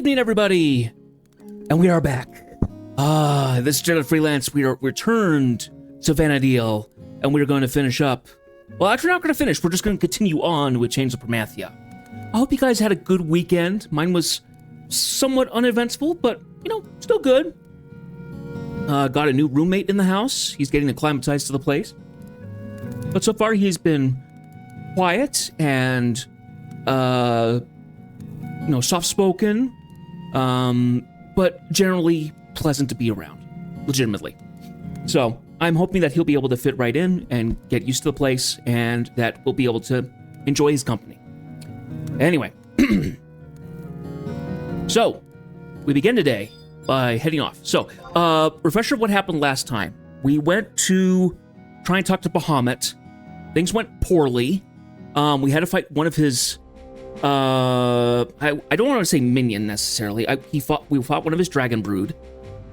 evening, everybody, and we are back. This is Jedi Freelance. We are returned to Vanadil, and we are going to finish up. Well, actually, we're not going to finish. We're just going to continue on with Chains of Promathia. I hope you guys had a good weekend. Mine was somewhat uneventful, but, you know, still good. Got a new roommate in the house. He's getting acclimatized to the place. But so far, he's been quiet and, you know, soft-spoken, but generally pleasant to be around, legitimately. So I'm hoping that he'll be able to fit right in and get used to the place, and that we'll be able to enjoy his company. Anyway, so we begin today by heading off. So, refresher of what happened last time. We went to try and talk to Bahamut. Things went poorly. We had to fight one of his, I don't want to say minion necessarily. We fought one of his Dragon Brood.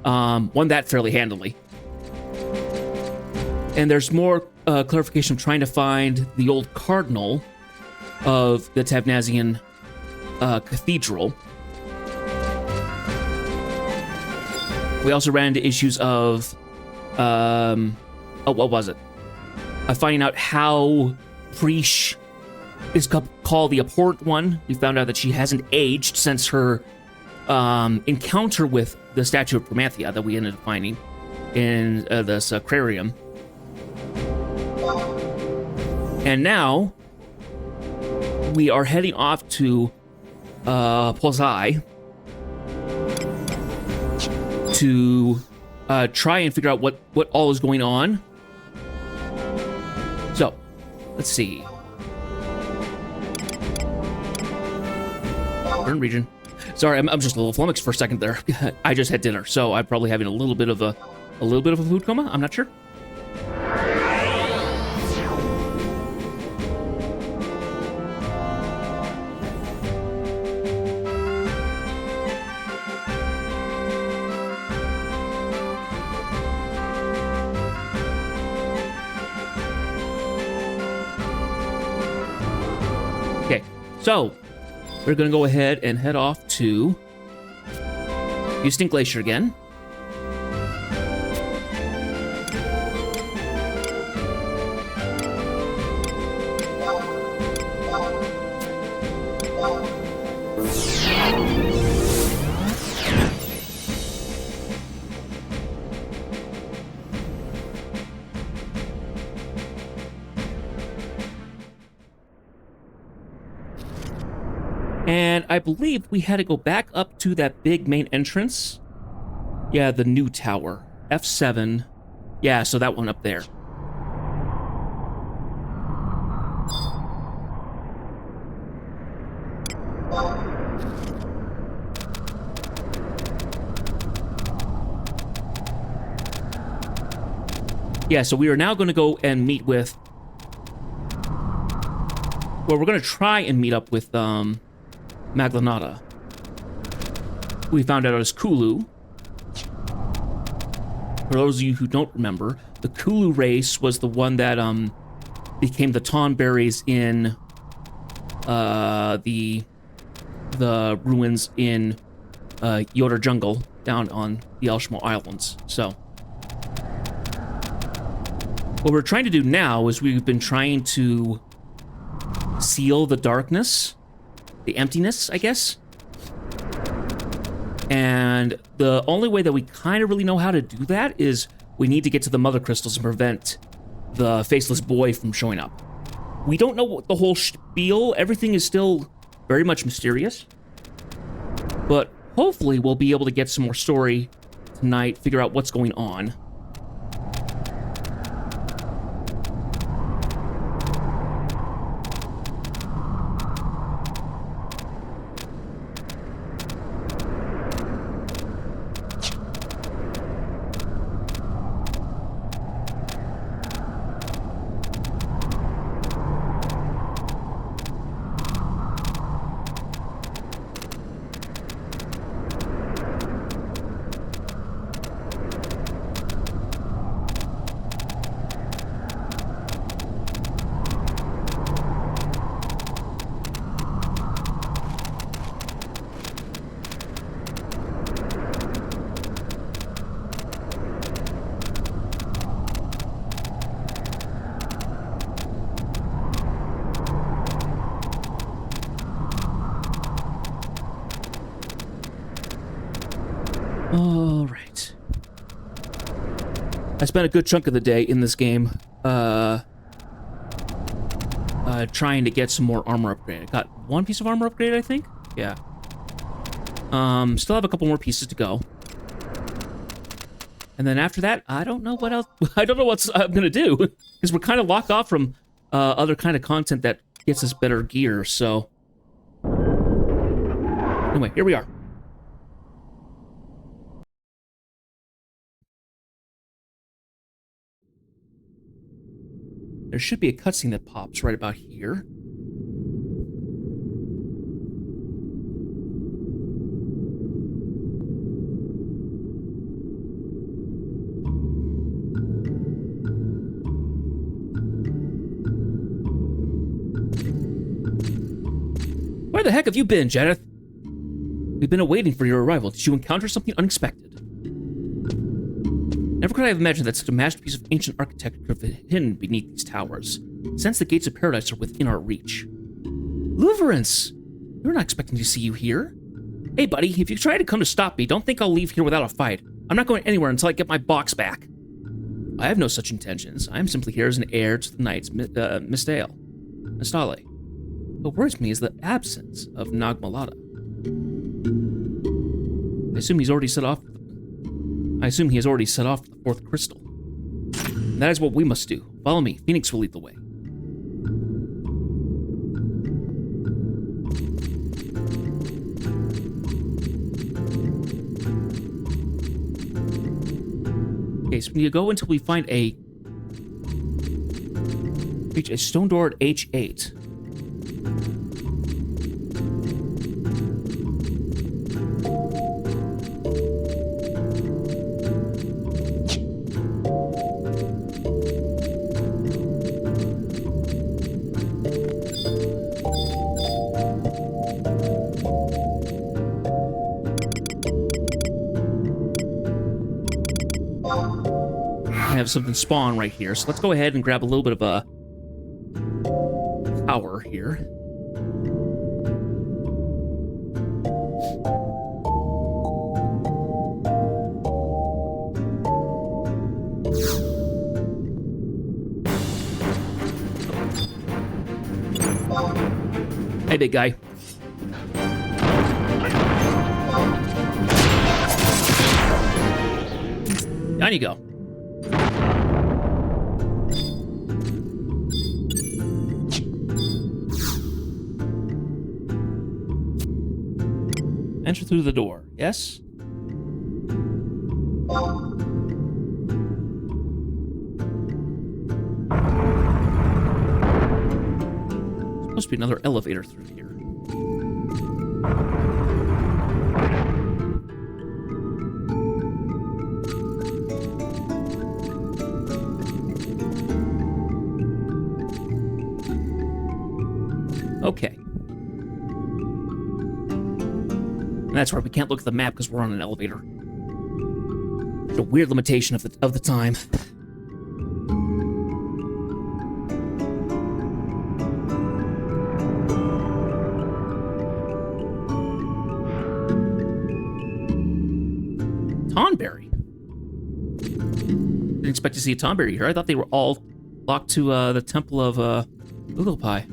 Won that fairly handily. And there's more clarification trying to find the old cardinal of the Tavnazian cathedral. We also ran into issues of, what was it? Finding out how Preesh is called the Abhorrent One. We found out that she hasn't aged since her encounter with the statue of Promathia that we ended up finding in this aquarium. And now we are heading off to Pozai to try and figure out what all is going on. So, let's see. Burn region. Sorry, I'm just a little flummoxed for a second there. I just had dinner, so I'm probably having a little bit of a food coma. I'm not sure. Okay, so we're going to go ahead and head off to Houston Glacier again. And I believe we had to go back up to that big main entrance. Yeah, the new tower. F7. Yeah, so that one up there. Yeah, so we are now going to go and meet with... Well, we're going to try and meet up with, Maglanata. We found out it was Kulu. For those of you who don't remember, the Kulu race was the one that became the Tonberries in the ruins in Yoder Jungle down on the Elshmo Islands. So what we're trying to do now is we've been trying to seal the darkness, the emptiness, I guess. And the only way that we kind of really know how to do that is we need to get to the MotherCrystals and prevent the Faceless Boy from showing up. We don't know what the whole spiel, everything is still very much mysterious. But hopefully we'll be able to get some more story tonight, figure out what's going on. I spent a good chunk of the day in this game, trying to get some more armor upgrade. I got one piece of armor upgrade, I think? Yeah. Still have a couple more pieces to go. And then after that, I don't know what else. I don't know what I'm gonna do, because we're kind of locked off from other kind of content that gets us better gear. So anyway, here we are. There should be a cutscene that pops right about here. Where the heck have you been, Janeth? We've been awaiting for your arrival. Did you encounter something unexpected? Never could I have imagined that such a masterpiece of ancient architecture could have been hidden beneath these towers. Since the gates of paradise are within our reach. Luverance! We were not expecting to see you here. Hey, buddy, if you try to come to stop me, don't think I'll leave here without a fight. I'm not going anywhere until I get my box back. I have no such intentions. I am simply here as an heir to the knights, Mistale. What worries me is the absence of Nagmalada. I assume he has already set off the fourth crystal. And that is what we must do. Follow me. Phoenix will lead the way. Okay, so we need to go until we find reach a stone door at H8. Have something spawn right here, so let's go ahead and grab a little bit of a power here. Hey, big guy. Down you go. Enter through the door, yes? There's supposed to be another elevator through here. Okay. And that's right, we can't look at the map because we're on an elevator. It's a weird limitation of the time. Tonberry. Didn't expect to see a Tonberry here. I thought they were all locked to the Temple of Google Pie.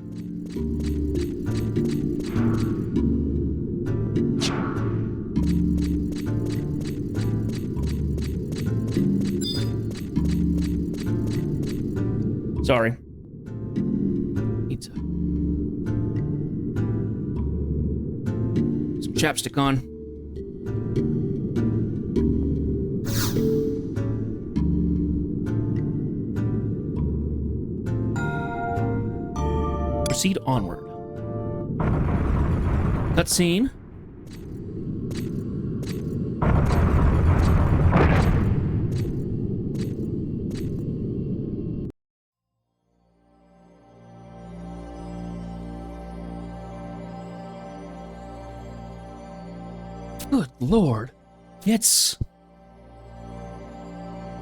Sorry. Need some chapstick on. Proceed onward. Cutscene. Good lord. It's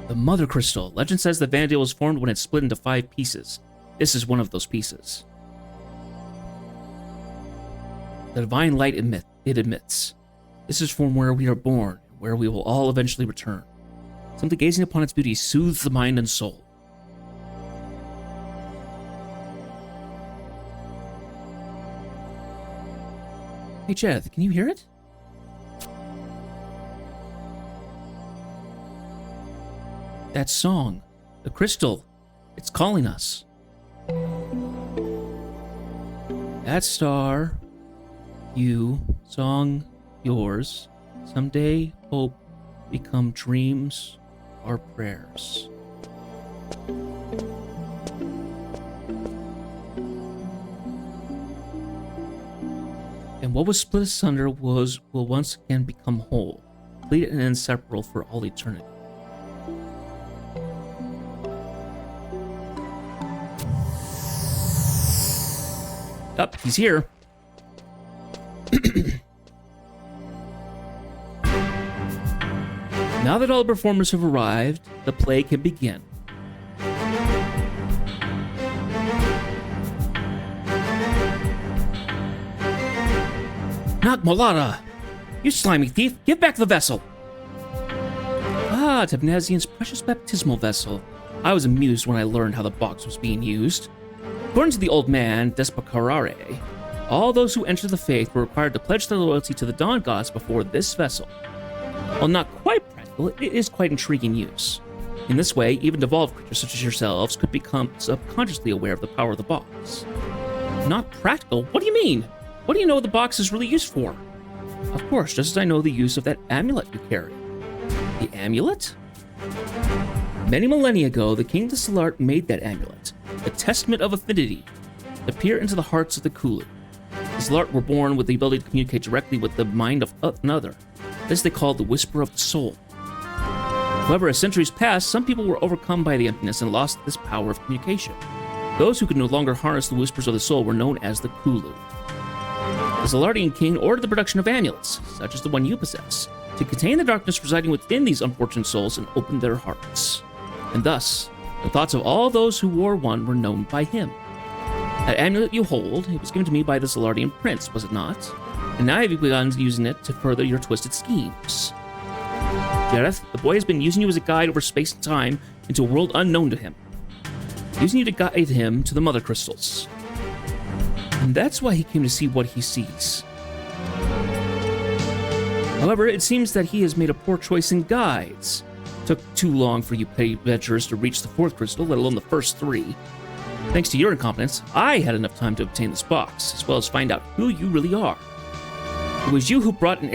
the MotherCrystal. Legend says the Vanadil was formed when it split into 5 pieces. This is one of those pieces. The divine light it emits. This is from where we are born, where we will all eventually return. Simply gazing upon its beauty soothes the mind and soul. Hey, Jeth, can you hear it? That song, the crystal, it's calling us. That star, you, song, yours, someday hope become dreams or prayers. And what was split asunder will once again become whole, complete and inseparable for all eternity. Up, he's here. Now that all the performers have arrived, the play can begin. Nagmalada! You slimy thief, give back the vessel! Ah, Tebnazian's precious baptismal vessel. I was amused when I learned how the box was being used. According to the old man, Despacarare, all those who entered the faith were required to pledge their loyalty to the Dawn Gods before this vessel. While not quite practical, it is quite intriguing use. In this way, even devolved creatures such as yourselves could become subconsciously aware of the power of the box. Not practical? What do you mean? What do you know the box is really used for? Of course, just as I know the use of that amulet you carry. The amulet? Many millennia ago, the King of the Solart made that amulet, the testament of affinity, to peer into the hearts of the Kulu. The Solart were born with the ability to communicate directly with the mind of another. This they called the whisper of the soul. However, as centuries passed, some people were overcome by the emptiness and lost this power of communication. Those who could no longer harness the whispers of the soul were known as the Kulu. The Zolardian king ordered the production of amulets, such as the one you possess, to contain the darkness residing within these unfortunate souls and open their hearts. And thus, the thoughts of all those who wore one were known by him. That amulet you hold, it was given to me by the Zolardian prince, was it not? And now you've begun using it to further your twisted schemes. Jareth, the boy has been using you as a guide over space and time into a world unknown to him. Using you to guide him to the MotherCrystals. And that's why he came to see what he sees. However, it seems that he has made a poor choice in guides. Took too long for you petty adventurers to reach the fourth crystal, let alone the first three. Thanks to your incompetence, I had enough time to obtain this box, as well as find out who you really are. It was you who brought an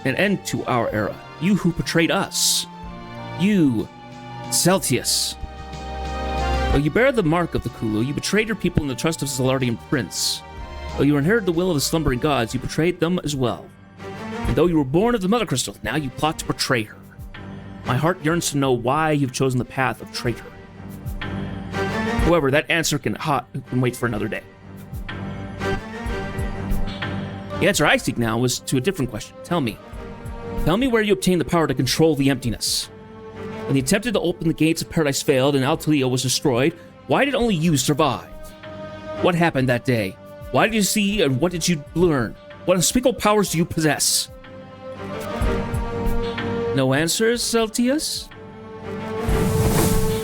end to our era. You who betrayed us. You, Celtius. Though you bear the mark of the Kulu, you betrayed your people in the trust of the Zolardian prince. Though you inherited the will of the slumbering gods, you betrayed them as well. And though you were born of the Mothercrystal, now you plot to betray her. My heart yearns to know why you've chosen the path of traitor. However, that answer can wait for another day. The answer I seek now was to a different question. Tell me where you obtained the power to control the emptiness. When the attempt to open the gates of paradise failed and Altalia was destroyed, why did only you survive? What happened that day? Why did you see and what did you learn? What unspeakable powers do you possess? No answers, Celtius?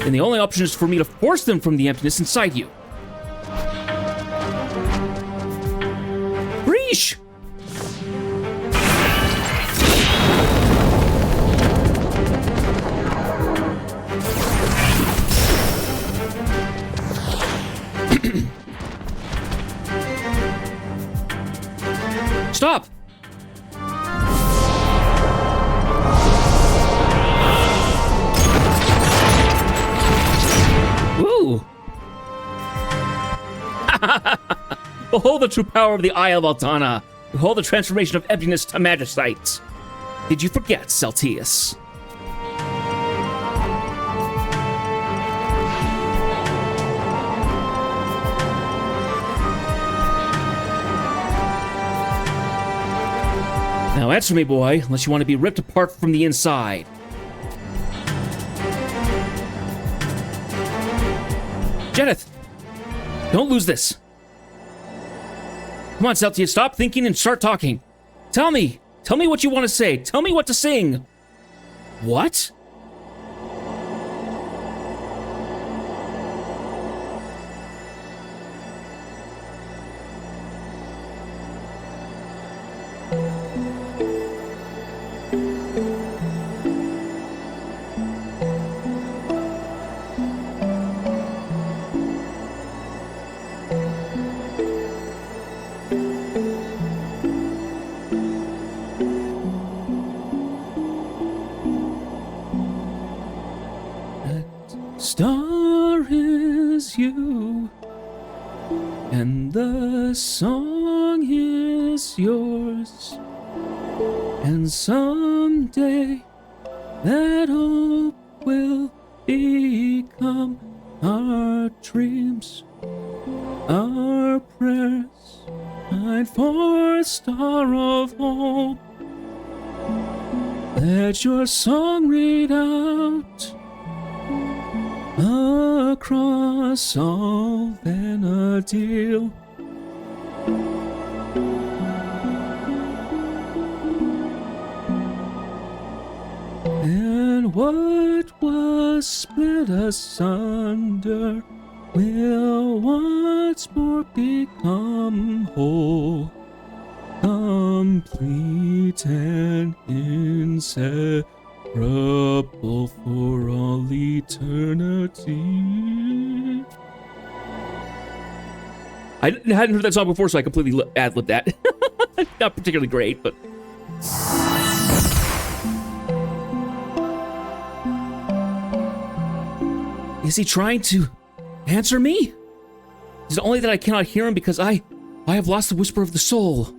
And the only option is for me to force them from the emptiness inside you. Breach! Stop! Ooh! Behold the true power of the Eye of Altana! Behold the transformation of emptiness to magicite! Did you forget, Celtius? Now answer me, boy, unless you want to be ripped apart from the inside. Jeneth! Don't lose this. Come on, Celtia, stop thinking and start talking. Tell me what you want to say. Tell me what to sing. What? That star is you, and the song is yours. And someday that hope will become our dreams, our prayers. Fight for a star of hope. Let your song read out across all Vanadil. And what was split asunder will once more become whole, complete and inseparable for all eternity. I hadn't heard that song before, so I completely ad-libbed that. Not particularly great, but... Is he trying to answer me? Is it only that I cannot hear him because I have lost the whisper of the soul?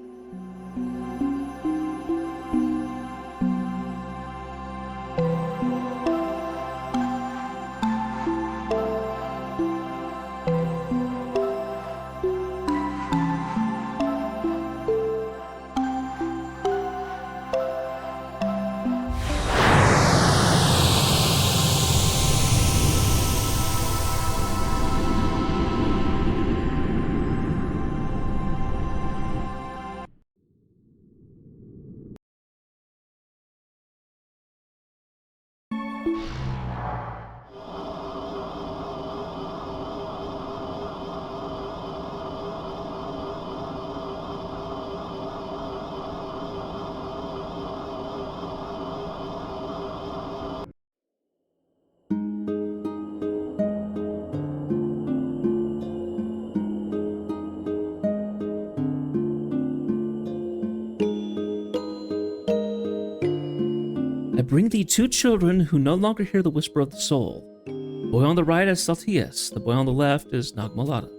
I bring thee two children who no longer hear the whisper of the soul. The boy on the right is Saltius, the boy on the left is Nagmalata.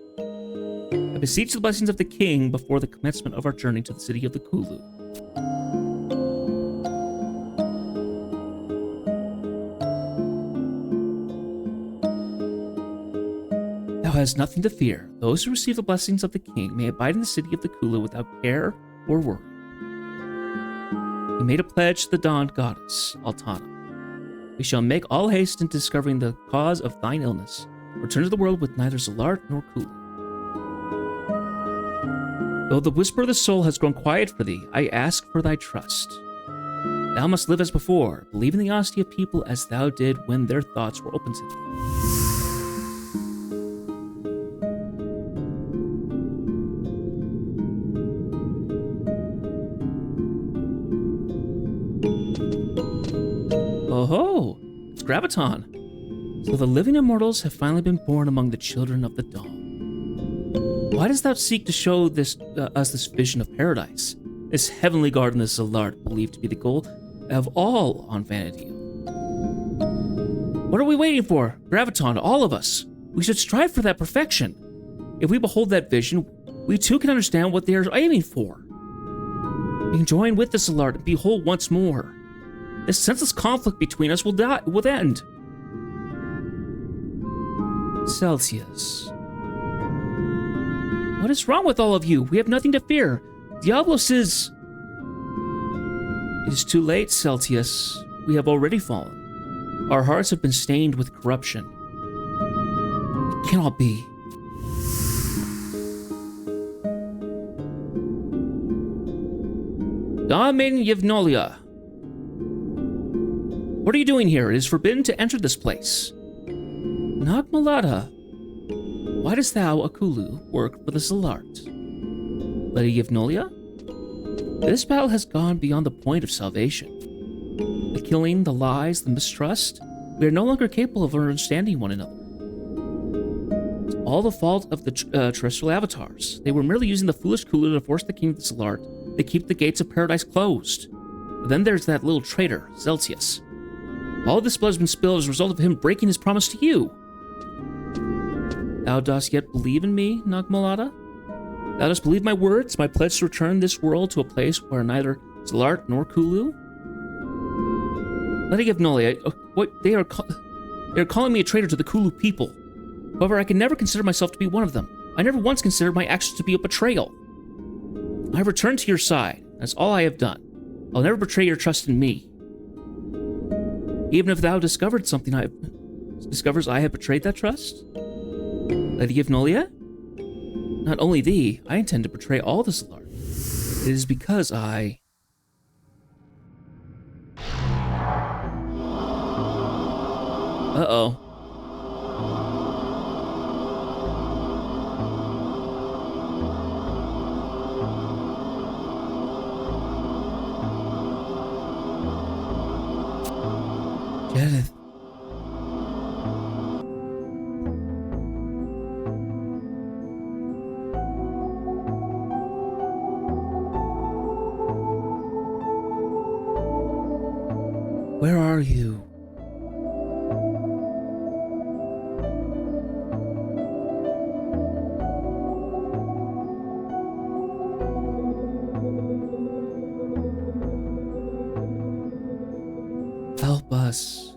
I beseech the blessings of the king before the commencement of our journey to the city of the Kulu. Thou hast nothing to fear. Those who receive the blessings of the king may abide in the city of the Kulu without care or worry. He made a pledge to the dawn goddess, Altana. We shall make all haste in discovering the cause of thine illness. Return to the world with neither Zalart nor Kulu. Though the whisper of the soul has grown quiet for thee, I ask for thy trust. Thou must live as before, believe in the honesty of people as thou did when their thoughts were open to thee. Oh, it's Graviton. So the living immortals have finally been born among the children of the dawn. Why dost thou seek to show us this vision of paradise? This heavenly garden is Zalart, believed to be the goal of all on Vanity. What are we waiting for? Graviton, all of us. We should strive for that perfection. If we behold that vision, we too can understand what they are aiming for. We can join with the Zalart and behold once more. This senseless conflict between us will end. Celsius. What is wrong with all of you? We have nothing to fear. Diablos is... It is too late, Celsius. We have already fallen. Our hearts have been stained with corruption. It cannot be. Dawn Maiden Yevnolia. What are you doing here? It is forbidden to enter this place. Nagmalata, why dost thou, Akulu, work for the Zalart? Lady Yevnolia? This battle has gone beyond the point of salvation. The killing, the lies, the mistrust, we are no longer capable of understanding one another. It's all the fault of the terrestrial avatars. They were merely using the foolish Kulu to force the king of the Zalart to keep the gates of paradise closed. But then there's that little traitor, Celsius. All this blood has been spilled as a result of him breaking his promise to you. Thou dost yet believe in me, Nagmalada? Thou dost believe my words, my pledge to return this world to a place where neither Zalart nor Kulu? Let me give Noli. What they are calling me a traitor to the Kulu people. However, I can never consider myself to be one of them. I never once considered my actions to be a betrayal. I have returned to your side. That's all I have done. I'll never betray your trust in me. Even if thou discovers I have betrayed that trust? Lady of Nolia? Not only thee, I intend to betray all the Zalart. It is because I... Uh-oh. Judith. Where are you? Help us.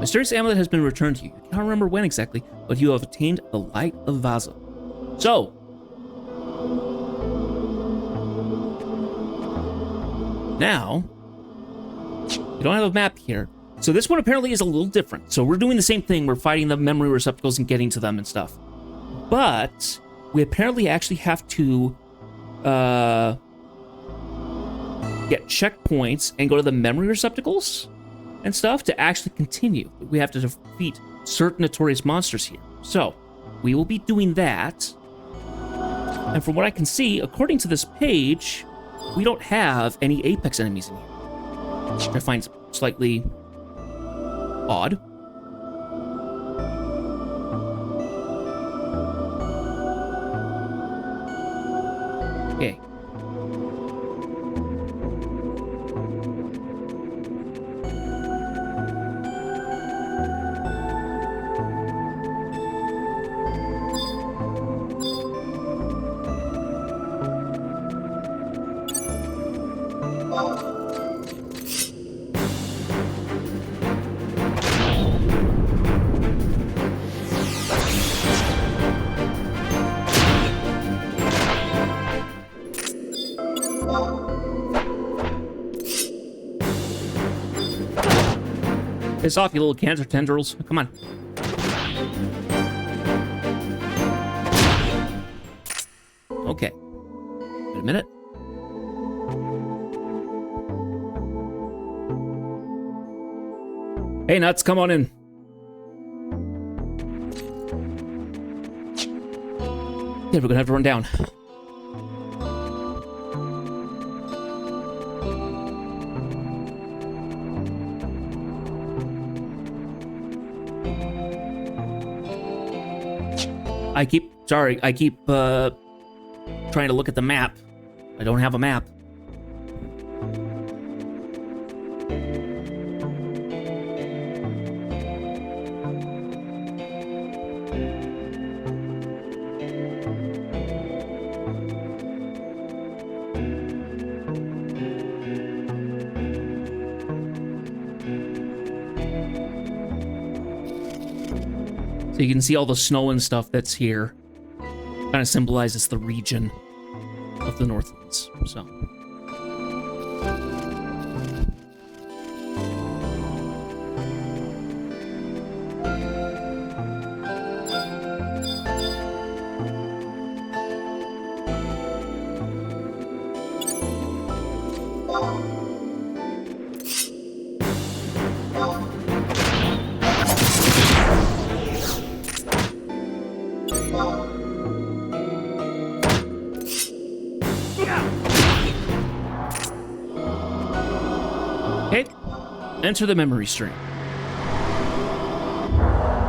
Mysterious amulet has been returned to you. You can't remember when exactly, but you have attained the light of Vaza. So, now, we don't have a map here. So this one apparently is a little different. So we're doing the same thing. We're fighting the memory receptacles and getting to them and stuff. But we apparently actually have to get checkpoints and go to the memory receptacles and stuff to actually continue. We have to defeat certain notorious monsters here. So we will be doing that. And from what I can see, according to this page, we don't have any Apex enemies in here, which I find slightly odd. Okay. Piss off, you little cancer tendrils. Come on. Okay. Wait a minute. Hey, Nuts, come on in. Yeah, we're gonna have to run down. I keep trying to look at the map. I don't have a map. So you can see all the snow and stuff that's here. Kind of symbolizes the region of the Northlands. So. Okay, enter the memory stream.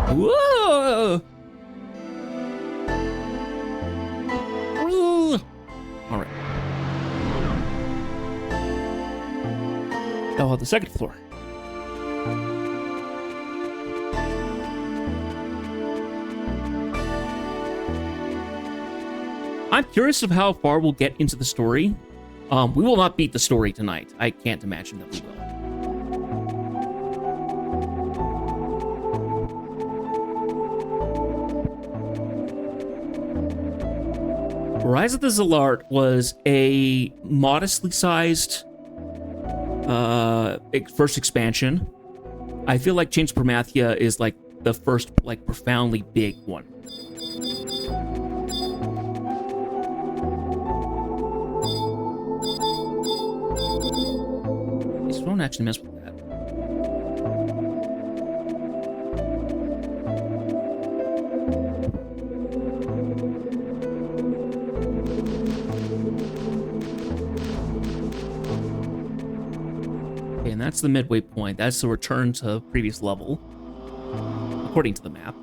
Whoa! Oh, the second floor. I'm curious of how far we'll get into the story. We will not beat the story tonight. I can't imagine that we will. Rise of the Zalart was a modestly sized first expansion. I feel like Chains of Promathia is like the first like profoundly big one. So don't actually mess with that. Okay, and that's the midway point. That's the return to previous level, according to the map.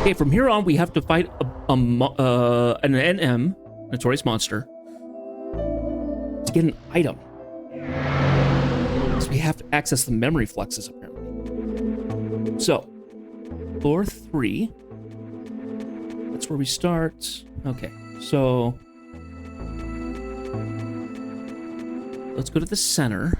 Okay, from here on, we have to fight an NM, Notorious Monster, to get an item. So we have to access the memory flexes, apparently. So, floor 3. That's where we start. Okay, so let's go to the center.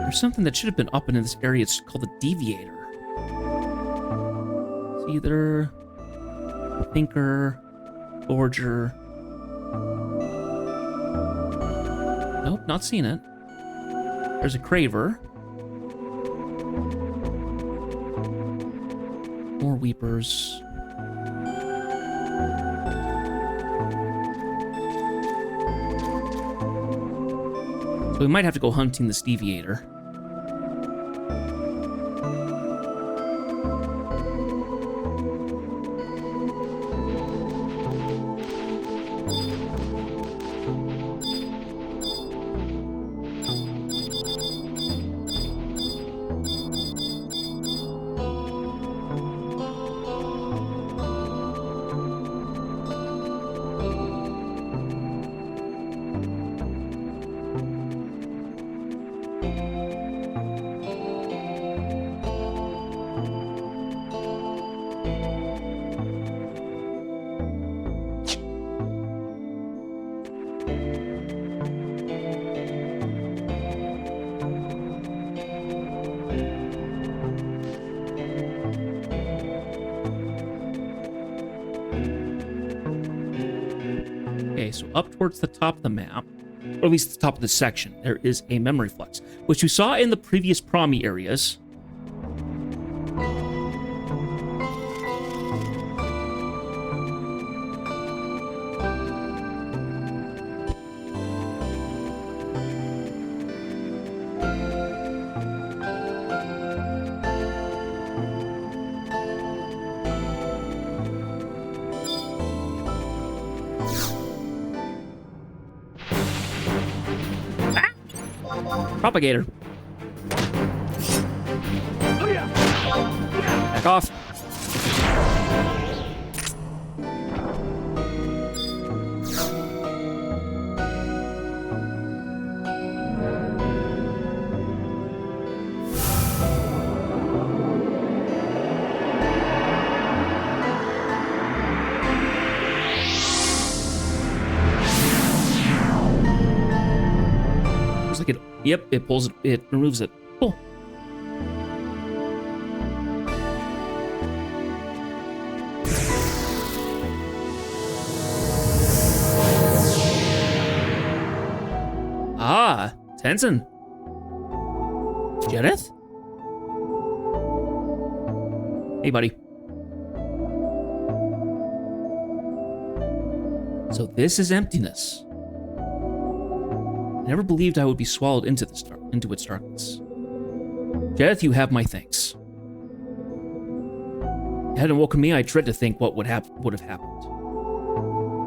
There's something that should have been up in this area. It's called a deviator. It's either Thinker, Forger. Nope, not seen it. There's a Craver. More Weepers. So we might have to go hunting this deviator. So up towards the top of the map, or at least the top of the section, there is a memory flex, which we saw in the previous Promi areas. Propagator. Back off. Yep, it pulls it. It removes it. Cool. Ah, Tenzin. Jedith? Hey, buddy. So this is emptiness. I never believed I would be swallowed into its darkness. Jedith, you have my thanks. If you hadn't woken me, I dread to think what would have happened.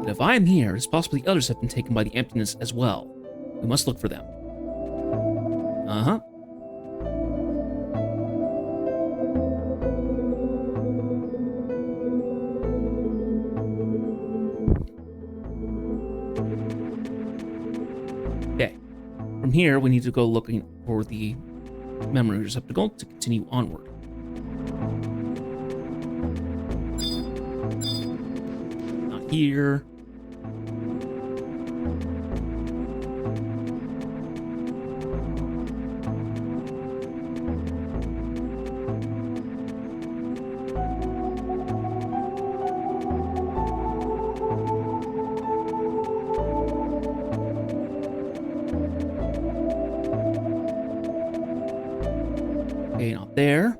But if I am here, it's possible the others have been taken by the emptiness as well. We must look for them. Uh-huh. Okay. From here, we need to go looking for the memory receptacle to continue onward. Not here. Okay, not there.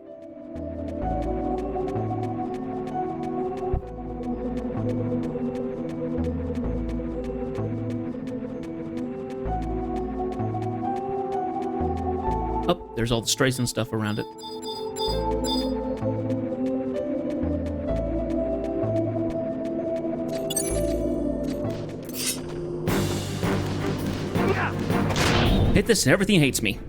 Oh, there's all the strays and stuff around it. Hit this and everything hates me.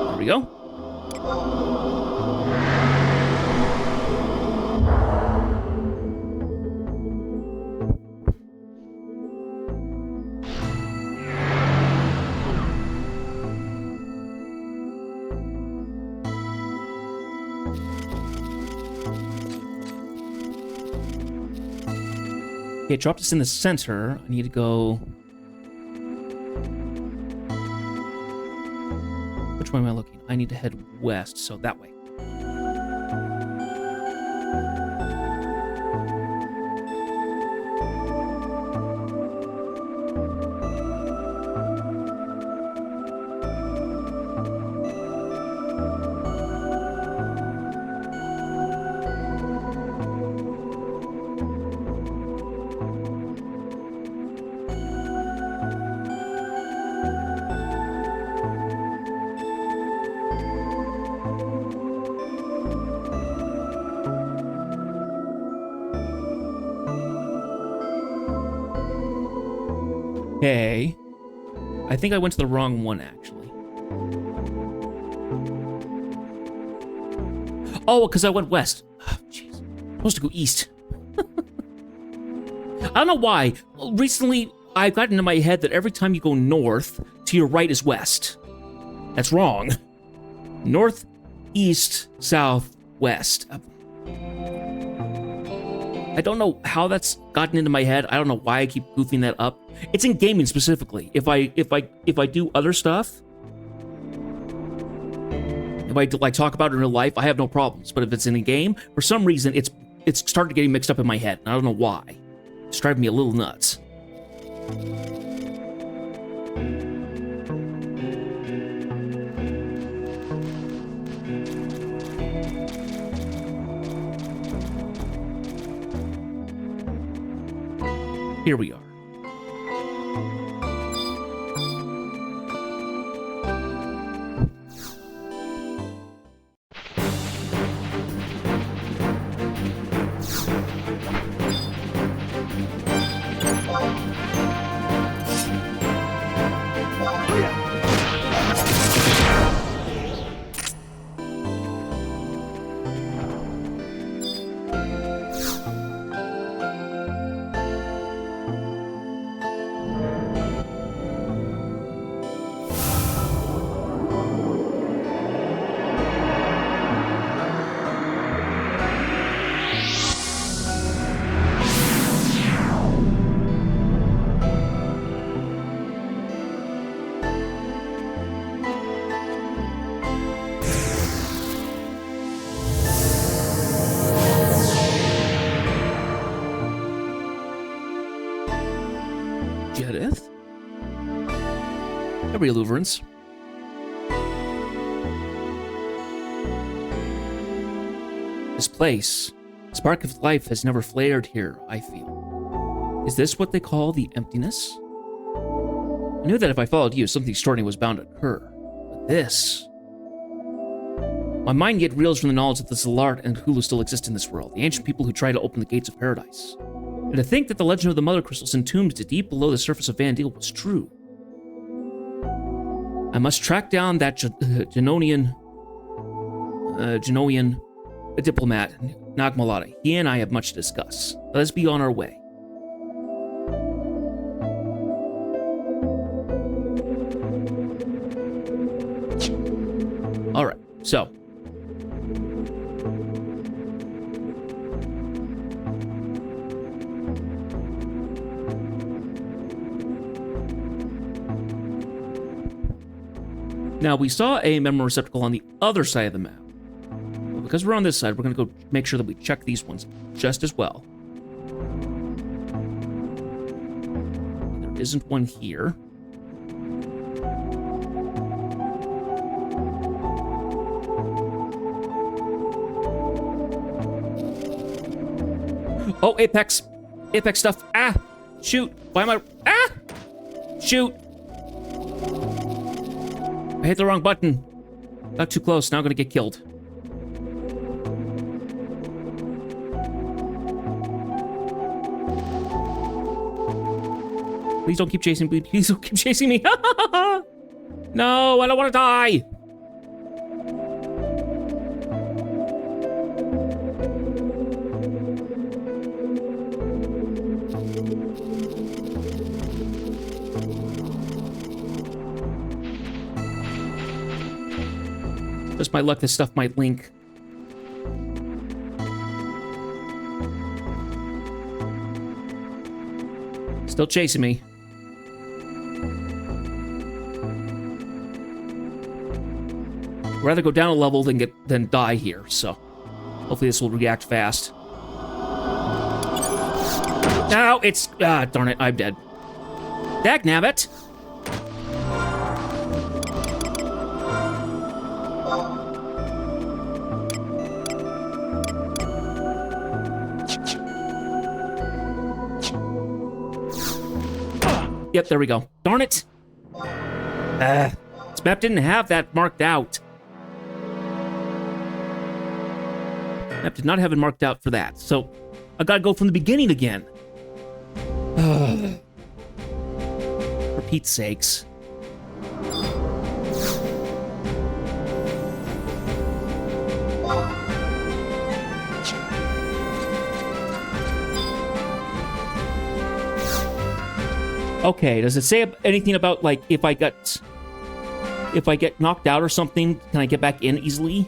There we go. Okay, it dropped us in the center. I need to go... Which way am I looking? I need to head west, so that way. Okay. I think I went to the wrong one, actually. Oh, because I went west. Oh, jeez. I'm supposed to go east. I don't know why. Recently, I've gotten into my head that every time you go north, to your right is west. That's wrong. North, east, south, west. I don't know how that's gotten into my head. I don't know why I keep goofing that up. It's in gaming specifically. If I do other stuff, if I like talk about it in real life, I have no problems. But if it's in a game, for some reason, it's started getting mixed up in my head. And I don't know why. It's driving me a little nuts. Here we are. Jedith? Every Illuverance. This place, spark of life has never flared here, I feel. Is this what they call the emptiness? I knew that if I followed you, something extraordinary was bound to occur. But this... My mind yet reels from the knowledge that the Zalart and Hulu still exist in this world, the ancient people who try to open the gates of paradise. And to think that the legend of the MotherCrystals entombed deep below the surface of Vandeel was true. I must track down that Genonian diplomat, Nagmalata. He and I have much to discuss. Let us be on our way. Alright, so. Now, we saw a member receptacle on the other side of the map. But because we're on this side, we're going to go make sure that we check these ones just as well. There isn't one here. Oh, Apex. Apex stuff. Ah! Shoot. Why am I... Ah! Shoot. I hit the wrong button. Got too close. Now I'm gonna get killed. Please don't keep chasing me. Please don't keep chasing me. No, I don't want to die. Just my luck, this stuff might link. Still chasing me. I'd rather go down a level than die here, so hopefully this will react fast. No, it's... Ah, darn it, I'm dead. Dagnabbit! Yep, there we go. Darn it! This map didn't have that marked out. Map did not have it marked out for that, so I gotta go from the beginning again. For Pete's sakes. Okay, does it say anything about, like, if I get knocked out or something, can I get back in easily?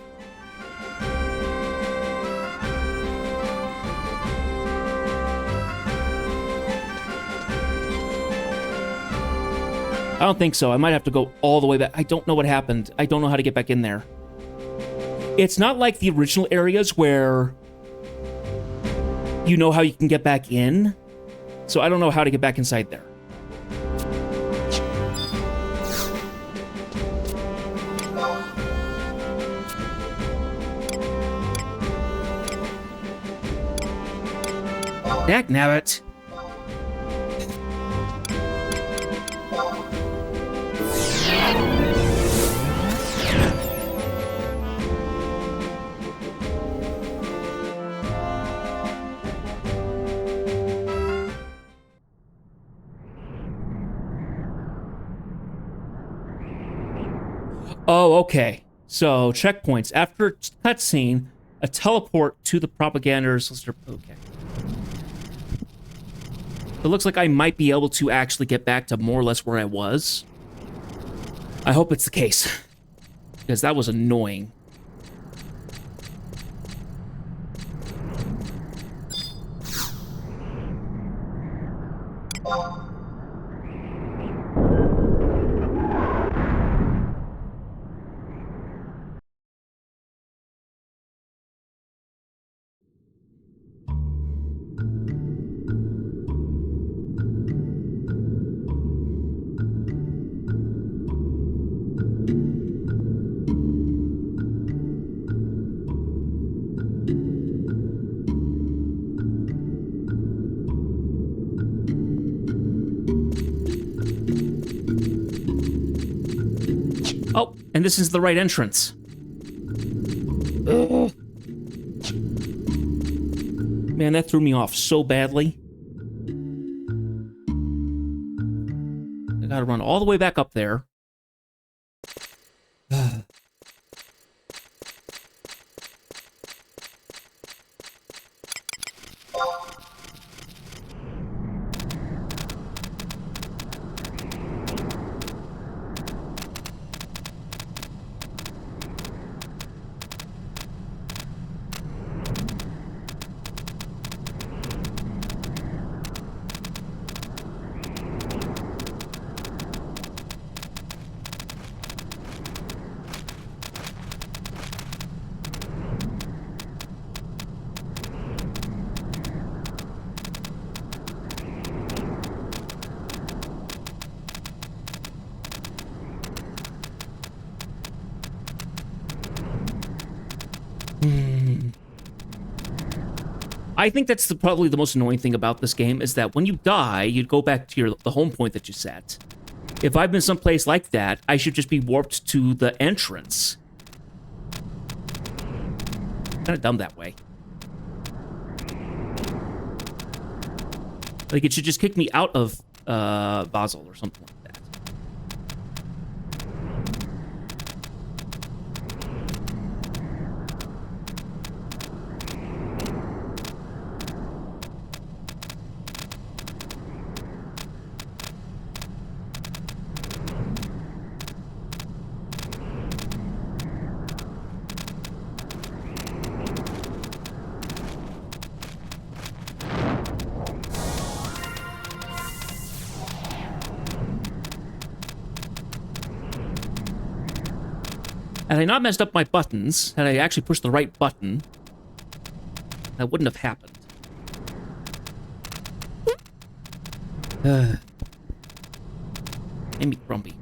I don't think so. I might have to go all the way back. I don't know what happened. I don't know how to get back in there. It's not like the original areas where you know how you can get back in. So I don't know how to get back inside there. Dagnabbit. Oh, okay. So, checkpoints. After cutscene, a teleport to the propaganda's... Okay. It looks like I might be able to actually get back to more or less where I was. I hope it's the case. Because that was annoying. And this is the right entrance. Ugh. Man, that threw me off so badly. I gotta run all the way back up there. I think that's probably the most annoying thing about this game is that when you die, you'd go back to the home point that you set. If I've been someplace like that, I should just be warped to the entrance. Kind of dumb that way. Like, it should just kick me out of Basel or something like that. Had I not messed up my buttons, had I actually pushed the right button, that wouldn't have happened. Made me grumpy.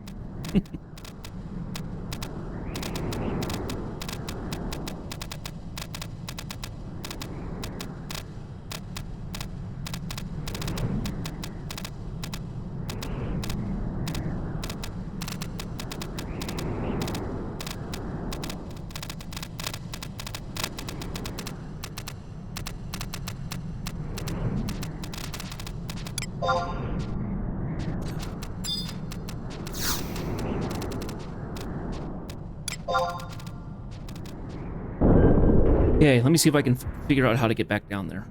Okay, let me see if I can figure out how to get back down there.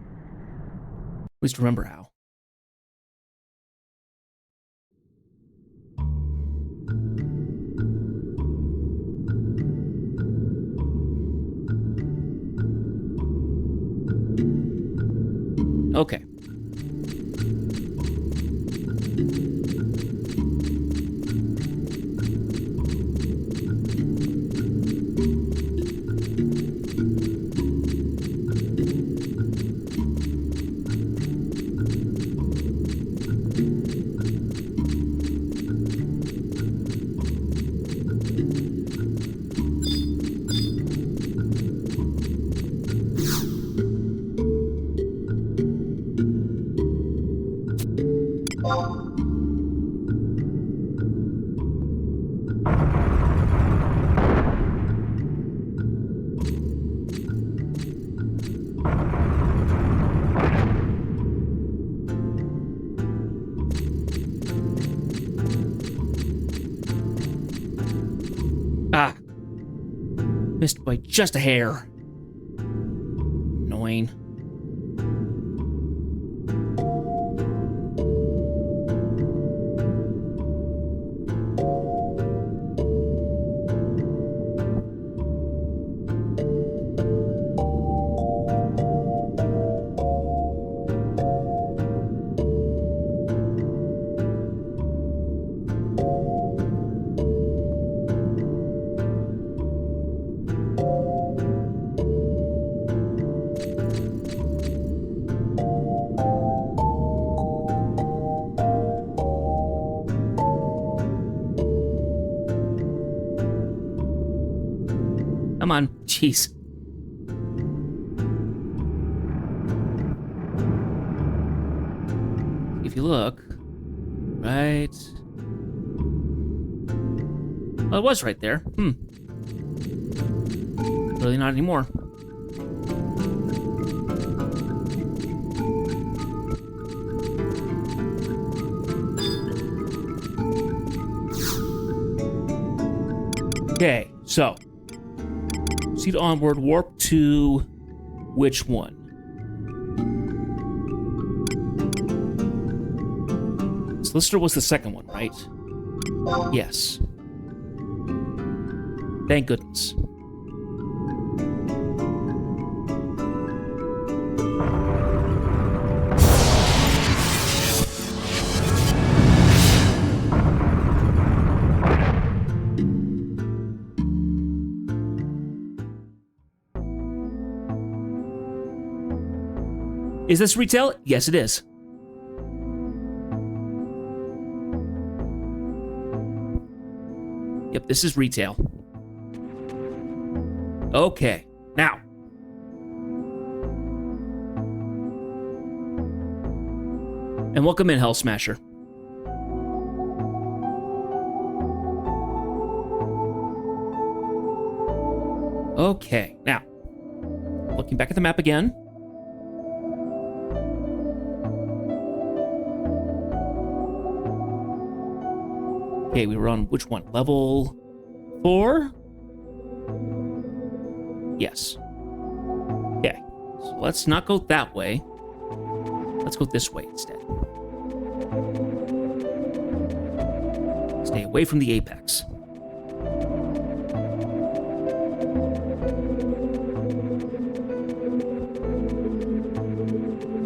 At least remember how. Okay. Ah. Missed by just a hair. Annoying. Come on, jeez. If you look, right. Oh, it was right there. Really not anymore. Okay, so proceed onward, warp to which one? Solicitor was the second one, right? Yes. Thank goodness. Is this retail? Yes, it is. Yep, this is retail. Okay, now. And welcome in, Hell Smasher. Okay, now. Looking back at the map again. Okay, we were on which one? Level 4? Yes. Okay, so let's not go that way. Let's go this way instead. Stay away from the apex.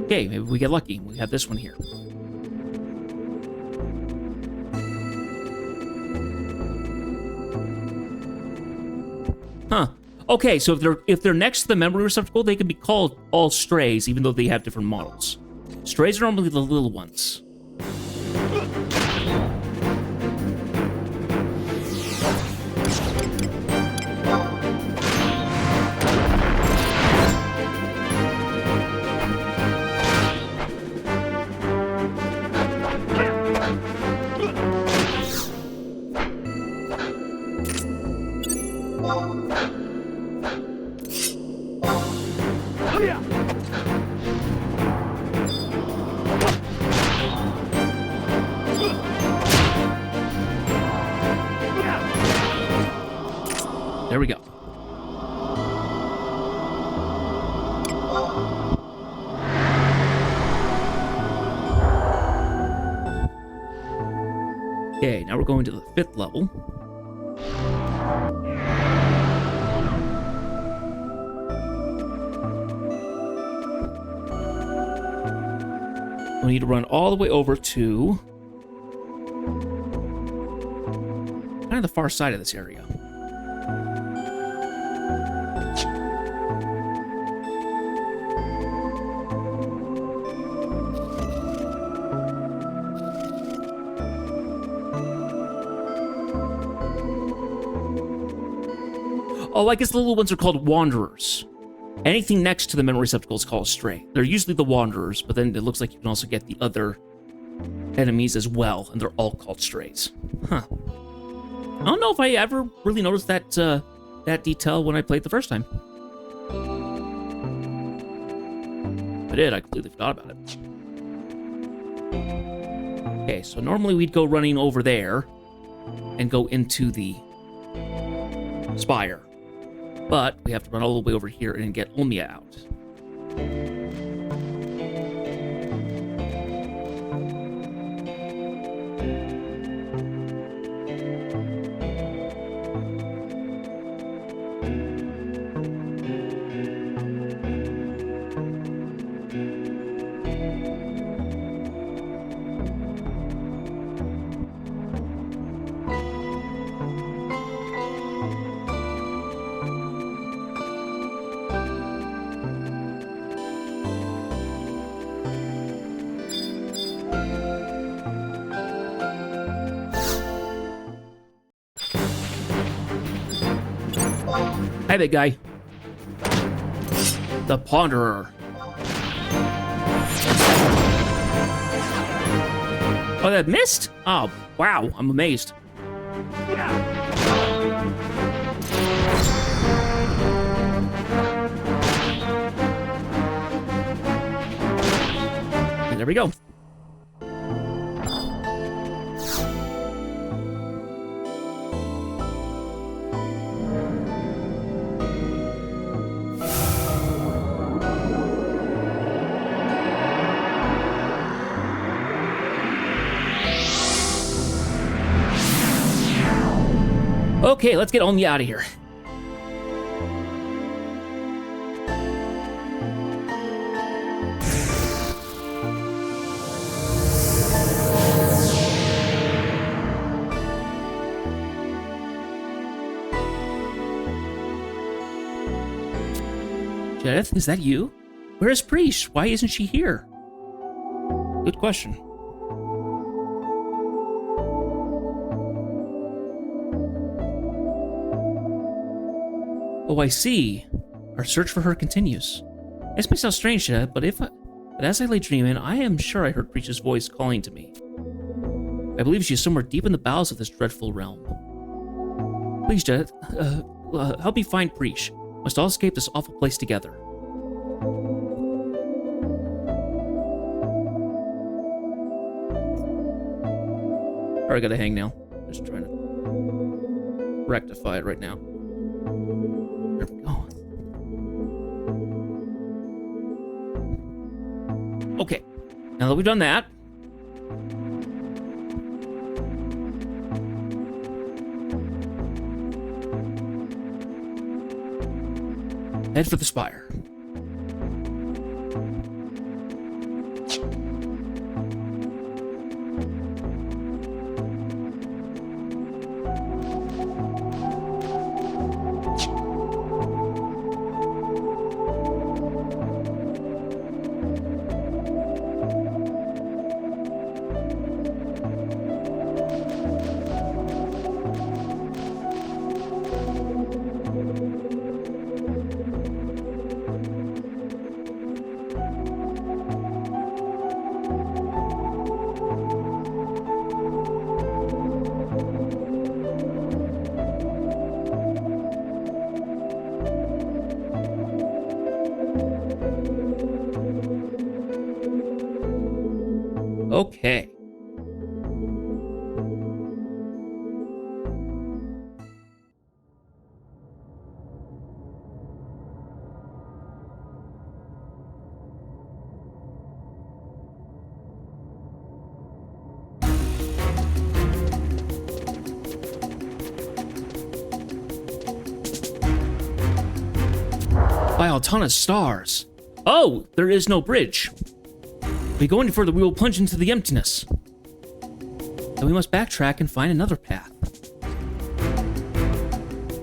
Okay, maybe we get lucky. We have this one here. Huh. Okay, so if they're next to the memory receptacle, they can be called all strays, even though they have different models. Strays are normally the little ones. There we go. Okay, now we're going to the 5th level. We need to run all the way over to kind of the far side of this area. Oh, I guess the little ones are called wanderers. Anything next to the memory receptacle is called a stray. They're usually the wanderers, but then it looks like you can also get the other enemies as well, and they're all called strays. Huh. I don't know if I ever really noticed that that detail when I played the first time. If I did, I completely forgot about it. Okay, so normally we'd go running over there and go into the spire. But we have to run all the way over here and get Omia out. Hi, big guy. The Ponderer. Oh, that missed? Oh, wow. I'm amazed. there we go. Okay, let's get Omi out of here. Jedith, is that you? Where is Preesh? Why isn't she here? Good question. Oh, I see. Our search for her continues. This may sound strange, Jedith, but as I lay dreaming, I am sure I heard Preesh's voice calling to me. I believe she is somewhere deep in the bowels of this dreadful realm. Please, Jedith, help me find Preesh. Must all escape this awful place together. Alright, I gotta hang now. Just trying to rectify it right now. There we go. Okay, now that we've done that, head for the spire. Okay. By Altana's stars. Oh, there is no bridge. If we go any further, we will plunge into the emptiness. Then we must backtrack and find another path.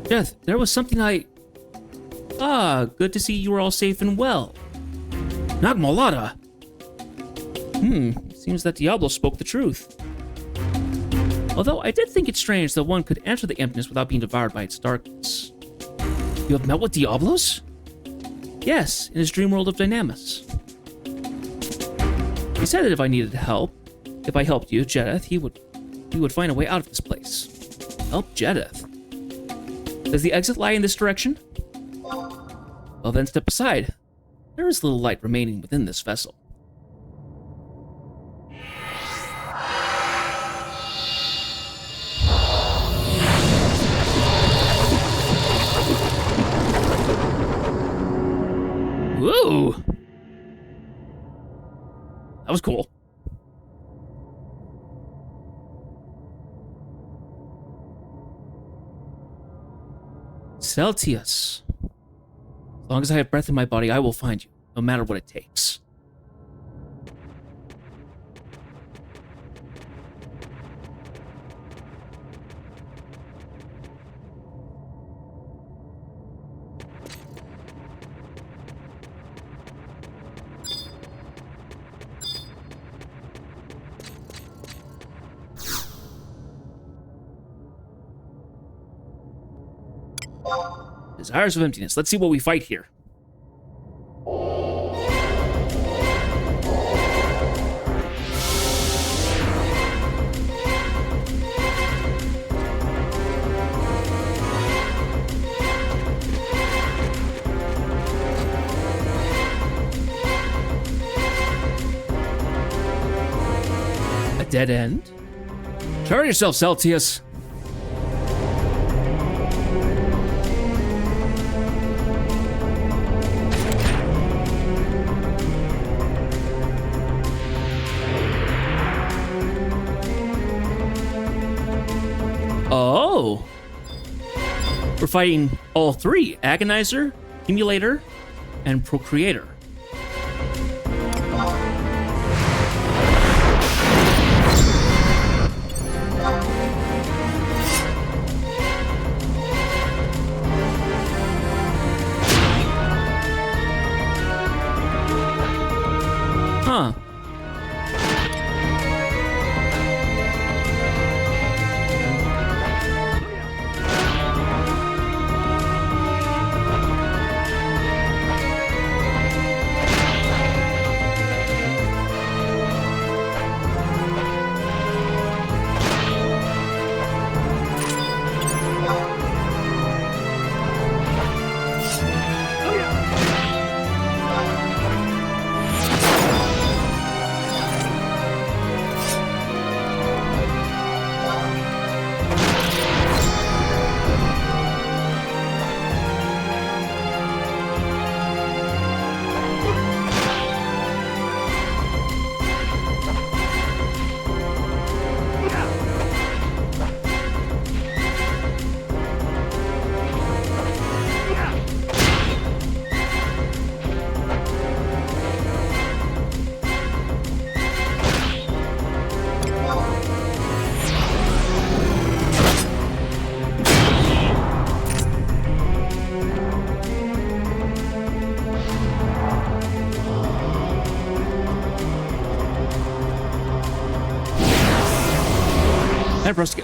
Death, there was something Ah, good to see you were all safe and well. Nagmalada! Seems that Diablo spoke the truth. Although I did think it strange that one could enter the emptiness without being devoured by its darkness. You have met with Diablos? Yes, in his dream world of Dynamis. He said that if I needed help, if I helped you, Jedith, he would find a way out of this place. Help Jedith? Does the exit lie in this direction? Well then, step aside. There is little light remaining within this vessel. Woo! That was cool. Celtius. As long as I have breath in my body, I will find you, no matter what it takes. Desires of emptiness. Let's see what we fight here. dead end? Show yourself, Celtius. Oh. We're fighting all three. Agonizer, Accumulator, and Procreator. Huh.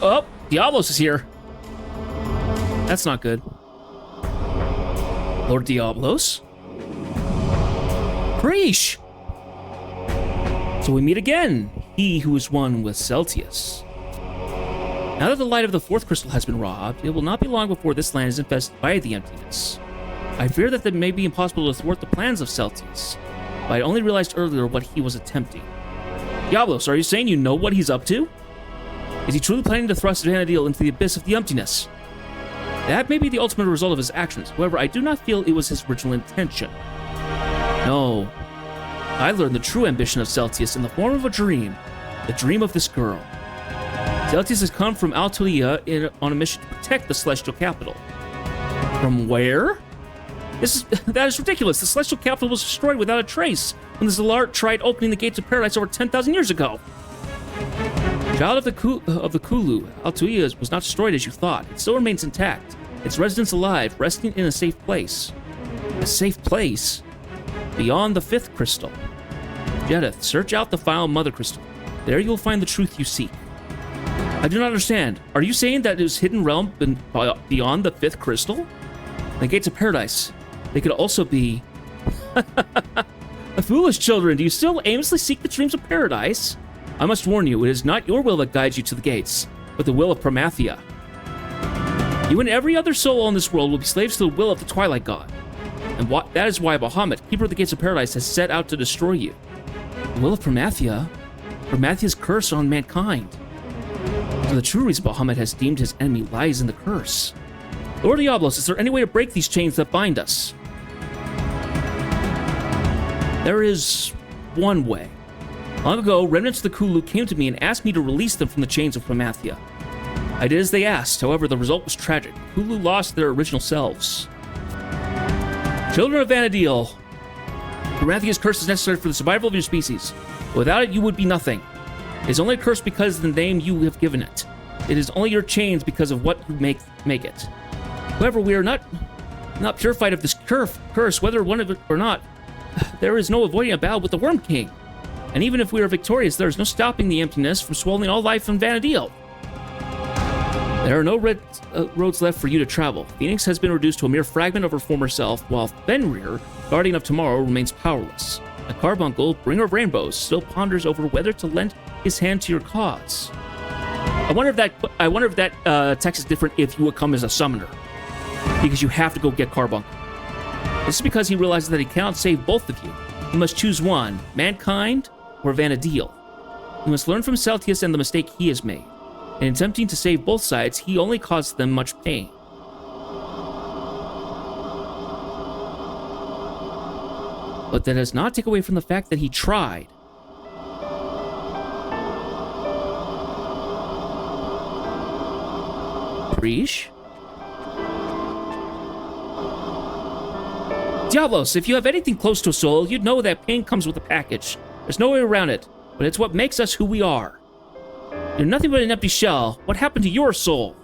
Oh, Diablos is here. That's not good. Lord Diablos. Preesh. So we meet again. He who is one with Celtius. Now that the light of the fourth crystal has been robbed, it will not be long before this land is infested by the emptiness. I fear that it may be impossible to thwart the plans of Celtius, but I only realized earlier what he was attempting. Diablos, are you saying you know what he's up to? Is he truly planning to thrust Vanadil into the abyss of the emptiness? That may be the ultimate result of his actions. However, I do not feel it was his original intention. No. I learned the true ambition of Celtius in the form of a dream. The dream of this girl. Celtius has come from Altuia on a mission to protect the Celestial Capital. From where? That is ridiculous. The Celestial Capital was destroyed without a trace when the Zalart tried opening the gates of paradise over 10,000 years ago. Child of the Kulu, Altuia was not destroyed as you thought. It still remains intact. Its residents alive, resting in a safe place. A safe place? Beyond the fifth crystal. Jedith, search out the file MotherCrystal. There you will find the truth you seek. I do not understand. Are you saying that it is hidden realm beyond the fifth crystal? The gates of paradise. They could also be... Foolish children, do you still aimlessly seek the dreams of paradise? I must warn you, it is not your will that guides you to the gates, but the will of Promathia. You and every other soul on this world will be slaves to the will of the Twilight God. And that is why Bahamut, keeper of the gates of paradise, has set out to destroy you. The will of Promathia? Promathia's curse on mankind. So the true reason Bahamut has deemed his enemy lies in the curse. Lord Diablos, is there any way to break these chains that bind us? There is one way. Long ago, remnants of the Kulu came to me and asked me to release them from the chains of Promathia. I did as they asked, however, the result was tragic. Kulu lost their original selves. Children of Vanadil, Promathia's curse is necessary for the survival of your species. Without it, you would be nothing. It is only a curse because of the name you have given it. It is only your chains because of what you make it. However, we are not purified of this curse, whether one of it or not. There is no avoiding a battle with the Worm King. And even if we are victorious, there is no stopping the emptiness from swallowing all life in Vanadil. There are no roads left for you to travel. Phoenix has been reduced to a mere fragment of her former self, while Fenrir, guardian of tomorrow, remains powerless. A carbuncle, bringer of rainbows, still ponders over whether to lend his hand to your cause. I wonder if that text is different if you would come as a summoner, because you have to go get carbuncle. This is because he realizes that he cannot save both of you. He must choose one, mankind or Vanadil. He must learn from Celtius and the mistake he has made. In attempting to save both sides, he only caused them much pain. But that does not take away from the fact that he tried. Prish? Diablos, if you have anything close to a soul, you'd know that pain comes with a package. There's no way around it, but it's what makes us who we are. You're nothing but an empty shell. What happened to your soul?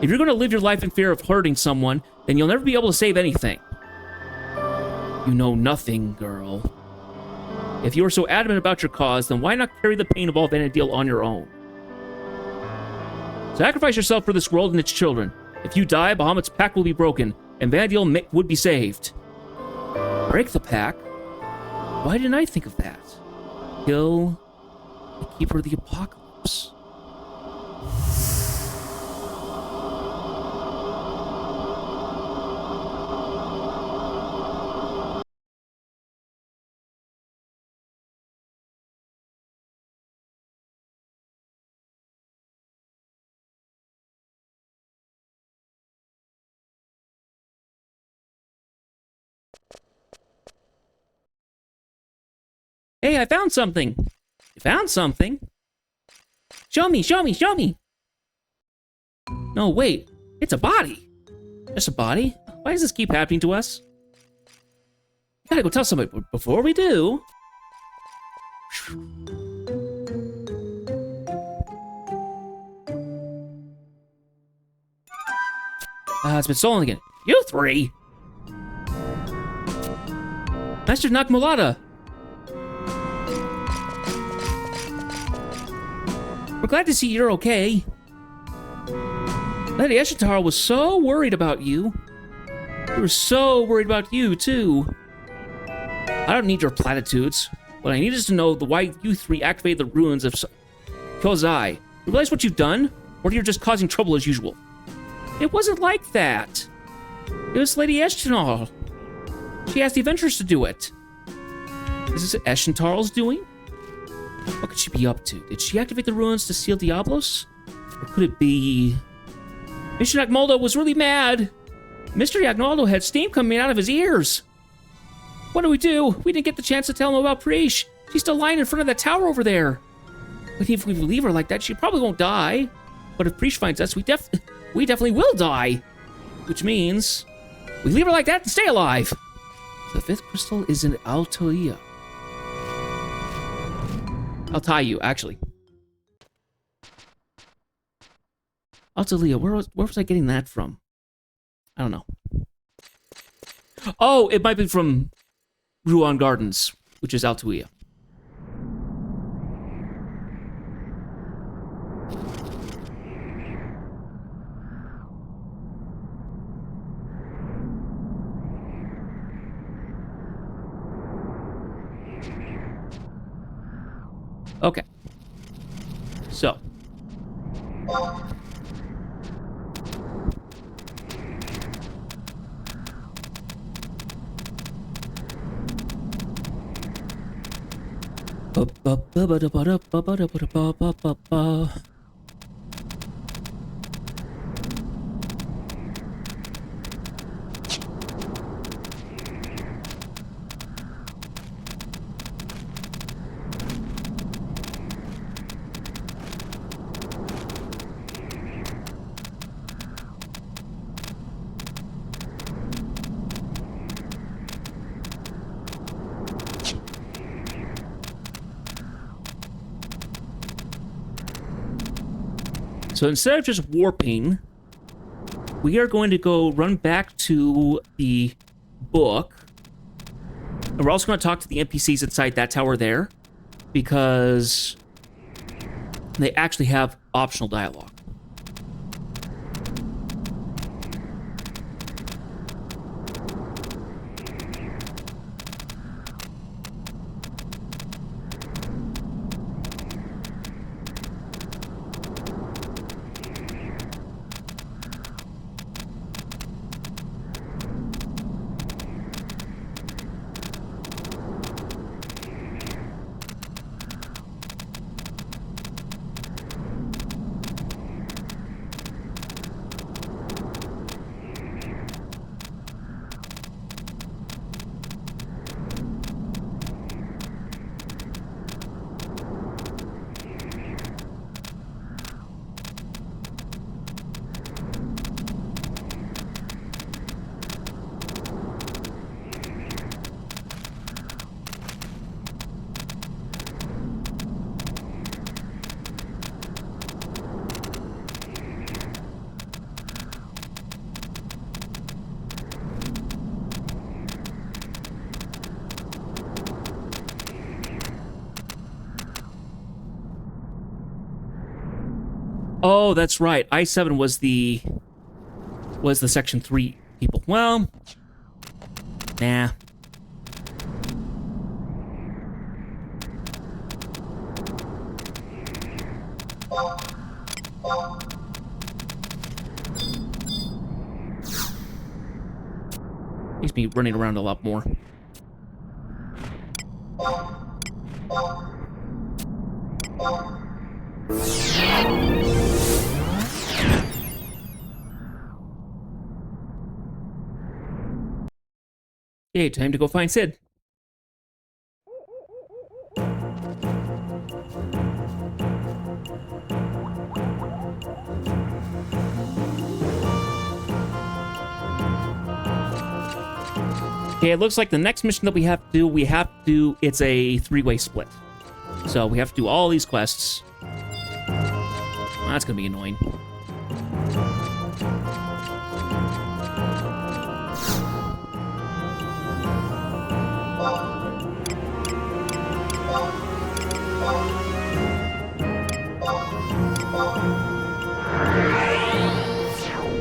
If you're going to live your life in fear of hurting someone, then you'll never be able to save anything. You know nothing, girl. If you are so adamant about your cause, then why not carry the pain of all Vanadil on your own? Sacrifice yourself for this world and its children. If you die, Bahamut's pact will be broken, and Vanadil would be saved. Break the pact? Why didn't I think of that? Kill the Keeper of the Apocalypse. Hey, I found something. You found something? Show me, show me, show me. No, wait. It's a body. Just a body? Why does this keep happening to us? We gotta go tell somebody. But before we do... it's been stolen again. You three! Master Nakmulata! We're glad to see you're okay. Lady Eshitar was so worried about you. We were so worried about you, too. I don't need your platitudes. What I need is to know why you three activated the ruins of Kozai. You realize what you've done? Or you're just causing trouble as usual? It wasn't like that. It was Lady Eshitar. She asked the adventurers to do it. Is this Eshitar's doing? What could she be up to? Did she activate the ruins to seal Diablos? Or could it be... Mr. Yakmaldo was really mad. Mr. Yakmaldo had steam coming out of his ears. What do? We didn't get the chance to tell him about Prish. She's still lying in front of that tower over there. But if we leave her like that, she probably won't die. But if Prish finds us, we definitely will die. Which means we leave her like that and stay alive. The fifth crystal is in Altoia. I'll tie you, actually. Altolia, where was I getting that from? I don't know. Oh, it might be from Ruan Gardens, which is Altoia. Okay. So. So instead of just warping, we are going to go run back to the book. And we're also going to talk to the NPCs inside that tower there, because they actually have optional dialogue. Oh, that's right. I-7 was the Section 3 people. Well, nah. Makes me running around a lot more. Okay, time to go find Sid. Okay, it looks like the next mission that we have to do, it's a 3-way split. So we have to do all these quests. That's gonna be annoying.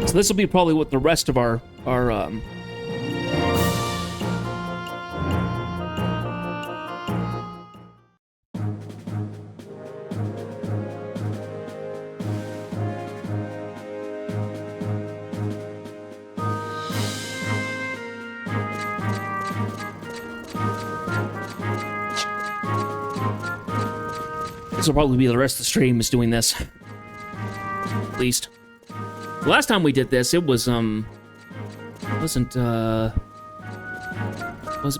So this will be probably what the rest of our this will probably be the rest of the stream is doing this. At least. The last time we did this, it was, was it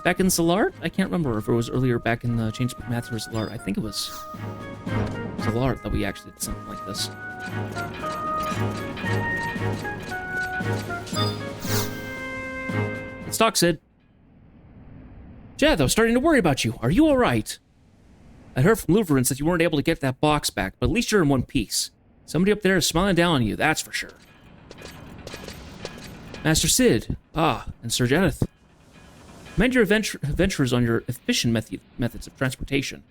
back in Solar? I can't remember if it was earlier back in the Change of Matthew or Solar. I think it was Solar that we actually did something like this. Let's talk, Sid. Jeth, I was starting to worry about you. Are you alright? I heard from Luverance that you weren't able to get that box back, but at least you're in one piece. Somebody up there is smiling down on you, that's for sure. Master Sid. Ah, and Sir Janeth. Commend your adventures on your efficient methods of transportation.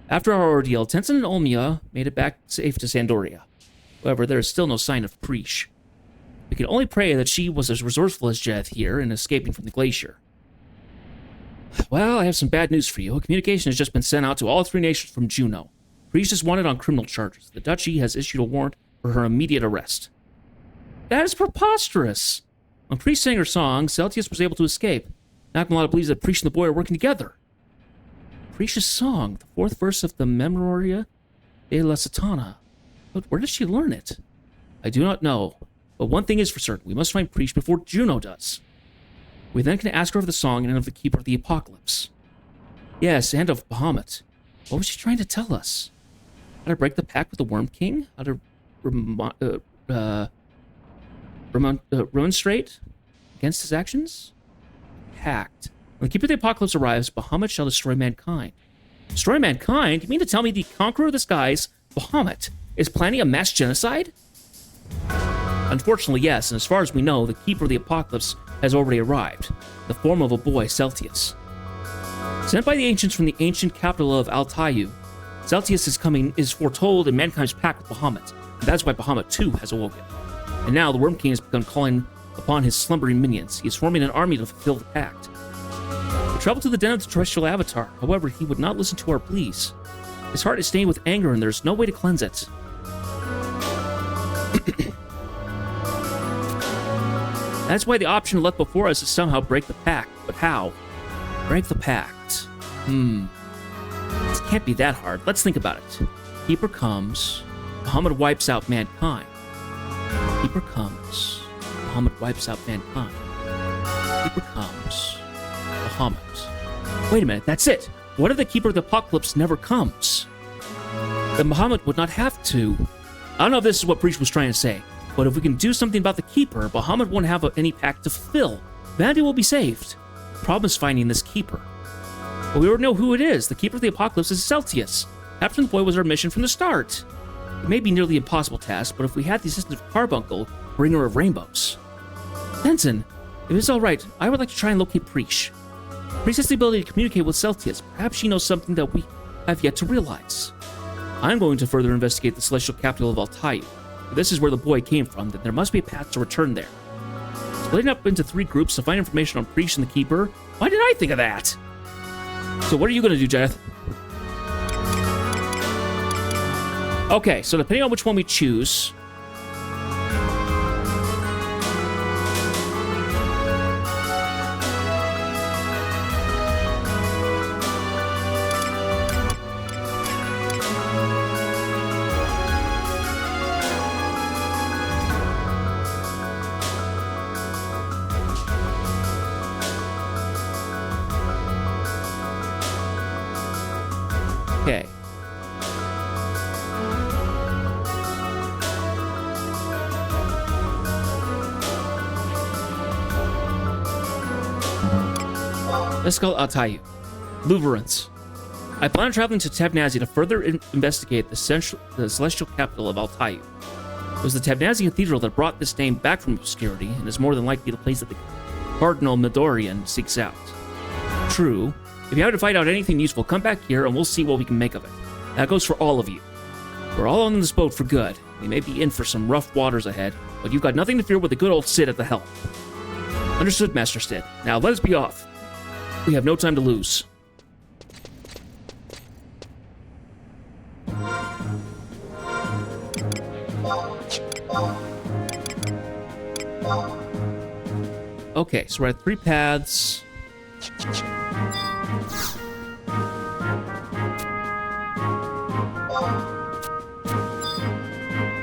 After our ordeal, Tenzin and Olmia made it back safe to Sandoria. However, there is still no sign of Preesh. We can only pray that she was as resourceful as Janeth here in escaping from the glacier. Well, I have some bad news for you. A communication has just been sent out to all 3 nations from Juno. Preesh is wanted on criminal charges. The Duchy has issued a warrant for her immediate arrest. That is preposterous! When Preesh sang her song, Celtius was able to escape. Nakamata believes that Preesh and the boy are working together. Preesh's song, the 4th verse of the Memoria de la Satana. But where did she learn it? I do not know. But one thing is for certain. We must find Preesh before Juno does. We then can ask her of the song and of the Keeper of the Apocalypse. Yes, and of Bahamut. What was she trying to tell us? How to break the pact with the Worm King? How to remonstrate against his actions? Pact. When the Keeper of the Apocalypse arrives, Bahamut shall destroy mankind. Destroy mankind? You mean to tell me the Conqueror of the Skies, Bahamut, is planning a mass genocide? Unfortunately, yes, and as far as we know, the Keeper of the Apocalypse has already arrived, in the form of a boy, Celtius. Sent by the ancients from the ancient capital of Altayu, Celtius is foretold in mankind's pact with Bahamut, and that's why Bahamut too has awoken. And now the Worm King has begun calling upon his slumbering minions. He is forming an army to fulfill the pact. We traveled to the den of the terrestrial avatar, however, he would not listen to our pleas. His heart is stained with anger, and there's no way to cleanse it. That's why the option left before us is somehow break the pact. But how? Break the pact. This can't be that hard. Let's think about it. Keeper comes. Bahamut wipes out mankind. Keeper comes. Bahamut wipes out mankind. Keeper comes. Bahamut. Wait a minute, that's it. What if the Keeper of the Apocalypse never comes? Then Bahamut would not have to. I don't know if this is what Preesh was trying to say, but if we can do something about the Keeper, Bahamut won't have any pact to fulfill. Humanity will be saved. The problem is finding this Keeper. But we already know who it is. The Keeper of the Apocalypse is Celtius. Capturing the boy was our mission from the start. It may be nearly an impossible task, but if we had the assistance of Carbuncle, bringer of rainbows. Tenzin, if it's alright, I would like to try and locate Preesh. Preesh has the ability to communicate with Celtius. Perhaps she knows something that we have yet to realize. I'm going to further investigate the celestial capital of Altayu. if this is where the boy came from, then there must be a path to return there. Splitting up into 3 groups to find information on Priest and the Keeper. Why did I think of that? So what are you going to do, Jeth? Okay, so depending on which one we choose... Okay. Let's go Altayu. Luverance. I plan on traveling to Tabnazi to further investigate the celestial capital of Altayu. It was the Tabnazi Cathedral that brought this name back from obscurity, and is more than likely the place that the Cardinal Midorian seeks out. True. If you happen to find out anything useful, come back here and we'll see what we can make of it. That goes for all of you. We're all on this boat for good. We may be in for some rough waters ahead, but you've got nothing to fear with the good old Cid at the helm. Understood, Master Cid. Now let us be off. We have no time to lose. Okay, so we're at 3 paths.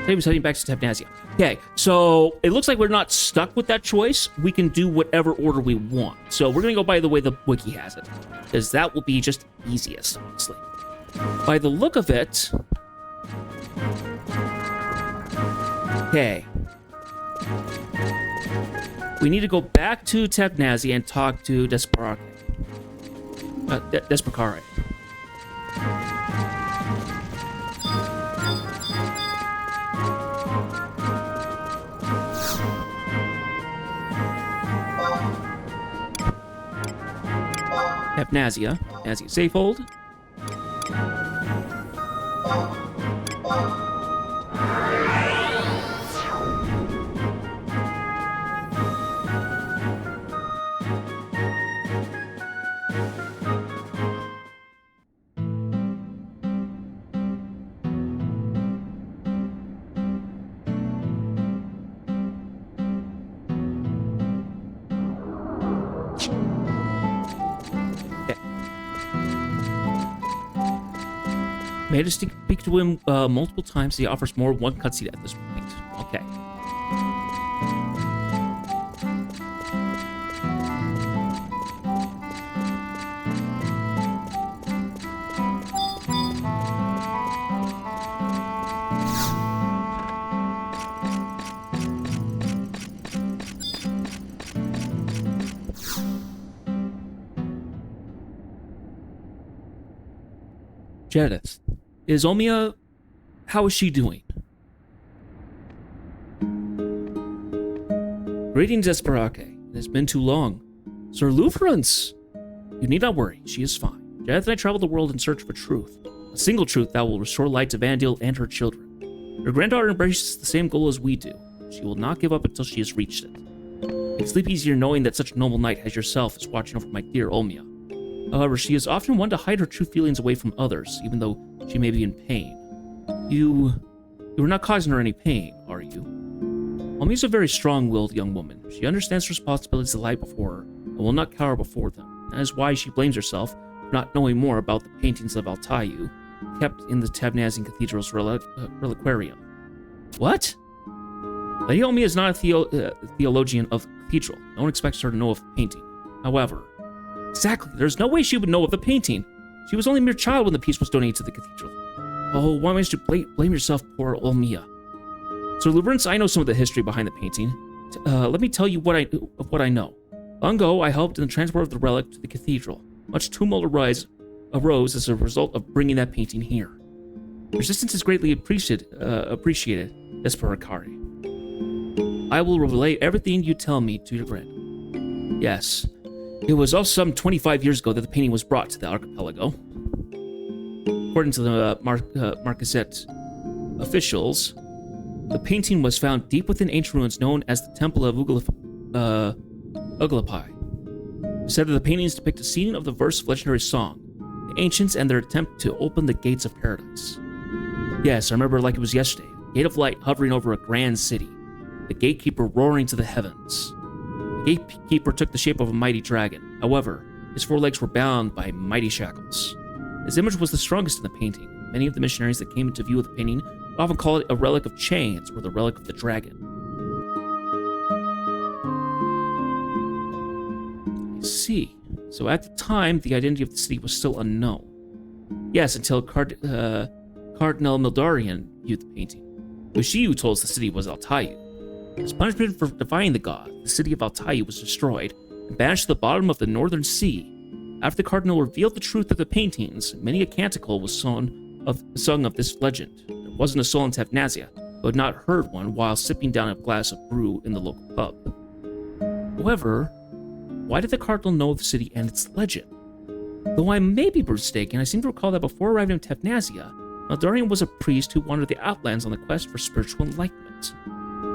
Today was heading back to Tabnasia. Okay, so it looks like we're not stuck with that choice. We can do whatever order we want. So we're going to go by the way the wiki has it, because that will be just easiest, honestly. By the look of it... Okay. We need to go back to Tabnasia and talk to Desperacare. Desperacare. Tabnasia. Tabnasia Safehold. Made us speak to him multiple times. He offers more 1 cutscene at this point. Okay. Jedith. Is Omiya... How is she doing? Greetings, Desperacare. It has been too long. Sir Luference! You need not worry, she is fine. Jedith and I traveled the world in search for truth. A single truth that will restore light to Vandil and her children. Her granddaughter embraces the same goal as we do. She will not give up until she has reached it. I can sleep easier knowing that such a noble knight as yourself is watching over my dear Omiya. However, she is often one to hide her true feelings away from others, even though she may be in pain. You are not causing her any pain, are you? Omiya's a very strong-willed young woman. She understands the responsibilities that lie before her, and will not cower before them. That is why she blames herself for not knowing more about the paintings of Altayu, kept in the Tabnazian Cathedral's reliquarium. What? Lady Omiya is not a theologian of the cathedral. No one expects her to know of the painting. However... Exactly, there's no way she would know of the painting. She was only a mere child when the piece was donated to the cathedral. Oh, why must you blame yourself, poor Omiya? So, Luberance, I know some of the history behind the painting. Let me tell you what I know. Long ago, I helped in the transport of the relic to the cathedral. Much tumult arose as a result of bringing that painting here. Resistance is greatly appreciated, Desperacare. I will relay everything you tell me to your friend. Yes, it was also some 25 years ago that the painting was brought to the archipelago. According to the Marquisette officials, The painting was found deep within ancient ruins known as the Temple of Uglapai. It said that the paintings depict a scene of the verse of legendary song, the ancients and their attempt to open the gates of paradise. Yes, I remember like it was yesterday. Gate of light hovering over a grand city. The gatekeeper roaring to the heavens. The gatekeeper took the shape of a mighty dragon. However, his four legs were bound by mighty shackles. His image was the strongest in the painting. Many of the missionaries that came into view of the painting would often call it a relic of chains or the relic of the dragon. I see. So at the time, the identity of the city was still unknown. Yes, until Cardinal Mildarian viewed the painting. It was she who told us the city was Altayu. As punishment for defying the god, the city of Altayu was destroyed and banished to the bottom of the northern sea. After the cardinal revealed the truth of the paintings, many a canticle was sung of this legend. There wasn't a soul in Tefnazia who had not heard one while sipping down a glass of brew in the local pub. However, why did the cardinal know of the city and its legend? Though I may be mistaken, I seem to recall that before arriving in Tefnazia, Maldarian was a priest who wandered the outlands on the quest for spiritual enlightenment.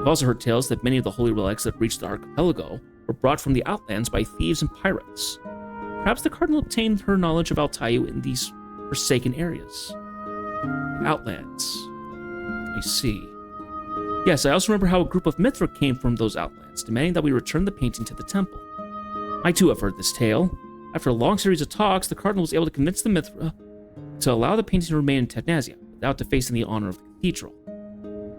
I've also heard tales that many of the holy relics that reached the archipelago were brought from the outlands by thieves and pirates. Perhaps the cardinal obtained her knowledge of Altayu in these forsaken areas. The outlands. I see. Yes, I also remember how a group of Mithra came from those outlands, demanding that we return the painting to the temple. I too have heard this tale. After a long series of talks, the cardinal was able to convince the Mithra to allow the painting to remain in Tefnazia without defacing the honor of the cathedral.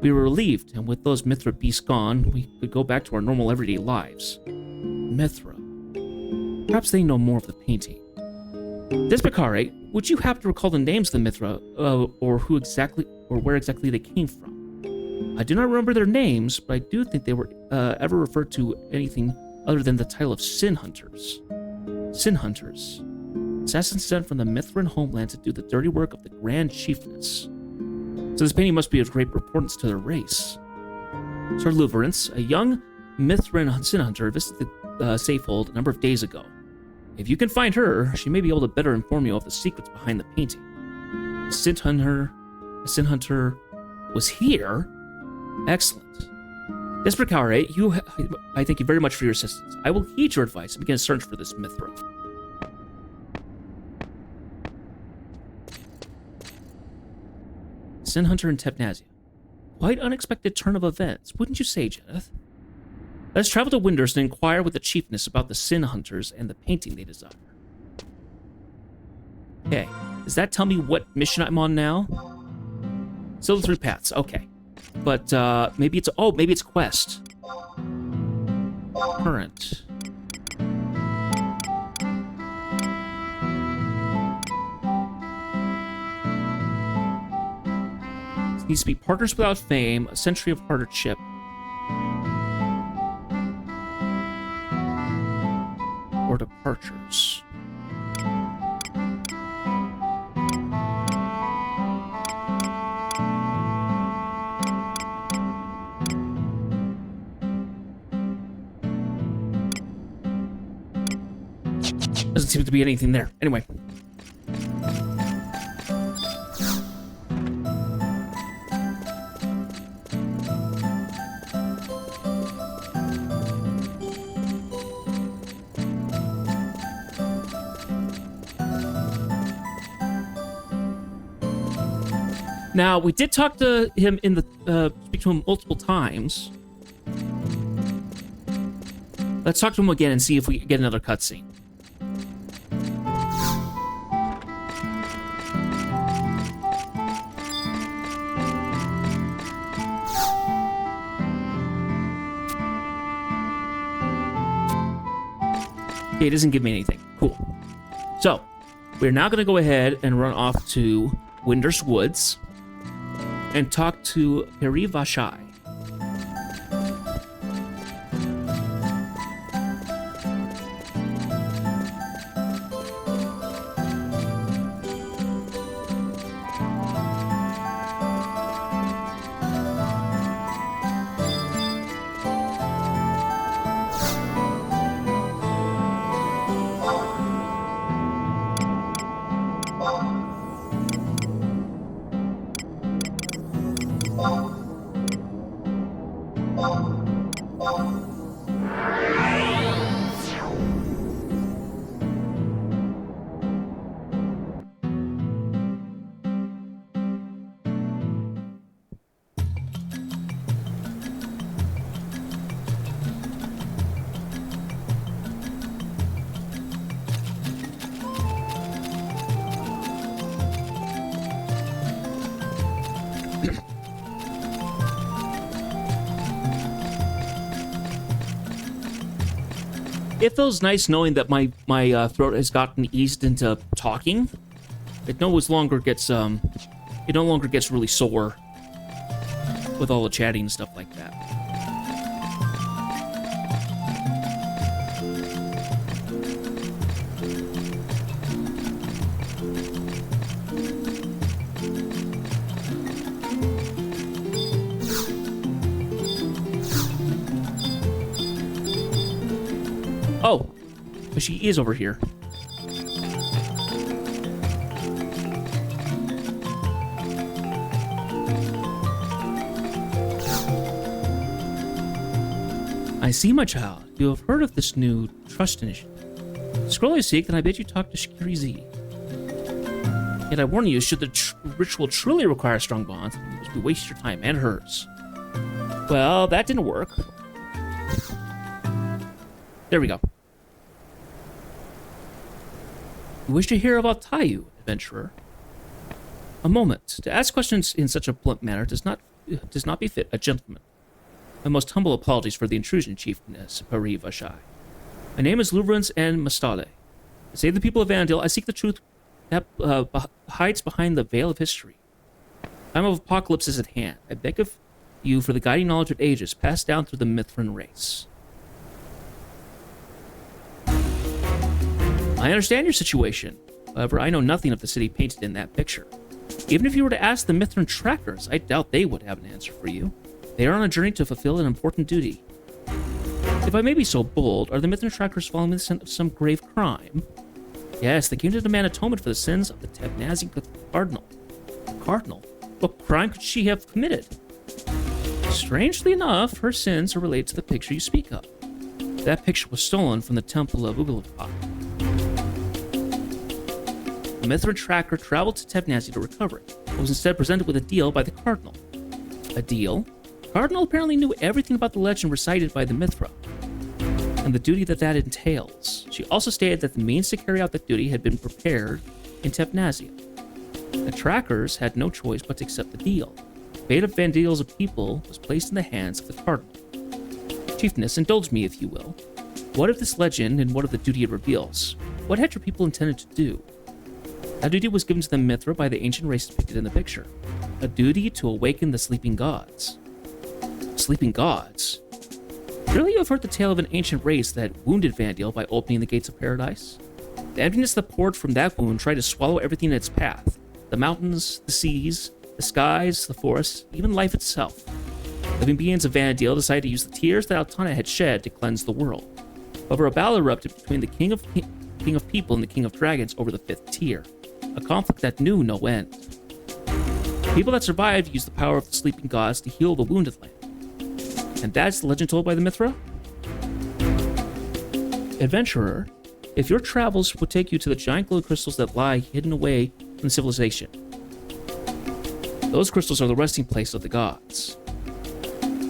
We were relieved, and with those Mithra beasts gone, we could go back to our normal everyday lives. Mithra. Perhaps they know more of the painting. Despicare, would you happen to recall the names of the Mithra, or who exactly, or where exactly they came from? I do not remember their names, but I do think they were ever referred to anything other than the title of Sin Hunters. Sin Hunters. Assassins sent from the Mithran homeland to do the dirty work of the Grand Chiefness. So this painting must be of great importance to their race. Sir Luverance, a young Mithran sin hunter, visited the Safehold a number of days ago. If you can find her, she may be able to better inform you of the secrets behind the painting. A sin hunter was here? Excellent. Despicare, I thank you very much for your assistance. I will heed your advice and begin a search for this Mithra. Sin Hunter in Tefnazia. Quite unexpected turn of events, wouldn't you say, Jeneth? Let's travel to Windurst and inquire with the chiefness about the Sin Hunters and the painting they desire. Okay, does that tell me what mission I'm on now? Still the 3 paths, okay. But maybe it's quest. Current. This needs to be Partners Without Fame, A Century of Hardship. Or Departures. Doesn't seem to be anything there. Anyway. Now, we did talk to him in the, speak to him multiple times. Let's talk to him again and see if we can get another cutscene. Okay, it doesn't give me anything. Cool. So, we're now going to go ahead and run off to Windurst Woods and talk to Peri Vashai. It feels nice knowing that my throat has gotten eased into talking. It no longer gets really sore with all the chatting and stuff like that. Oh, but she is over here. I see, my child. You have heard of this new trust initiative. Scroll you seek, then I bid you talk to Shikiri Z. Yet I warn you, should the ritual truly require strong bonds, you must waste your time and hers. Well, that didn't work. There we go. You wish to hear about Tayu, adventurer? A moment. To ask questions in such a blunt manner does not befit a gentleman. My most humble apologies for the intrusion, Chiefness Pari Vashai. My name is Luverance and Mastale. To save the people of Vandil, I seek the truth that hides behind the veil of history. Time of apocalypse is at hand. I beg of you for the guiding knowledge of ages passed down through the Mithran race. I understand your situation. However, I know nothing of the city painted in that picture. Even if you were to ask the Mithran trackers, I doubt they would have an answer for you. They are on a journey to fulfill an important duty. If I may be so bold, are the Mithran trackers following the scent of some grave crime? Yes, they came to demand atonement for the sins of the Tebnazian Cardinal. Cardinal? What crime could she have committed? Strangely enough, her sins are related to the picture you speak of. That picture was stolen from the Temple of Ugalapa. The Mithran tracker traveled to Tebnazi to recover it, but was instead presented with a deal by the Cardinal. A deal? The Cardinal apparently knew everything about the legend recited by the Mithra, and the duty that entails. She also stated that the means to carry out that duty had been prepared in Tebnazi. The trackers had no choice but to accept the deal. The fate of Vandil's people was placed in the hands of the Cardinal. Chiefness, indulge me if you will. What of this legend and what of the duty it reveals? What had your people intended to do? That duty was given to the Mithra by the ancient race depicted in the picture. A duty to awaken the sleeping gods. Sleeping gods? Surely you have heard the tale of an ancient race that wounded Vandil by opening the gates of paradise? The emptiness that poured from that wound tried to swallow everything in its path. The mountains, the seas, the skies, the forests, even life itself. Living beings of Vandil decided to use the tears that Altana had shed to cleanse the world. However, a battle erupted between the King of People and the King of Dragons over the fifth tier. A conflict that knew no end. The people that survived used the power of the sleeping gods to heal the wounded land. And that's the legend told by the Mithra? Adventurer, if your travels would take you to the giant glowing crystals that lie hidden away from civilization, those crystals are the resting place of the gods.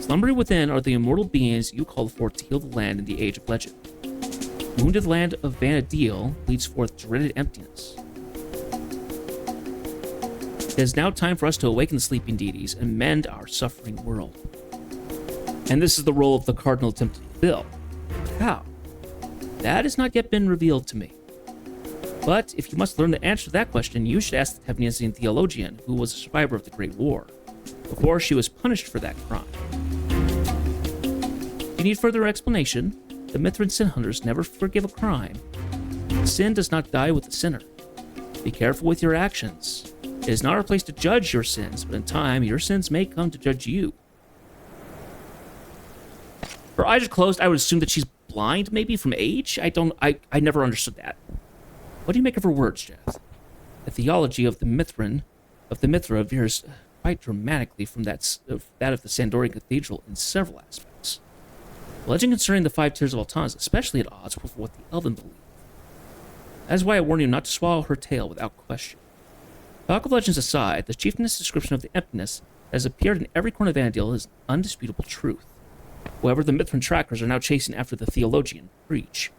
Slumbering within are the immortal beings you call forth to heal the land in the age of legend. The wounded land of Vanadil leads forth dreaded emptiness. It is now time for us to awaken the sleeping deities and mend our suffering world. And this is the role of the Cardinal attempted to fulfill. How? That has not yet been revealed to me. But if you must learn the answer to that question, you should ask the Tebnazian theologian, who was a survivor of the Great War, before she was punished for that crime. If you need further explanation, the Mithran sin hunters never forgive a crime. Sin does not die with the sinner. Be careful with your actions. It is not our place to judge your sins, but in time, your sins may come to judge you. Her eyes are closed. I would assume that she's blind, maybe from age. I never understood that. What do you make of her words, Jazz? The theology of the Mithra veers quite dramatically from that of the Sandorian Cathedral in several aspects. The legend concerning the 5 tiers of Altana is especially at odds with what the Elven believe. That is why I warn you not to swallow her tale without question. Talk of legends aside, the chiefness description of the emptiness that has appeared in every corner of Vandil is undisputable truth. However, the Mithran trackers are now chasing after the theologian, Breach,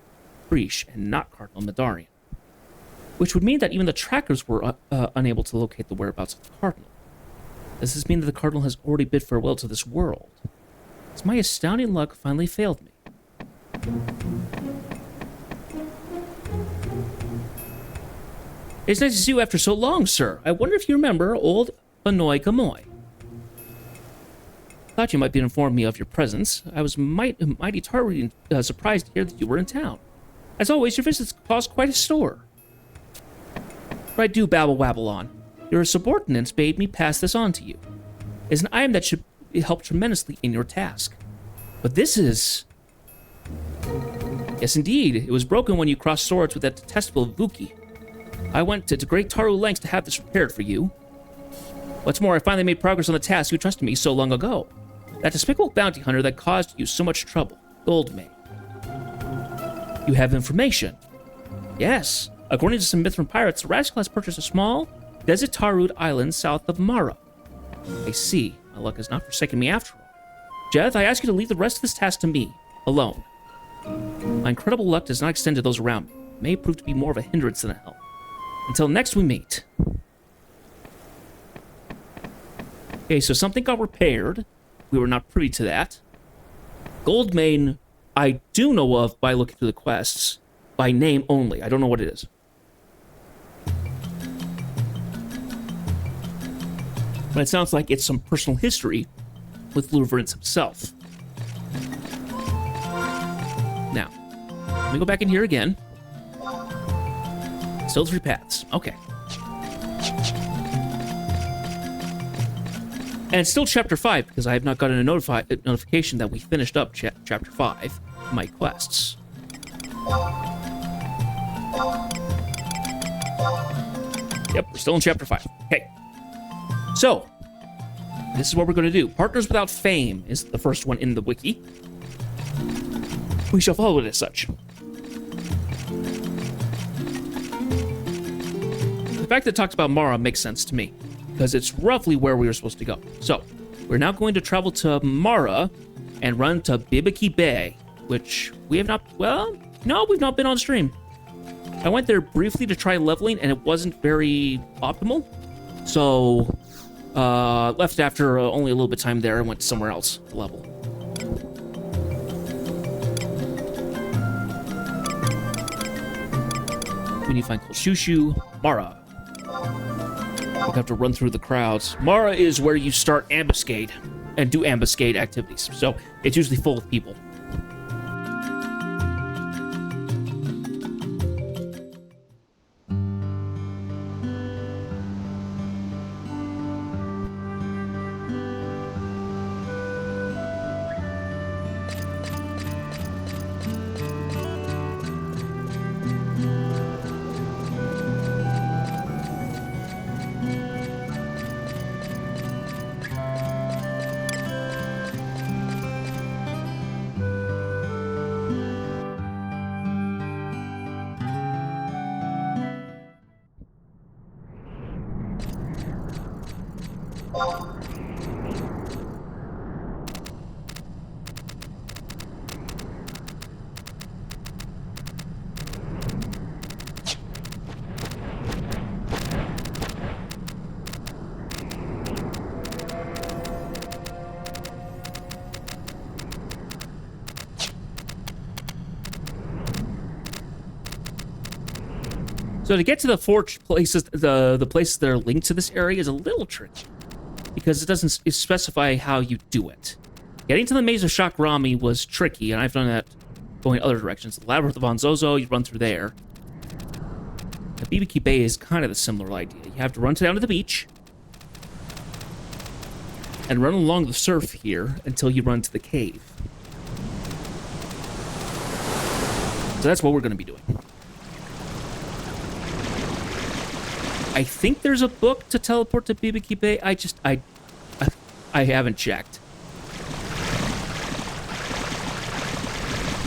and not Cardinal Madarian. Which would mean that even the trackers were unable to locate the whereabouts of the Cardinal. Does this mean that the Cardinal has already bid farewell to this world? Has my astounding luck finally failed me? It's nice to see you after so long, sir. I wonder if you remember old Hanoi Kamoy. Thought you might be informed me of your presence. I was mighty thoroughly surprised to hear that you were in town. As always, your visits caused quite a stir. But I do babble on. Your subordinates bade me pass this on to you. It's an item that should help tremendously in your task. But this is... Yes, indeed. It was broken when you crossed swords with that detestable Vuki. I went to great Taru lengths to have this repaired for you. What's more, I finally made progress on the task you trusted me so long ago. That despicable bounty hunter that caused you so much trouble, Goldmane. You have information. Yes. According to some Mithran pirates, the rascal has purchased a small, desert-tarud island south of Mara. I see. My luck has not forsaken me after all. Jeth, I ask you to leave the rest of this task to me, alone. My incredible luck does not extend to those around me. It may prove to be more of a hindrance than a help. Until next we meet. Okay, so something got repaired. We were not privy to that. Goldmane, I do know of by looking through the quests. By name only. I don't know what it is. But it sounds like it's some personal history with Luverance himself. Now, let me go back in here again. Still 3 paths. Okay. And it's still Chapter 5, because I have not gotten a notification that we finished up Chapter 5, my quests. Yep, we're still in Chapter 5. Okay. So, this is what we're going to do. Partners Without Fame is the first one in the wiki. We shall follow it as such. The fact that it talks about Mara makes sense to me, because it's roughly where we were supposed to go. So, we're now going to travel to Mara and run to Bibiki Bay, which we have not... Well, no, we've not been on stream. I went there briefly to try leveling, and it wasn't very optimal. So, left after only a little bit of time there and went somewhere else to level. We need to find Shushu, Mara. We have to run through the crowds. Mara is where you start ambuscade and do ambuscade activities. So it's usually full of people. So to get to the 4 places, the places that are linked to this area is a little tricky, because it doesn't specify how you do it. Getting to the Maze of Shakrami was tricky, and I've done that going other directions. The Labyrinth of Onzozo, you run through there. The Bibiki Bay is kind of a similar idea. You have to run down to the beach and run along the surf here until you run to the cave. So that's what we're going to be doing. I think there's a book to teleport to Bibiki Bay. I haven't checked.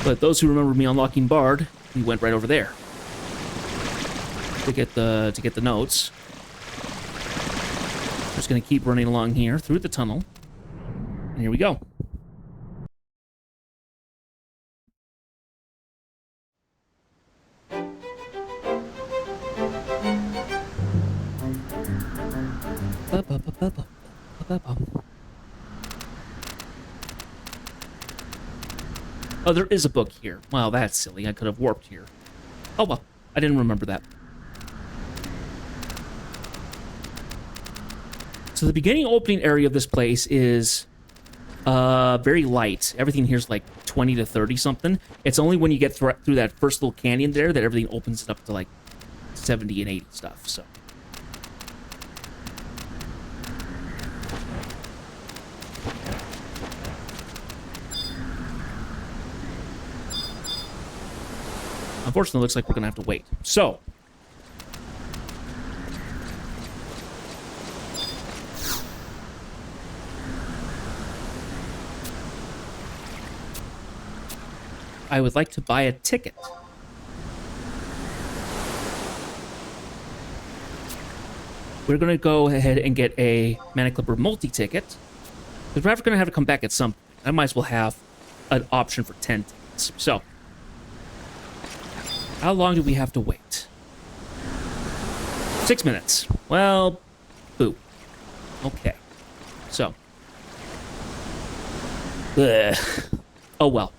But those who remember me unlocking Bard, we went right over there to get the notes. Just gonna keep running along here through the tunnel, and here we go. Oh, there is a book here. Wow, that's silly. I could have warped here. Oh, well. I didn't remember that. So the beginning opening area of this place is very light. Everything here's like 20 to 30 something. It's only when you get through that first little canyon there that everything opens it up to like 70 and 80 stuff, so. Unfortunately, it looks like we're gonna have to wait. So. I would like to buy a ticket. We're going to go ahead and get a Mana Clipper multi-ticket. Because we're going to have to come back at some point. I might as well have an option for 10 tickets. So, how long do we have to wait? 6 minutes. Well, boo. Okay. So. Ugh. Oh, well.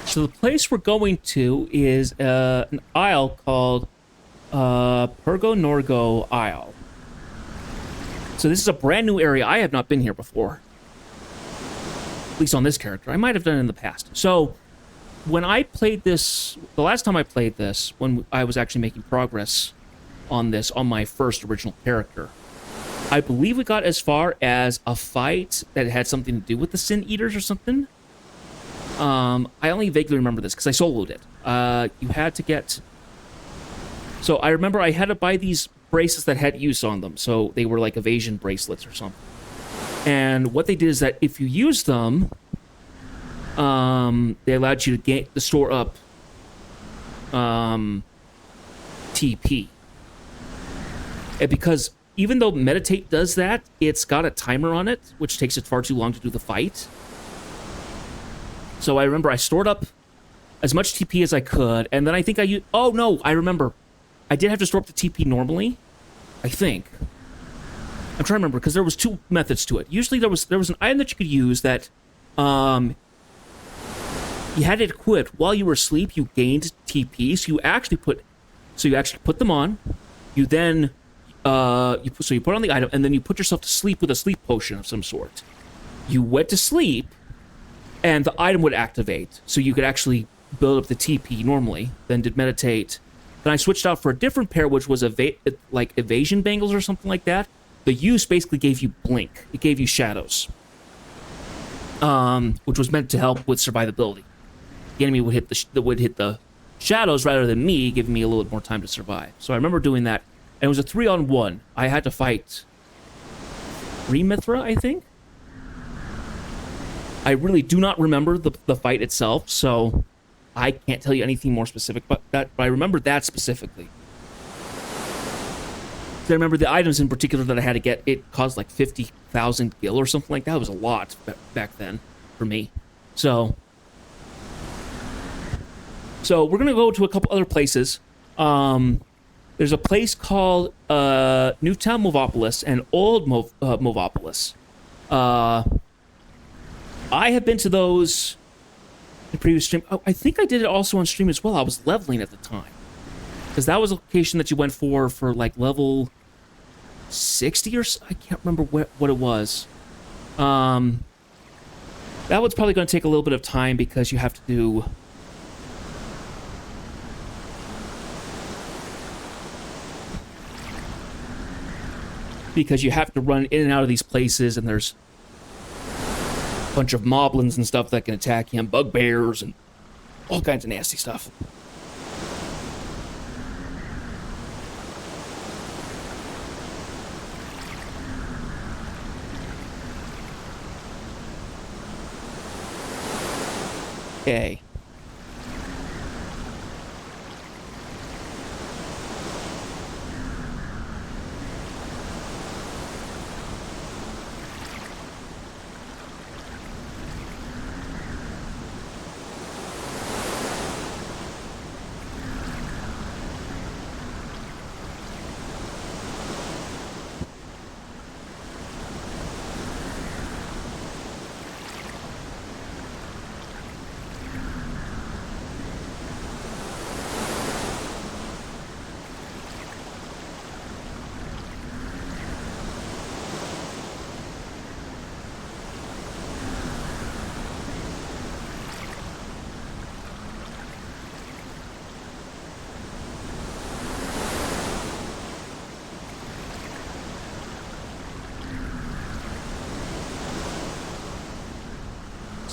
So the place we're going to is an isle called Pergo Norgo Isle. So this is a brand new area. I have not been here before. At least on this character. I might have done it in the past. So when I played this, the last time I played this, when I was actually making progress on this, on my first original character, I believe we got as far as a fight that had something to do with the Sin Eaters or something. I only vaguely remember this because I soloed it. You had to get... So I remember I had to buy these bracelets that had use on them. So they were like evasion bracelets or something. And what they did is that if you use them, they allowed you to store up TP. And because even though Meditate does that, it's got a timer on it, which takes it far too long to do the fight. So I remember I stored up as much TP as I could, and then I think I used... Oh, no, I remember. I did have to store up the TP normally, I think. I'm trying to remember, because there was two methods to it. Usually there was an item that you could use that you had it equipped while you were asleep. You gained TP, so you actually put them on. You then you put on the item, and then you put yourself to sleep with a sleep potion of some sort. You went to sleep, and the item would activate, so you could actually build up the TP normally. Then did Meditate. Then I switched out for a different pair, which was like evasion bangles or something like that. The use basically gave you blink. It gave you shadows, which was meant to help with survivability. The enemy would hit the shadows rather than me, giving me a little bit more time to survive. So I remember doing that, and it was a 3-on-1. I had to fight Mithra, I think. I really do not remember the fight itself, so I can't tell you anything more specific about that, but I remember that specifically. I remember the items in particular that I had to get, it caused like 50,000 gil or something like that. It was a lot back then for me. So we're going to go to a couple other places. There's a place called Newtown Movopolis and Old Movopolis. I have been to those in previous stream. Oh, I think I did it also on stream as well. I was leveling at the time. Because that was a location that you went for like level 60 or so. I can't remember what it was. That one's probably going to take a little bit of time because you have to do... Because you have to run in and out of these places, and there's a bunch of moblins and stuff that can attack him, bugbears, and all kinds of nasty stuff. Okay.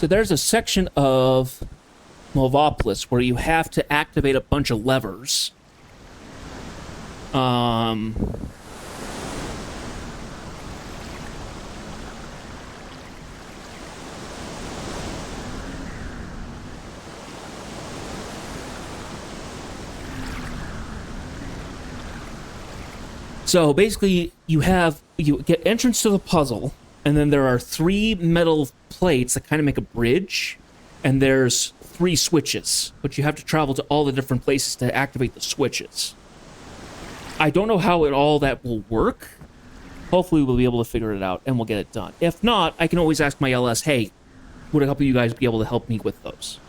So there's a section of Movopolis where you have to activate a bunch of levers. So basically, you get entrance to the puzzle, and then there are 3 metal plates that kind of make a bridge, and there's 3 switches, but you have to travel to all the different places to activate the switches. I don't know how all that will work. Hopefully we'll be able to figure it out, and we'll get it done. If not, I can always ask my LS, hey, would a couple of you guys be able to help me with those?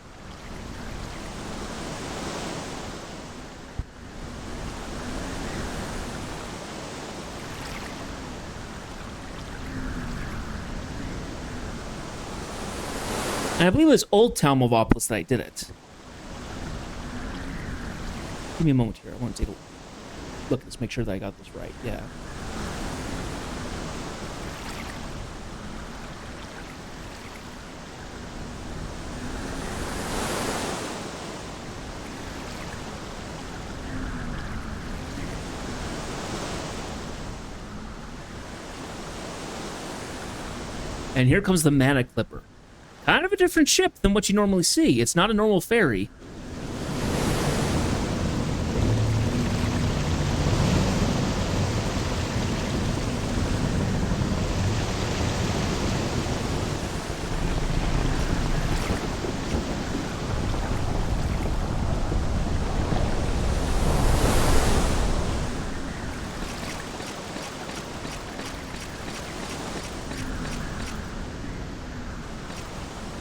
And I believe it was Old Town Movopolis that I did it. Give me a moment here. I want to take a look at this, make sure that I got this right. Yeah. And here comes the Mana Clipper. Kind of a different ship than what you normally see. It's not a normal ferry.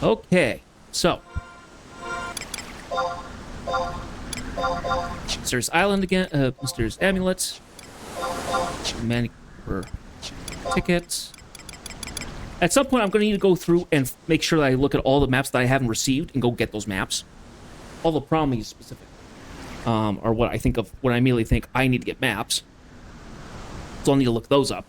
Okay, so Mysterious Island again, Mysterious Amulet, Manicure Tickets. At some point, I'm going to need to go through and make sure that I look at all the maps that I haven't received and go get those maps. All the promises specific, are what I think of when I immediately think I need to get maps. So I'll need to look those up.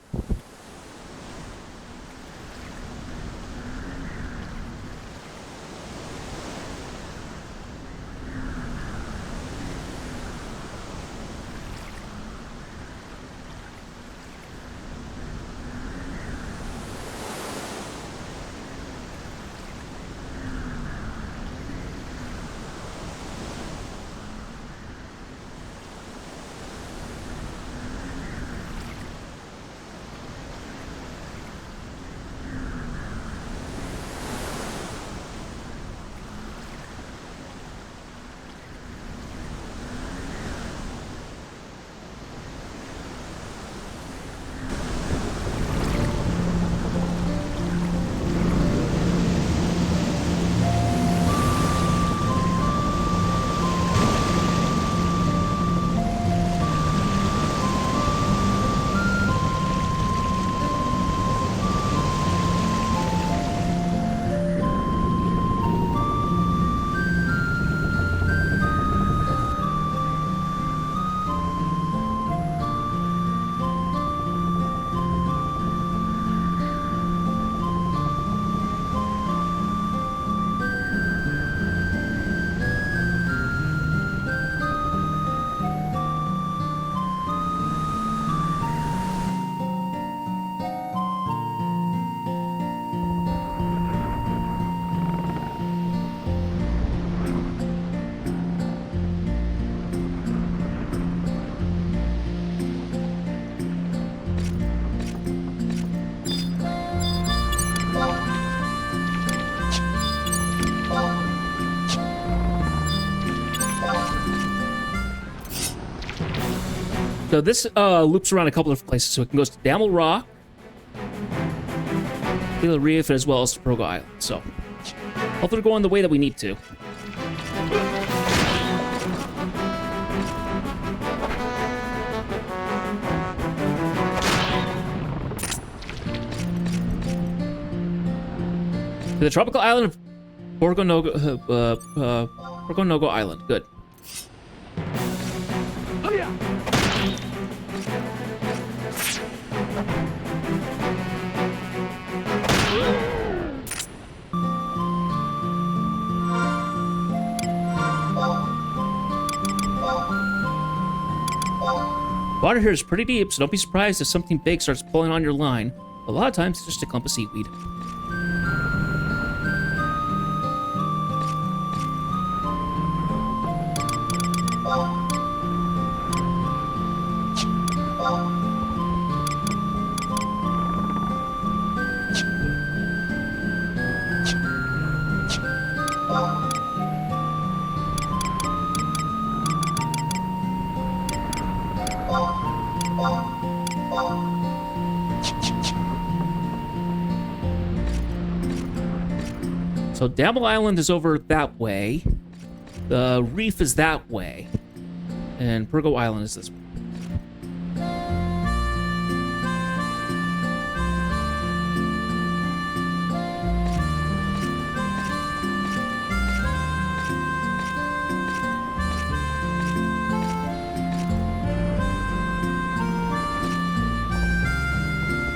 So this loops around a couple of places. So it can go to Damel Rock, Gila Reef, as well as to Progo Island. So hopefully we're going the way that we need to. To the tropical island of Borgonogo Island. Good. Oh yeah. water here is pretty deep, so don't be surprised if something big starts pulling on your line. A lot of times, it's just a clump of seaweed. So Dabble Island is over that way. The reef is that way. And Pergo Island is this way.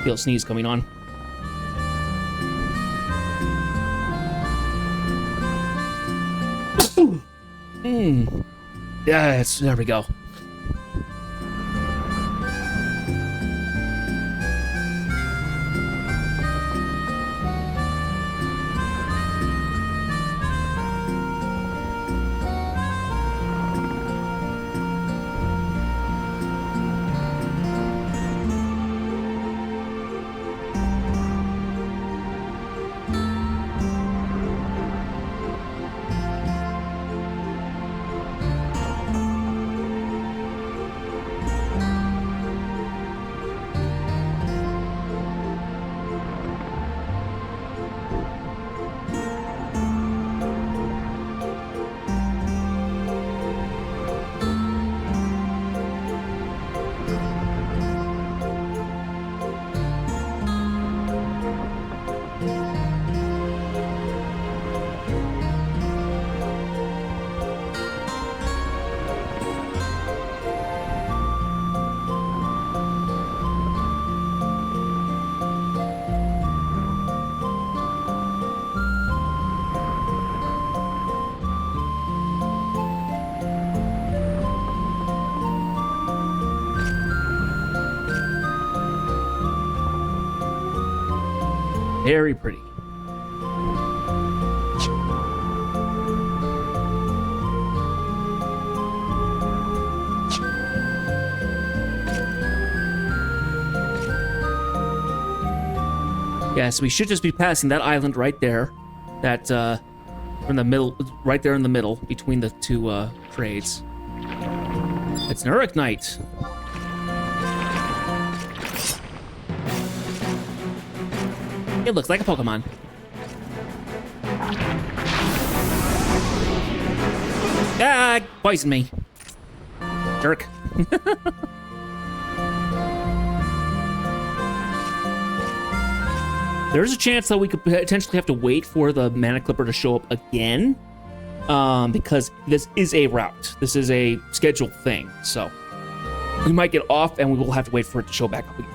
Feel a sneeze coming on. Yes, there we go. Very pretty. Yeah, so we should just be passing that island right there. That, in the middle, right there in the middle between the two trades. It's an Uruk Knight. It looks like a Pokemon. Ah, poisoned me. Jerk. There's a chance that we could potentially have to wait for the Mana Clipper to show up again. Because this is a route. This is a scheduled thing. So we might get off and we will have to wait for it to show back up again.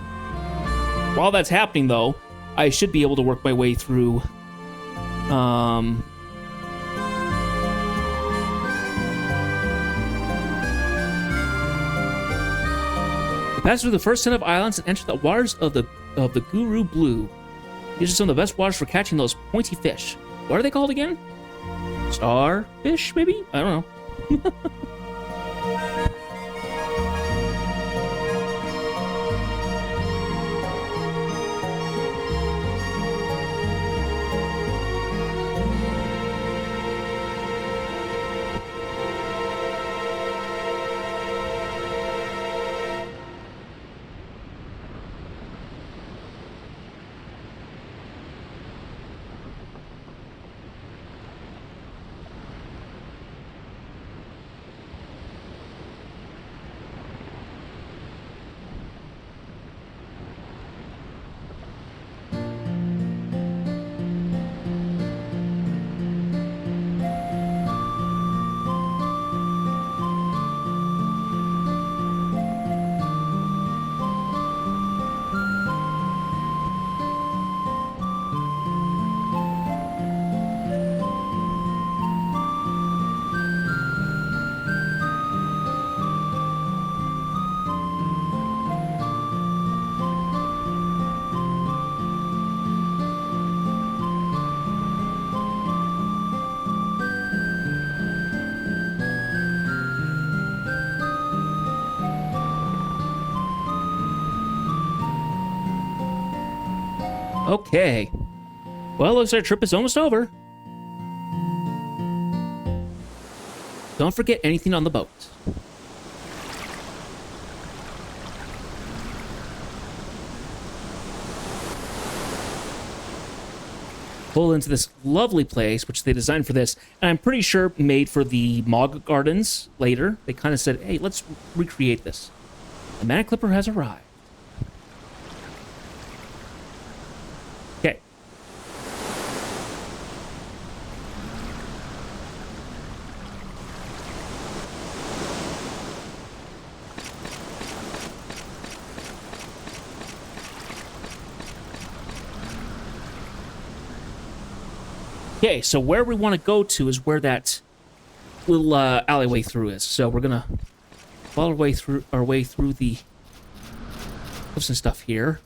While that's happening, though, I should be able to work my way through, pass through the first set of islands and enter the waters of the Guru Blue. These are some of the best waters for catching those pointy fish. What are they called again? Starfish, maybe? I don't know. Okay. Well, looks like our trip is almost over. Don't forget anything on the boat. Pull into this lovely place, which they designed for this, and I'm pretty sure made for the Mog Gardens later. They kind of said, hey, let's recreate this. The Mana Clipper has arrived. Okay. Okay, so where we want to go to is where that little alleyway through is. So we're gonna follow our way through the cliffs and stuff here.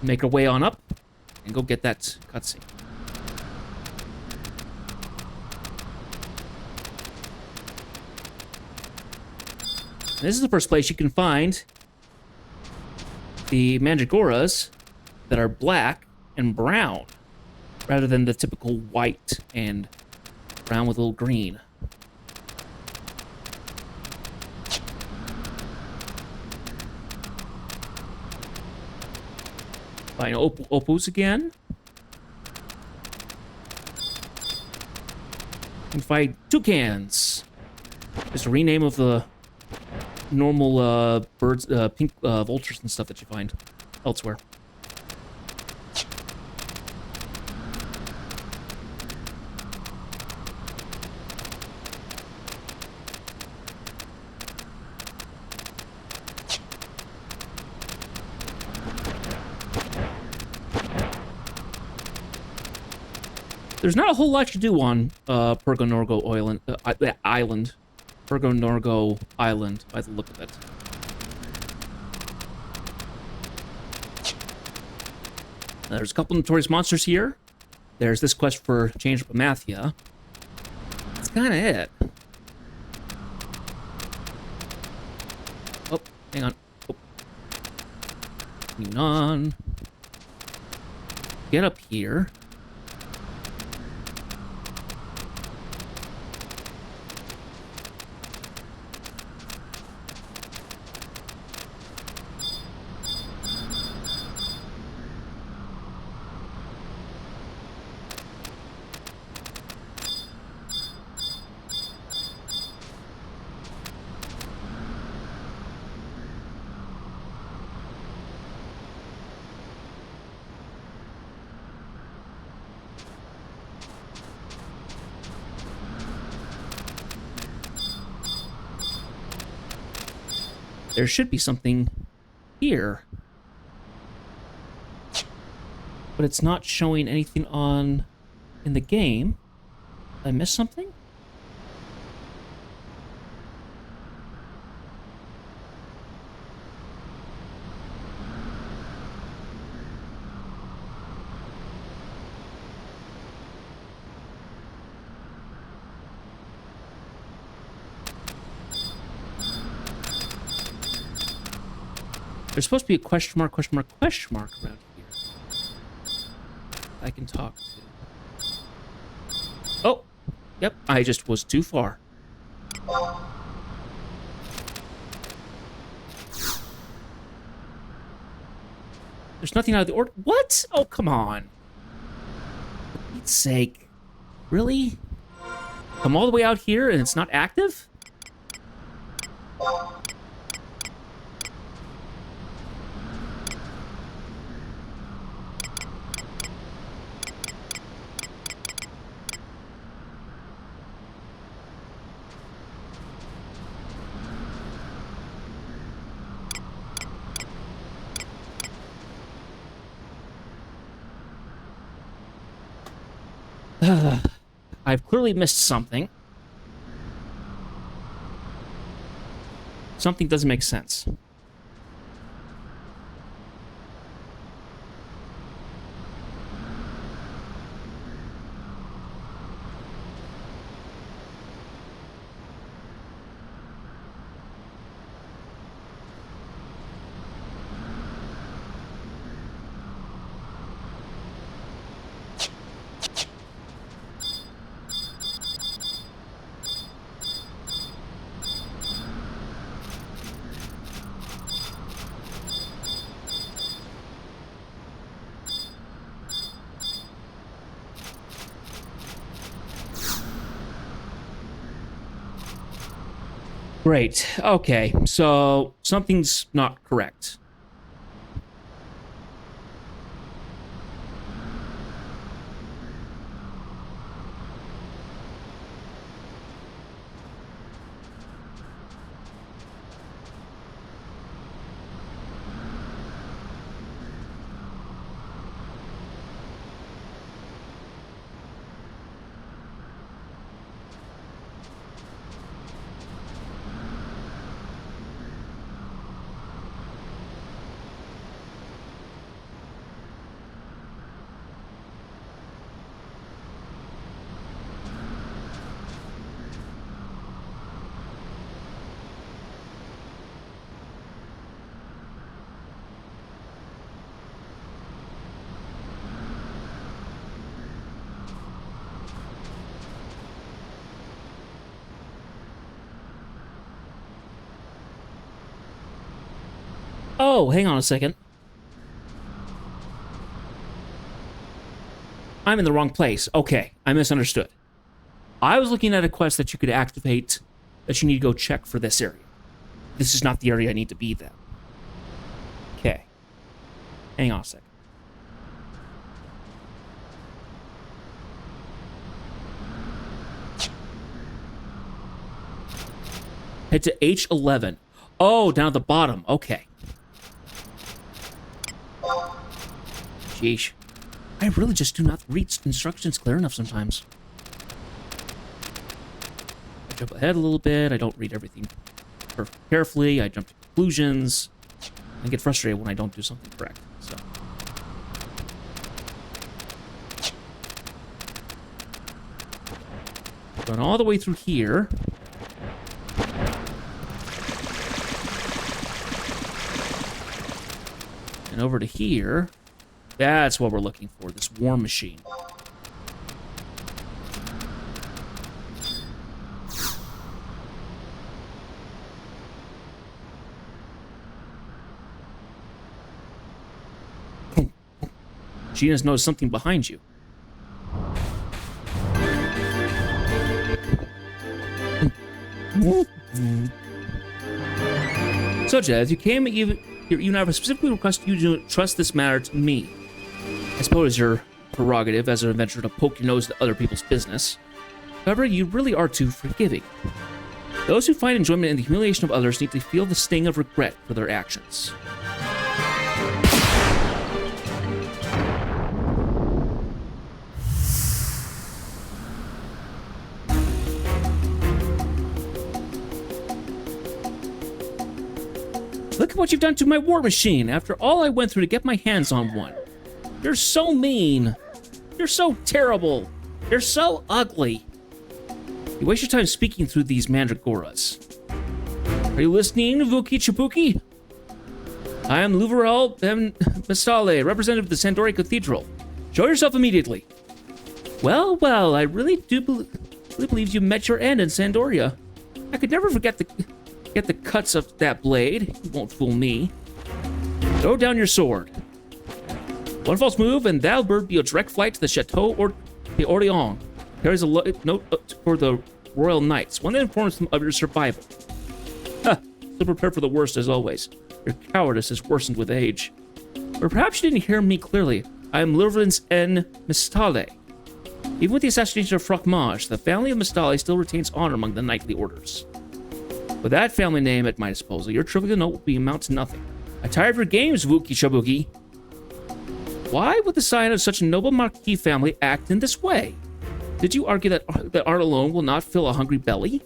Make our way on up and go get that cutscene. This is the first place you can find the Mandragoras that are black and brown, rather than the typical white and brown with a little green. Find Opus again. And find toucans. Just a rename of the normal birds, pink vultures and stuff that you find elsewhere. There's not a whole lot to do on Pergonorgo Island. Pergonorgo Island, by the look of it. There's a couple notorious monsters here. There's this quest for Change Up Amathia. That's kind of it. Oh, hang on. Oh. Hang on. Get up here. There should be something here. But it's not showing anything on in the game. Did I miss something? There's supposed to be a question mark around here. I can talk to. Oh, yep, I just was too far. There's nothing out of the order. What? Oh, come on. For Pete's sake. Really? Come all the way out here and it's not active? I've clearly missed something. Something doesn't make sense. Great. Okay, so something's not correct. Oh, hang on a second. I'm in the wrong place. Okay, I misunderstood. I was looking at a quest that you could activate, that you need to go check for this area. This is not the area I need to be then. Okay. Hang on a second. Head to H11. Oh, down at the bottom. Okay. Sheesh. I really just do not read instructions clear enough sometimes. I jump ahead a little bit. I don't read everything carefully. I jump to conclusions. I get frustrated when I don't do something correct. So. Going all the way through here. And over to here. That's what we're looking for, this war machine. Gina's noticed something behind you. So, Jazz, you came even I specifically requested you to trust this matter to me. I suppose your prerogative as an adventurer to poke your nose into other people's business. However, you really are too forgiving. Those who find enjoyment in the humiliation of others need to feel the sting of regret for their actions. Look at what you've done to my war machine after all I went through to get my hands on one. You're so mean. You're so terrible. You're so ugly. You waste your time speaking through these mandragoras. Are you listening, Vuki Chibuki? I am Louverel Ben Mistale, representative of the Sandori Cathedral. Show yourself immediately. Well, well, I really do believe you met your end in Sandoria. I could never forget the cuts of that blade. You won't fool me. Throw down your sword. One false move, and that'll be a direct flight to the Chateau or the Orléans. Carries a note for the Royal Knights, one that informs them of your survival. Ha! So prepare for the worst as always. Your cowardice has worsened with age. Or perhaps you didn't hear me clearly. I am Lurvins N. Mistale. Even with the assassination of Frocmage, the family of Mistale still retains honor among the knightly orders. With that family name at my disposal, your trivial note will be amount to nothing. I tire of your games, Vuki Shabuki. Why would the scion of such a noble Marquis family act in this way? Did you argue that art alone will not fill a hungry belly?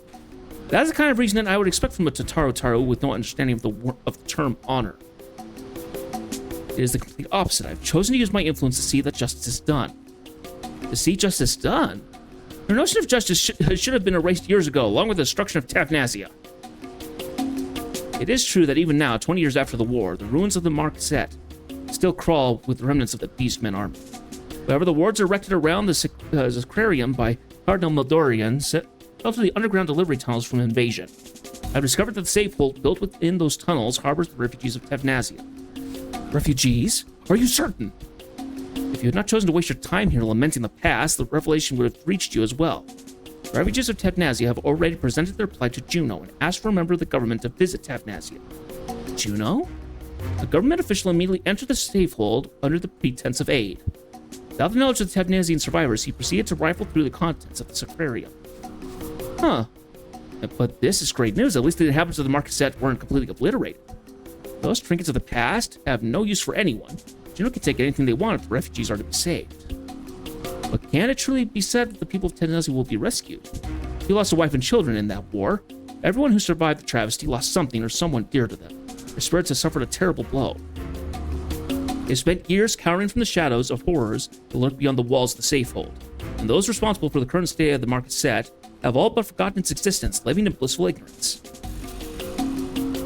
That is the kind of reason that I would expect from a Tataru with no understanding of the term honor. It is the complete opposite. I've chosen to use my influence to see that justice is done. To see justice done? Your notion of justice should have been erased years ago, along with the destruction of Tavnasia. It is true that even now, 20 years after the war, the ruins of the Marquisate still crawl with the remnants of the Beastmen army. However, the wards erected around the Sacrarium by Cardinal Mildorian fell to the underground delivery tunnels from invasion. I've discovered that the safe hold built within those tunnels harbors the refugees of Tavnasia. Refugees? Are you certain? If you had not chosen to waste your time here lamenting the past, the revelation would have reached you as well. Refugees of Tavnazia have already presented their plight to Juno and asked for a member of the government to visit Tavnazia. Juno? A government official immediately entered the safehold under the pretense of aid. Without the knowledge of the Tavnazian survivors, he proceeded to rifle through the contents of the aquarium. Huh. But this is great news. At least the inhabitants of the market set weren't completely obliterated. Those trinkets of the past have no use for anyone. Juno can take anything they want if the refugees are to be saved. But can it truly be said that the people of Tavnazia will be rescued? He lost a wife and children in that war. Everyone who survived the travesty lost something or someone dear to them. Their spirits have suffered a terrible blow. They've spent years cowering from the shadows of horrors that lurk beyond the walls of the safehold, and those responsible for the current state of the market set have all but forgotten its existence, living in blissful ignorance.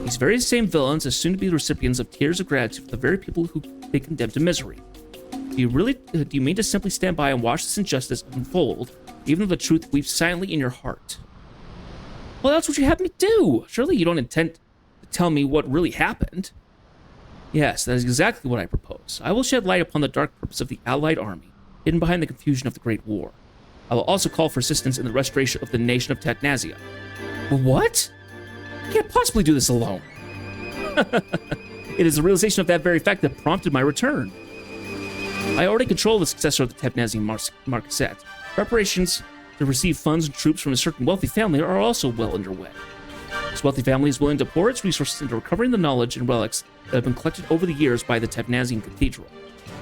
These very same villains are soon to be the recipients of tears of gratitude for the very people who they condemn to misery. Do you mean to simply stand by and watch this injustice unfold, even though the truth weeps silently in your heart? Well, that's what you had me do. Surely you don't intend to tell me what really happened. Yes, that is exactly what I propose. I will shed light upon the dark purpose of the Allied army, hidden behind the confusion of the Great War. I will also call for assistance in the restoration of the nation of Tavnazia. What? I can't possibly do this alone. It is the realization of that very fact that prompted my return. I already control the successor of the Tavnazian market set. Preparations to receive funds and troops from a certain wealthy family are also well underway. This wealthy family is willing to pour its resources into recovering the knowledge and relics that have been collected over the years by the Tavnazian Cathedral.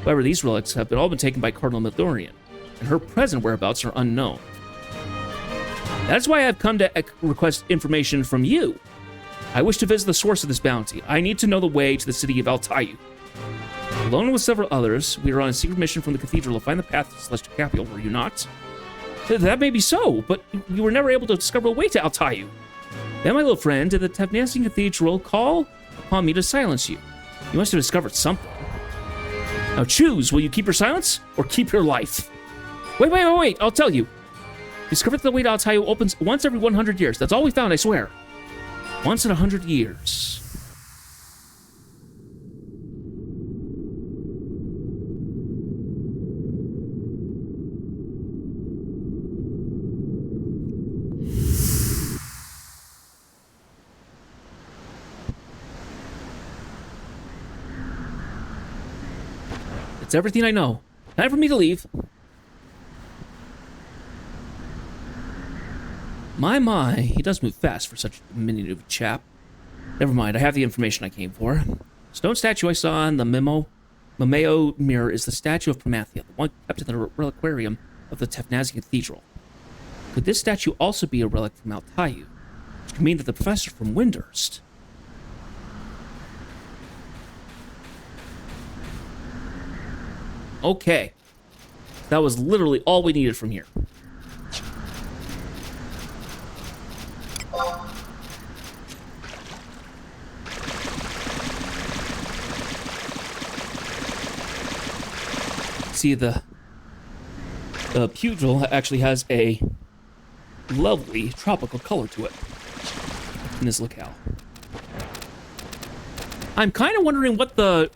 However, these relics have all been taken by Cardinal Mildorian, and her present whereabouts are unknown. That's why I've come to request information from you. I wish to visit the source of this bounty. I need to know the way to the city of Altayu. Alone with several others, we are on a secret mission from the cathedral to find the path to the celestial capital, were you not? That may be so, but we were never able to discover a way to Altayu. Then, my little friend, did the Tavnazian Cathedral call upon me to silence you? You must have discovered something. Now choose, will you keep your silence or keep your life? Wait, I'll tell you. Discovered that the way to Altayu opens once every 100 years. That's all we found, I swear. Once in 100 years. It's everything I know. Time for me to leave. My, he does move fast for such a diminutive chap. Never mind, I have the information I came for. Stone statue I saw in the Mameo mirror is the statue of Promathia, the one kept in the reliquarium of the Tavnazian Cathedral. Could this statue also be a relic from Altayu? Which could mean that the professor from Windhurst. Okay. That was literally all we needed from here. See, the pugil actually has a lovely tropical color to it in this locale. I'm kind of wondering what the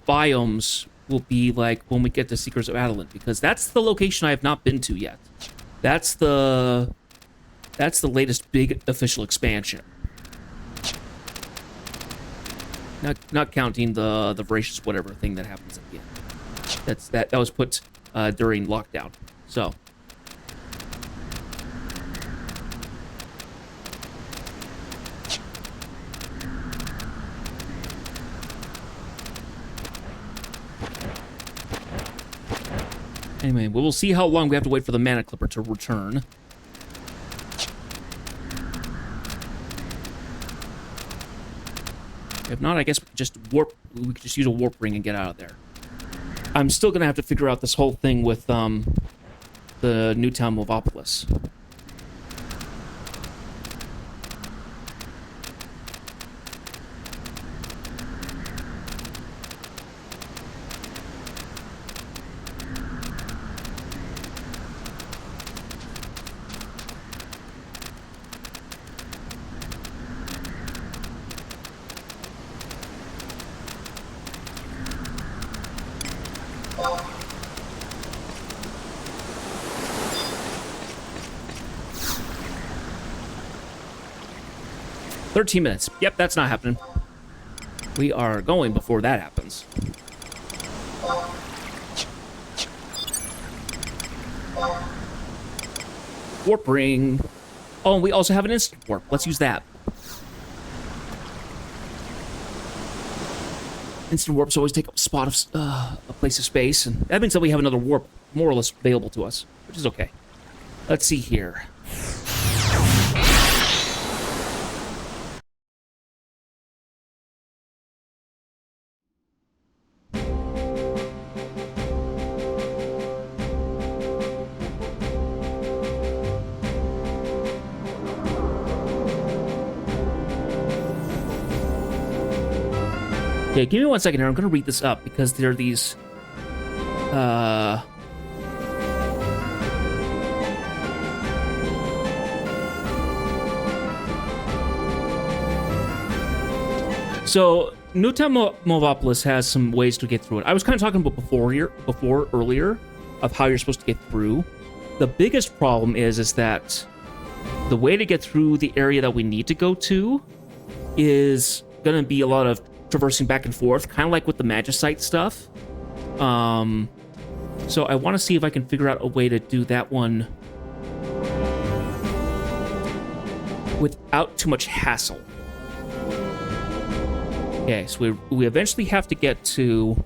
biomes will be like when we get to Seekers of Adelant, because that's the location I have not been to yet. That's the latest big official expansion. Not counting the voracious whatever thing that happens at the end. That was put during lockdown. So. Anyway, we'll see how long we have to wait for the mana clipper to return. If not, I guess we could just use a warp ring and get out of there. I'm still gonna have to figure out this whole thing with the Newtown Movopolis. 13 minutes. Yep, that's not happening. We are going before that happens. Warp ring. Oh, and we also have an instant warp. Let's use that. Instant warps always take up a spot of a place of space, and that means that we have another warp more or less available to us, which is okay. Let's see here. Okay, give me 1 second here. I'm going to read this up because there are these... So, Newtown-Movopolis has some ways to get through it. I was kind of talking about earlier, of how you're supposed to get through. The biggest problem is that the way to get through the area that we need to go to is going to be a lot of traversing back and forth, kind of like with the Magicite stuff. So I want to see if I can figure out a way to do that one without too much hassle. Okay, so we eventually have to get to...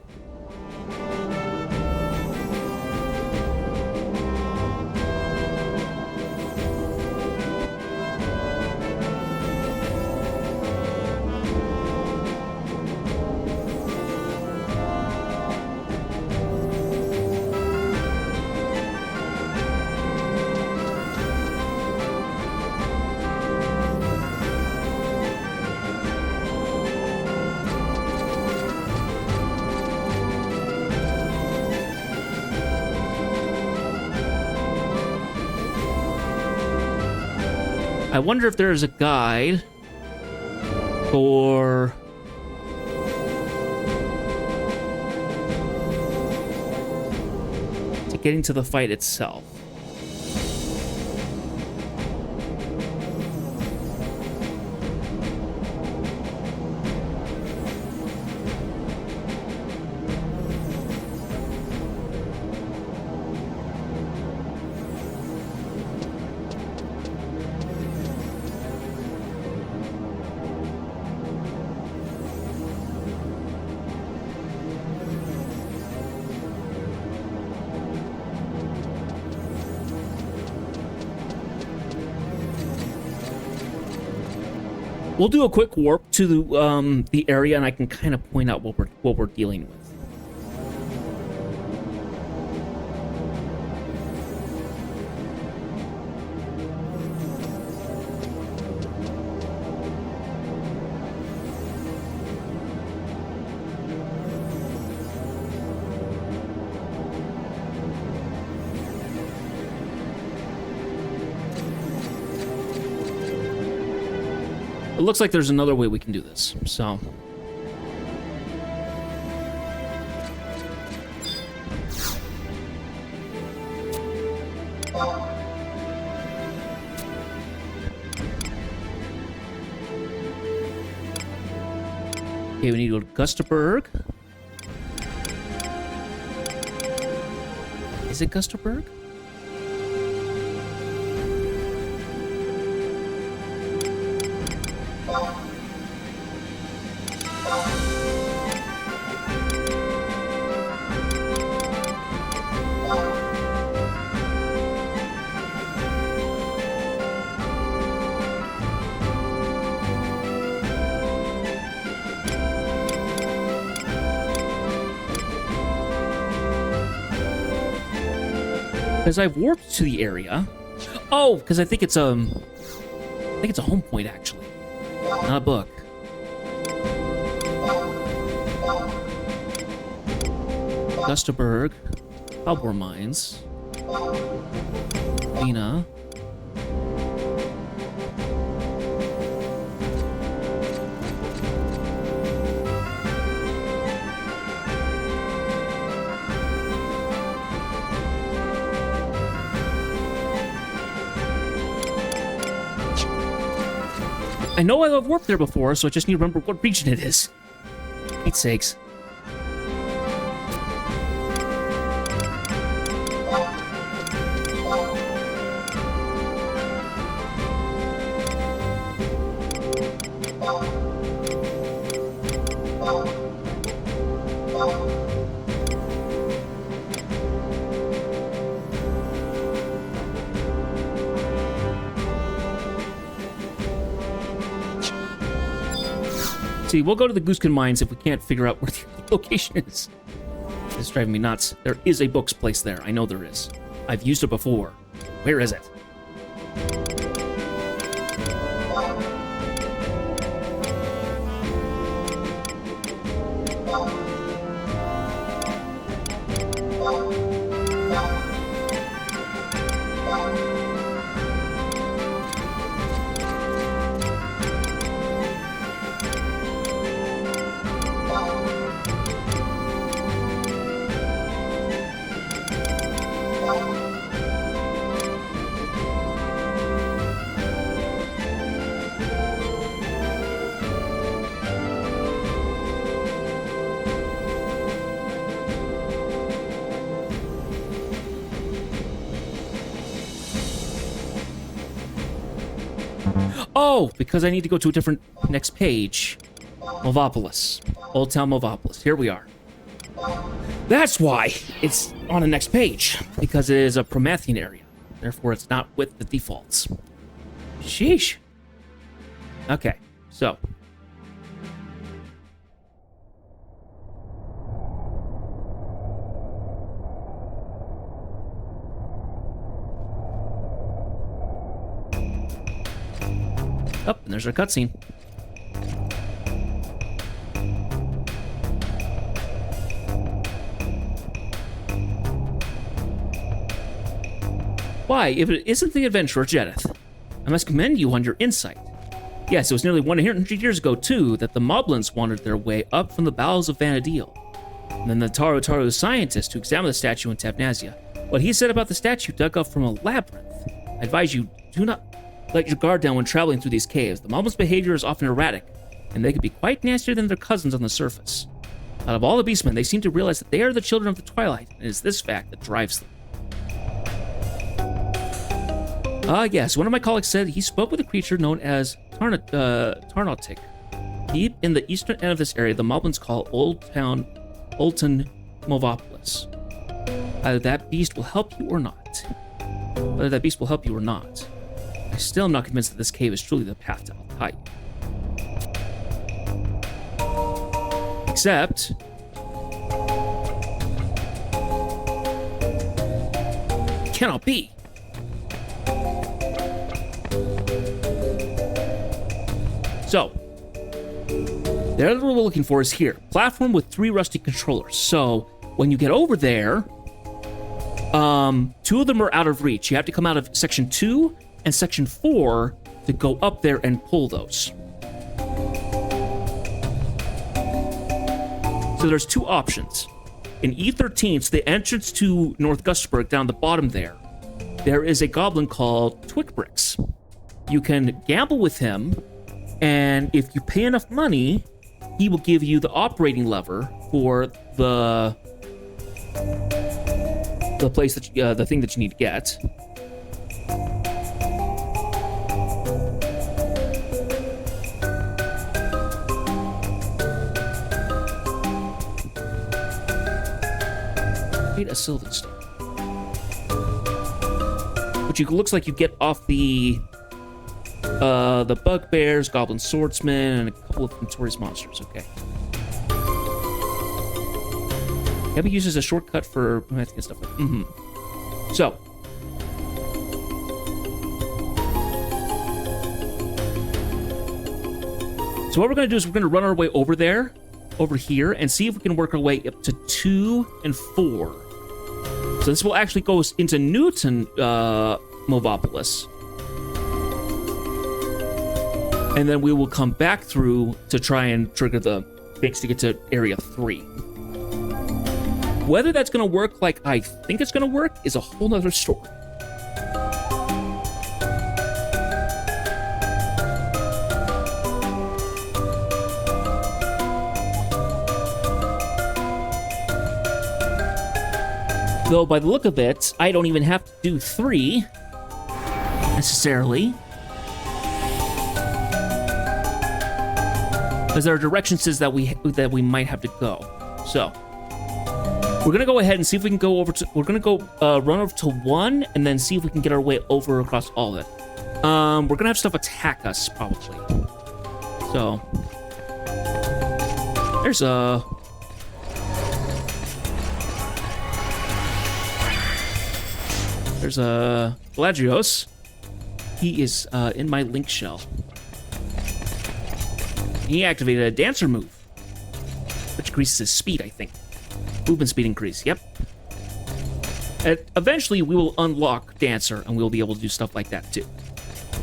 I wonder if there's a guide for... to getting to the fight itself. We'll do a quick warp to the area, and I can kind of point out what we're dealing with. It looks like there's another way we can do this, so... Okay, we need to go to Gustaberg. Is it Gustaberg? Because I've warped to the area. Oh, because I think it's a home point actually, not a book. Gustaberg, Halbor Mines, Lena. I know I've warped there before, so I just need to remember what region it is. Pete's sakes. See, we'll go to the Gooskin Mines if we can't figure out where the location is. It's driving me nuts. There is a books place there. I know there is. I've used it before. Where is it? Oh, because I need to go to a different next page. Movopolis. Old Town Movopolis. Here we are. That's why it's on the next page. Because it is a Promethean area. Therefore, it's not with the defaults. Sheesh. Okay, so. Oh, and there's our cutscene. Why, if it isn't the adventurer Jedith, I must commend you on your insight. Yes, it was nearly 100 years ago, too, that the Moblins wandered their way up from the bowels of Vanadil. And then the Taru scientist who examined the statue in Tabnazia. What he said about the statue dug up from a labyrinth. I advise you, do not let your guard down when traveling through these caves. The Moblins' behavior is often erratic, and they can be quite nastier than their cousins on the surface. Out of all the beastmen, they seem to realize that they are the children of the Twilight, and it is this fact that drives them. Yes, one of my colleagues said he spoke with a creature known as Tarnautic. Deep in the eastern end of this area, the Moblins call Olton Movopolis. Either that beast will help you or not. I still am not convinced that this cave is truly the path to Altai. Except... it cannot be. So, the other one we're looking for is here. Platform with 3 rusty controllers. So, when you get over there, 2 of them are out of reach. You have to come out of Section 2 and Section 4 to go up there and pull those. So there's 2 options. In E13, so the entrance to North Gustburg down the bottom there is a goblin called Twickbricks. You can gamble with him, and if you pay enough money, he will give you the operating lever for the place that the thing that you need to get. A Sylvanstone, which looks like you get off the bugbears, goblin swordsman, and a couple of notorious monsters. Okay. Can be used as a shortcut for and stuff like that. So. So what we're going to do is we're going to run our way over here, and see if we can work our way up to 2 and 4. So this will actually go into Newton Movopolis. And then we will come back through to try and trigger the things to get to Area 3. Whether that's going to work like I think it's going to work is a whole nother story. Though, by the look of it, I don't even have to do 3, necessarily. Because there are directions that we might have to go. So, we're gonna go ahead and see if we can go over to... We're gonna go run over to 1, and then see if we can get our way over across all of it. We're gonna have stuff attack us, probably. So, there's a... There's a Gladios. He is in my link shell. He activated a dancer move, which increases his speed, I think. Movement speed increase, yep. And eventually, we will unlock Dancer, and we'll be able to do stuff like that, too.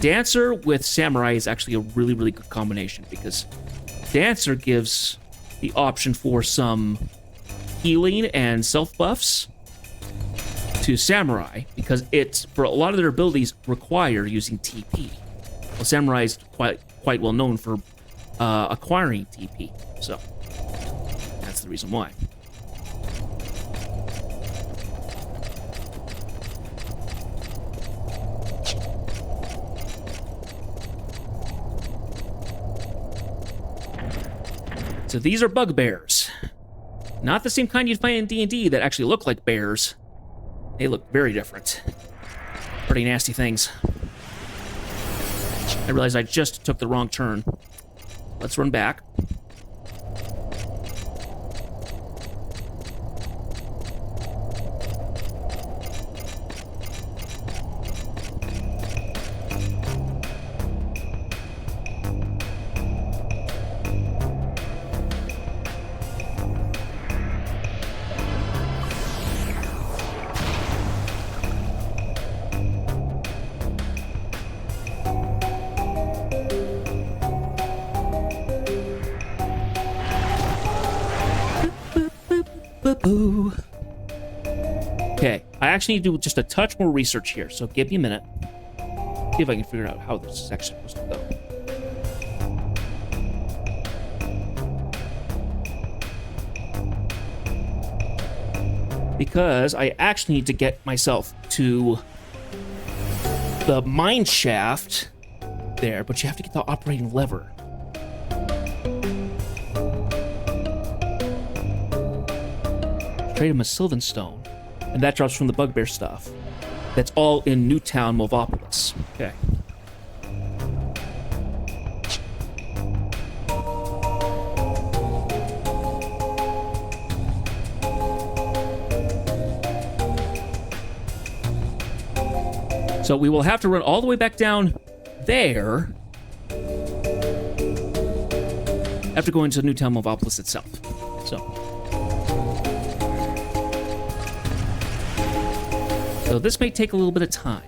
Dancer with Samurai is actually a really, really good combination, because Dancer gives the option for some healing and self-buffs to Samurai, because it, for a lot of their abilities, require using TP. Well, Samurai is quite well known for acquiring TP, so that's the reason why. So these are bugbears. Not the same kind you'd find in D&D that actually look like bears. They look very different. Pretty nasty things. I realized I just took the wrong turn. Let's run back. Okay, I actually need to do just a touch more research here, so give me a minute. See if I can figure out how this is actually supposed to go. Because I actually need to get myself to the mine shaft there, but you have to get the operating lever. Trade him a Sylvan Stone. And that drops from the bugbear stuff. That's all in Newtown, Movopolis. Okay. So we will have to run all the way back down there after going to Newtown, Movopolis itself. So this may take a little bit of time.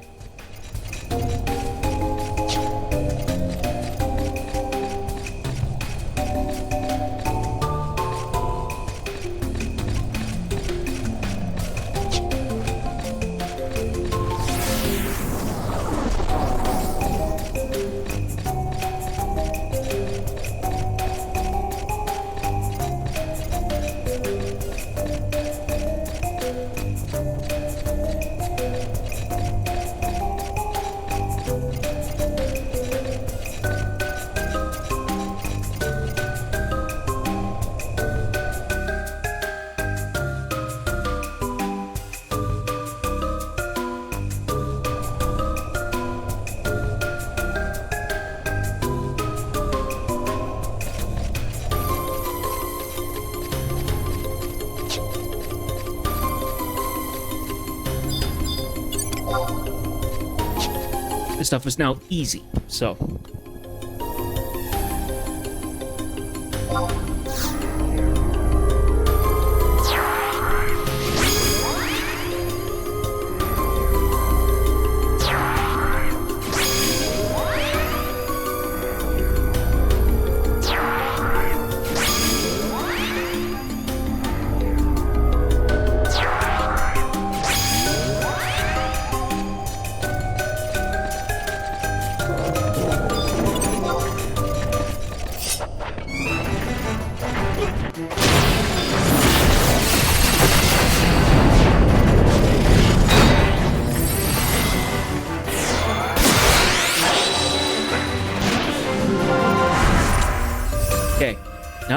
This stuff is now easy, so...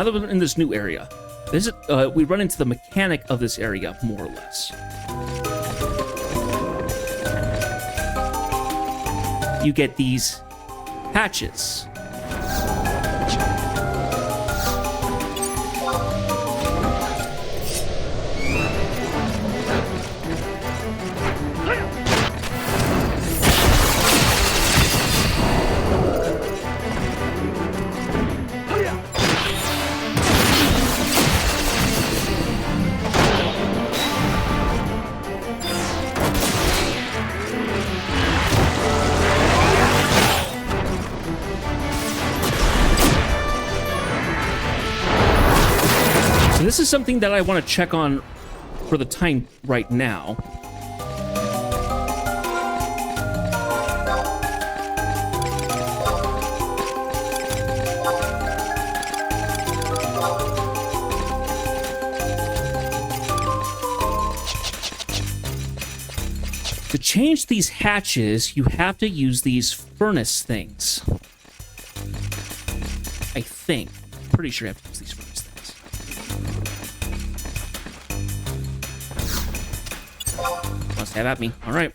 now that we're in this new area, this is, we run into the mechanic of this area, more or less. You get these hatches. So this is something that I want to check on for the time right now. To change these hatches, you have to use these furnace things. I think. Pretty sure you have to use these furnace things. Must have at me. All right.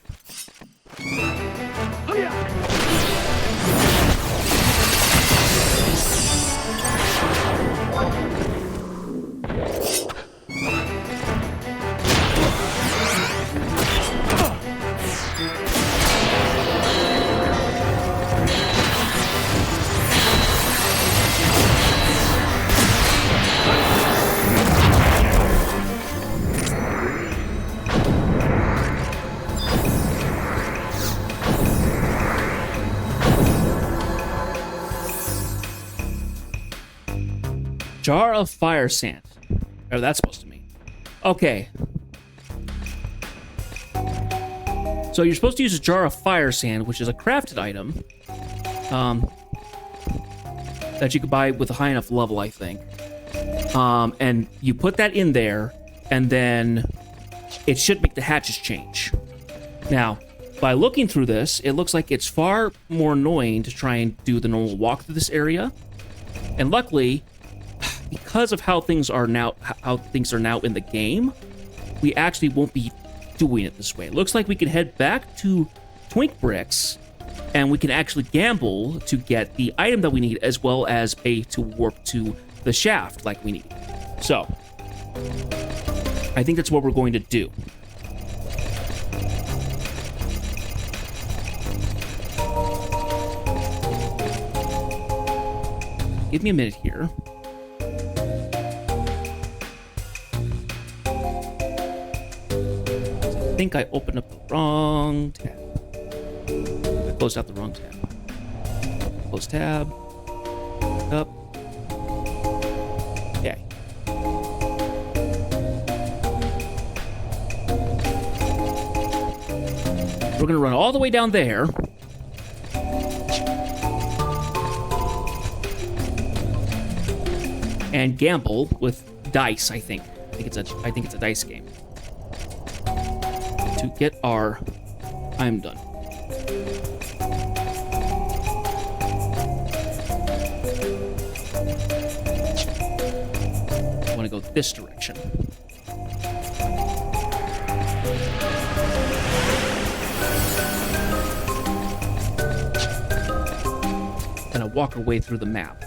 Jar of fire sand. Oh, that's supposed to mean. Okay. So you're supposed to use a jar of fire sand, which is a crafted item. That you could buy with a high enough level, I think. And you put that in there, and then it should make the hatches change. Now, by looking through this, it looks like it's far more annoying to try and do the normal walk through this area. And luckily, because of how things are now in the game, we actually won't be doing it this way. It looks like we can head back to Twink Bricks, and we can actually gamble to get the item that we need, as well as pay to warp to the shaft like we need. So, I think that's what we're going to do. Give me a minute here. I think I opened up the wrong tab. I closed out the wrong tab. Close tab. Up. Okay. We're gonna run all the way down there. And gamble with dice, I think. I think it's a dice game. To get our... I'm done. I want to go this direction. And I walk our way through the map.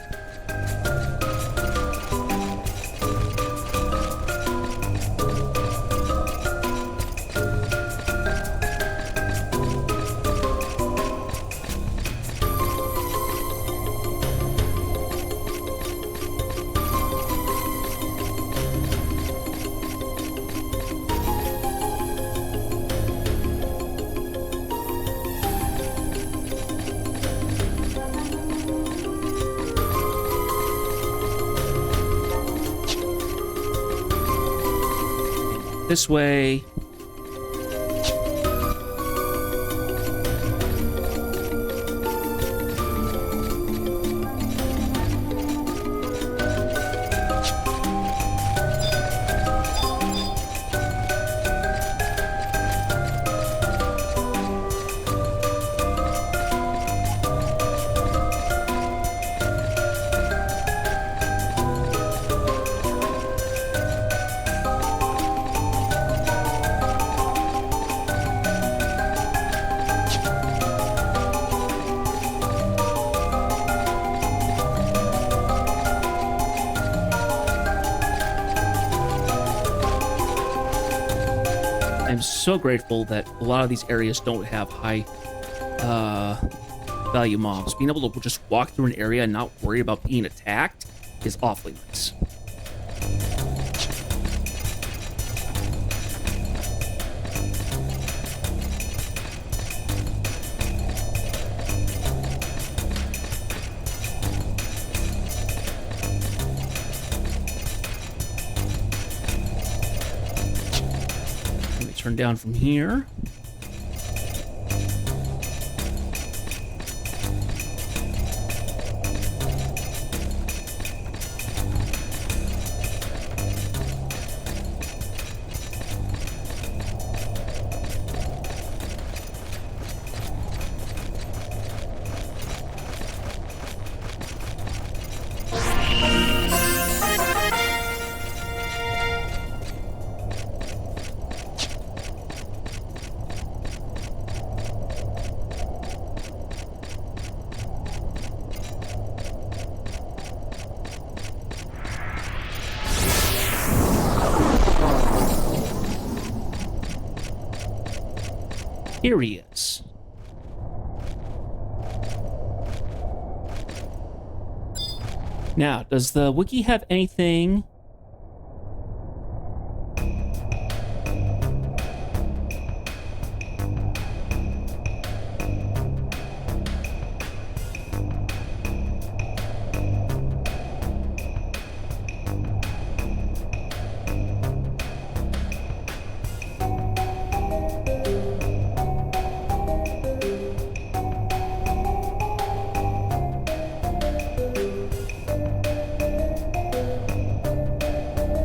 This way. I'm so grateful that a lot of these areas don't have high value mobs. Being able to just walk through an area and not worry about being attacked is awfully nice. Turn down from here. Here he is. Now, does the wiki have anything?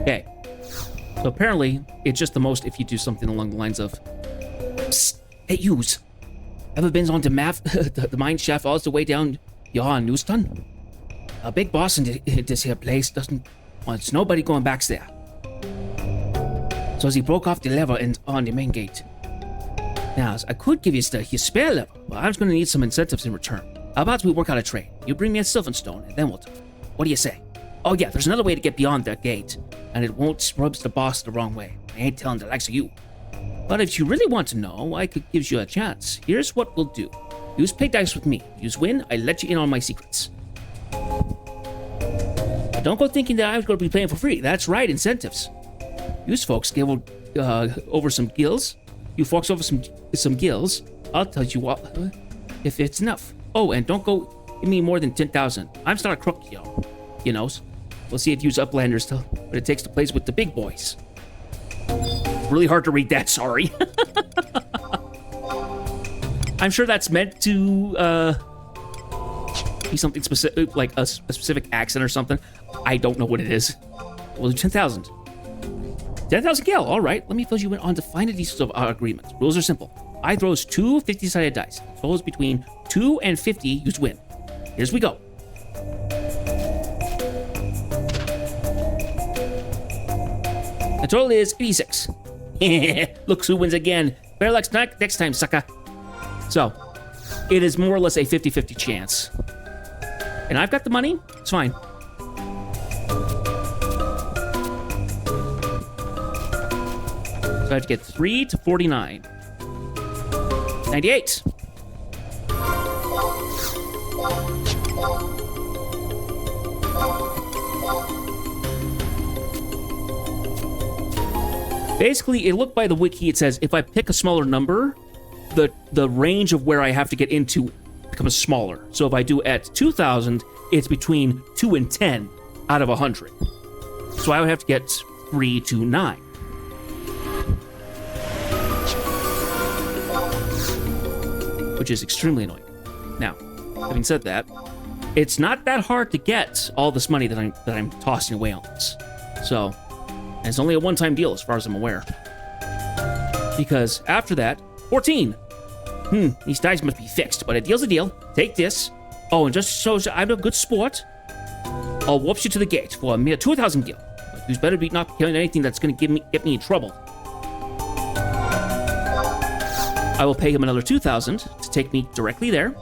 Okay. So apparently, it's just the most if you do something along the lines of, Psst, hey, yous. Ever been on the map, the mine shaft all the way down here in Newston? A big boss in this here place doesn't want nobody going back there. So he broke off the lever on the main gate. Now, I could give you his spare lever, but I was going to need some incentives in return. How about we work out a trade? You bring me a Silverstone, and then we'll talk. What do you say? Oh yeah, there's another way to get beyond that gate, and it won't rub the boss the wrong way. I ain't telling the likes of you. But if you really want to know, I could give you a chance. Here's what we'll do. Use play dice with me. Use win, I let you in on my secrets. But don't go thinking that I was going to be playing for free. That's right, incentives. Use folks give over some gills. You folks over some gills. I'll tell you what, if it's enough. Oh, and don't go give me more than 10,000. I'm still a crook, yo. You know. We'll see if you use Uplanders till what it takes to play with the big boys. Really hard to read that, sorry. I'm sure that's meant to be something specific, like a specific accent or something. I don't know what it is. We'll do 10,000. 10,000 gil, all right. Let me fill you in on the finer details of our agreement. Rules are simple. I throws two 50-sided dice. Totals between 2 and 50, use win. Here's we go. The total is 86. Look who wins again. Better luck next time, sucker. So, it is more or less a 50-50 chance. And I've got the money. It's fine. So I have to get 3 to 49. 98. Basically, it looked by the wiki, it says if I pick a smaller number, the range of where I have to get into becomes smaller. So if I do at 2,000, it's between 2 and 10 out of 100. So I would have to get 3 to 9. Which is extremely annoying. Now, having said that, it's not that hard to get all this money that I'm tossing away on this. So, and it's only a one-time deal as far as I'm aware. Because after that, 14. These dice must be fixed, but a deal's a deal. Take this. Oh, and just so I'm a good sport, I'll warp you to the gate for a mere 2,000 gil. But you better be not killing anything that's going to get me in trouble. I will pay him another 2,000 to take me directly there,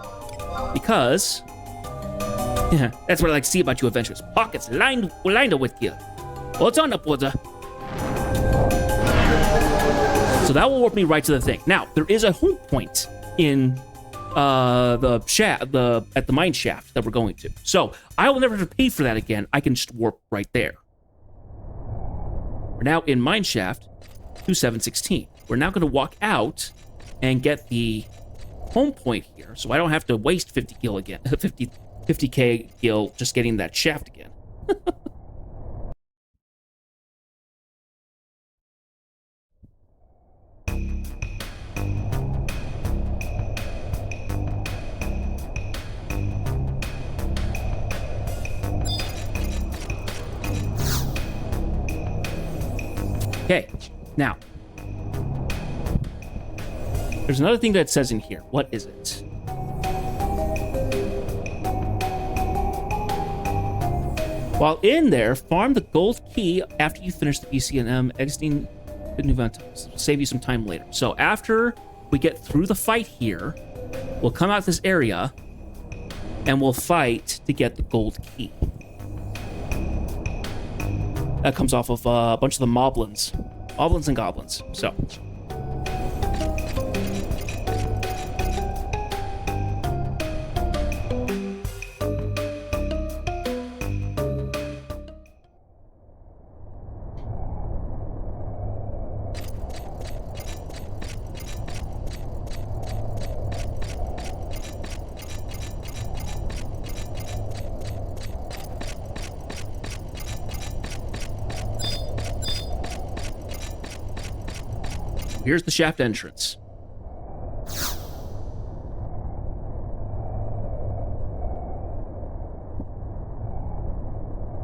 because that's what I like to see about you adventurers. Pockets lined with gil. What's on up, water? So that will warp me right to the thing. Now, there is a home point in the shaft, at the mine shaft that we're going to. So I will never have to pay for that again. I can just warp right there. We're now in mine shaft 2716. We're now going to walk out and get the home point here, so I don't have to waste 50 gil again, 50k gil just getting that shaft again. Okay, now, there's another thing that it says in here. What is it? While in there, farm the gold key after you finish the BCNM, exiting the new ventals. It'll save you some time later. So after we get through the fight here, we'll come out this area, and we'll fight to get the gold key. That comes off of a bunch of the moblins. Moblins and goblins. So. Here's the shaft entrance.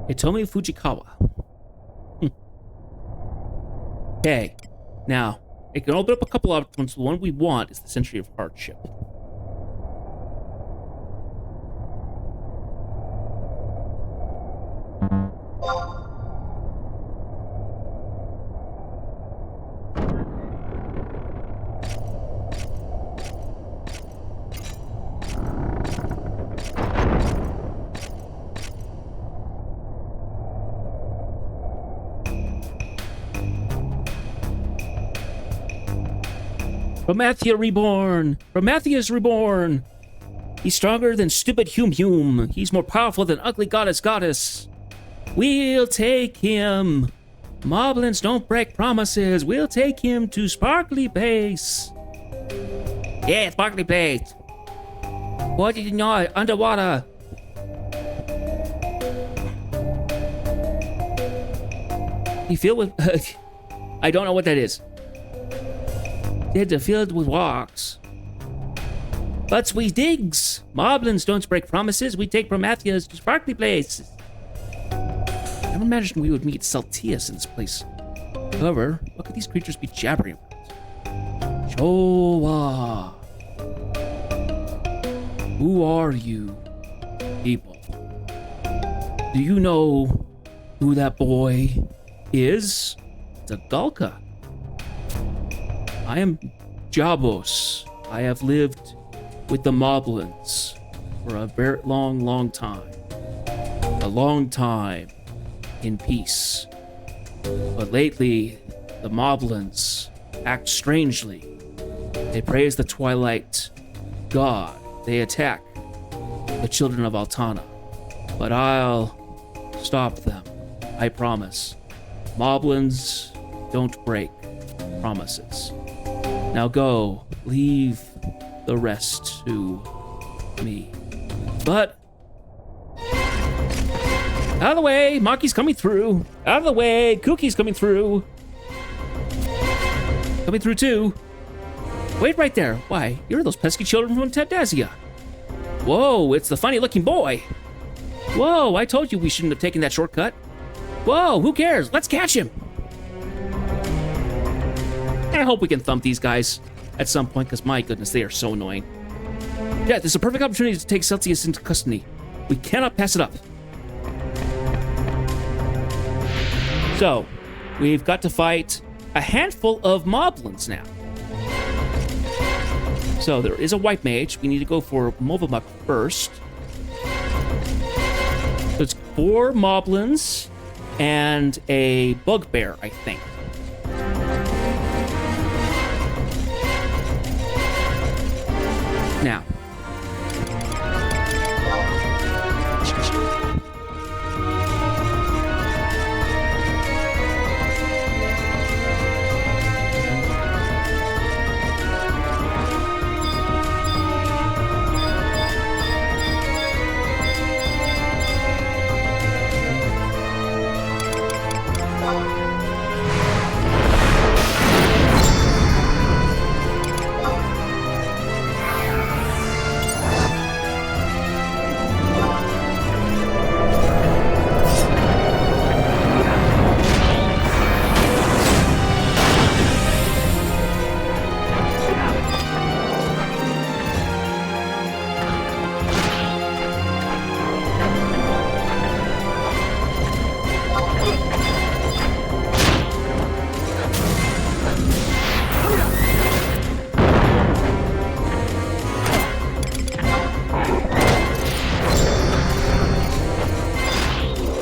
Hitomi Fujikawa. Okay, now, it can open up a couple of ones. The one we want is the Century of Hardship. Promathia reborn! Promatheus reborn! He's stronger than stupid Hume. He's more powerful than ugly goddess. We'll take him! Moblins don't break promises. We'll take him to Sparkly Place. Yeah, Sparkly Place. What did you know? Underwater. You feel with... I don't know what that is. They're filled with rocks. But we digs. Moblins don't break promises. We take Prometheus to Sparkly Place. I never imagined we would meet Saltius in this place. However, what could these creatures be jabbering about? Showa. Who are you, people? Do you know who that boy is? It's a Galka. I am Jabos. I have lived with the Moblins for a very long time. A long time in peace. But lately, the Moblins act strangely. They praise the Twilight God. They attack the children of Altana. But I'll stop them. I promise. Moblins don't break promises. Now go, leave the rest to me. But out of the way, Maki's coming through. Out of the way, Kookie's coming through. Coming through too. Wait right there. Why? You're those pesky children from Tadazia. Whoa, it's the funny looking boy. Whoa, I told you we shouldn't have taken that shortcut. Whoa, who cares? Let's catch him. I hope we can thump these guys at some point, because my goodness, they are so annoying. Yeah, this is a perfect opportunity to take Celsius into custody. We cannot pass it up. So, we've got to fight a handful of Moblins now. So, there is a white mage. We need to go for Movamuk first. So, it's 4 Moblins and a Bugbear, I think.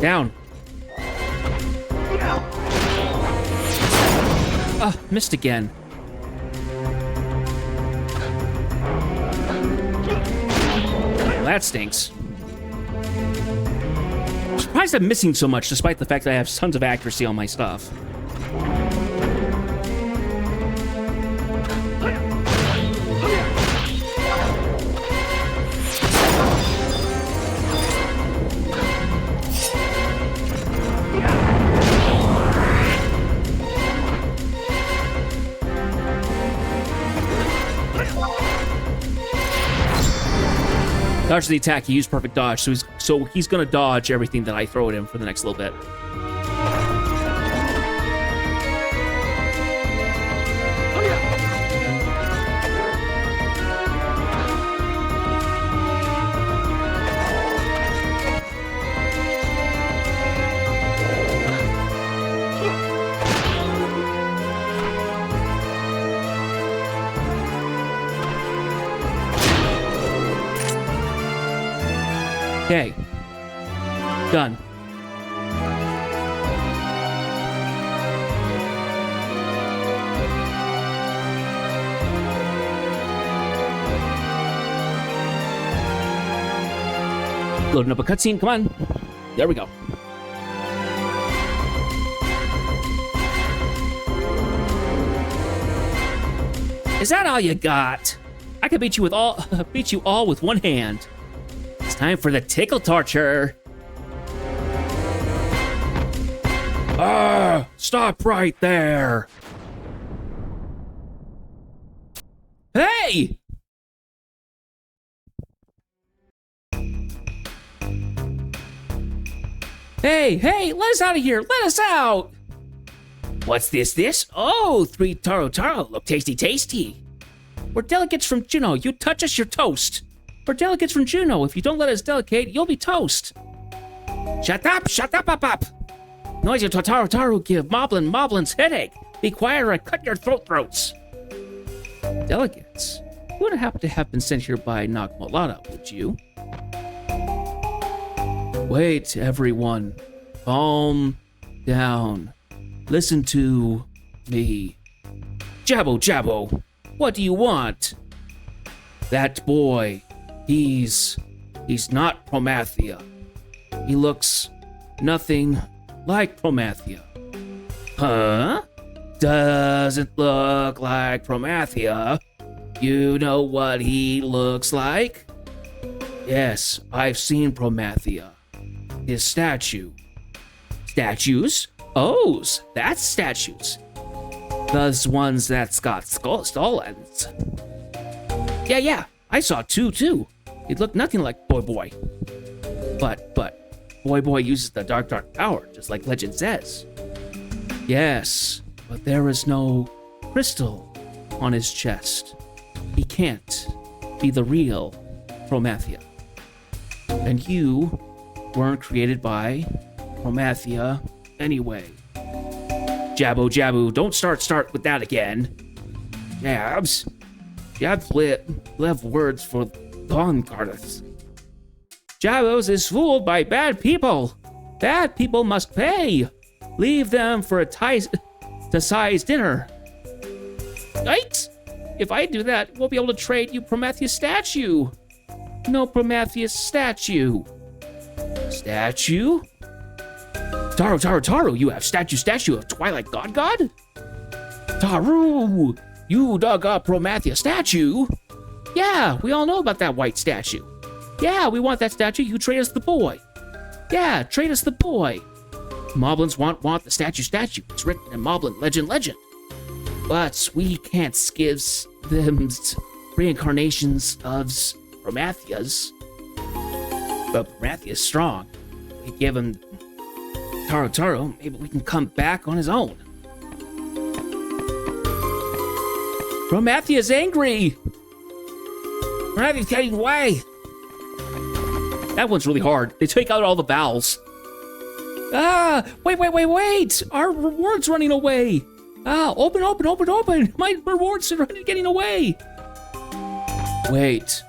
Down. Missed again. Well, that stinks. I'm surprised I'm missing so much, despite the fact that I have tons of accuracy on my stuff. Dodge the attack. He used perfect dodge, so he's gonna dodge everything that I throw at him for the next little bit. Okay. Done. Loading up a cutscene, come on. There we go. Is that all you got? I could beat you all with one hand. It's time for the tickle torture. Stop right there. Hey! Hey, let us out of here. Let us out. What's this? Oh, 3 taro. Look tasty. We're delegates from Juno. You touch us, you're toast. We're delegates from Juno. If you don't let us delegate, you'll be toast. Shut up. Noise your Totaro give Moblin's headache. Be quiet or I cut your throats. Delegates? You wouldn't happen to have been sent here by Nagmalada, would you? Wait, everyone. Calm down. Listen to me. Jabbo, what do you want? That boy. He's not Promathia. He looks nothing like Promathia. Huh? Doesn't look like Promathia. You know what he looks like? Yes, I've seen Promathia. His statue. Statues? Oh, that's statues. Those ones that's got stolen. Yeah, I saw two too. It looked nothing like Boy. But Boy uses the dark power, just like legend says. Yes, but there is no crystal on his chest. He can't be the real Promathia. And you weren't created by Promathia anyway. Jabbo, don't start with that again. Jabs have words for Gongarths. Jabos is fooled by bad people. Bad people must pay. Leave them for a size dinner. Yikes! If I do that, we'll be able to trade you Prometheus statue. No Prometheus statue. Statue? Taro, you have statue of Twilight God? Taru, you dug up Prometheus statue? Yeah, we all know about that white statue. Yeah, we want that statue. You trade us the boy. Yeah, trade us the boy. Moblins want the statue. It's written in Moblin legend. But we can't give them reincarnations of Prometheus. But Prometheus strong. We give him Taro, maybe we can come back on his own. Prometheus angry! Prometheus getting away! That one's really hard. They take out all the vowels. Wait! Our reward's running away! Open! My rewards are getting away! Wait,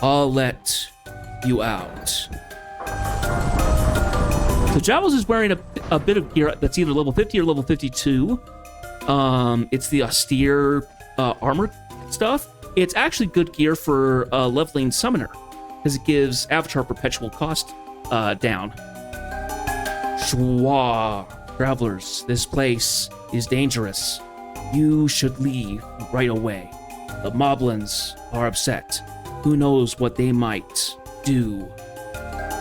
I'll let you out. So Javos is wearing a bit of gear that's either level 50 or level 52. It's the austere armor stuff. It's actually good gear for leveling Summoner, because it gives Avatar perpetual cost down. Schwa, travelers, this place is dangerous. You should leave right away. The Moblins are upset. Who knows what they might do?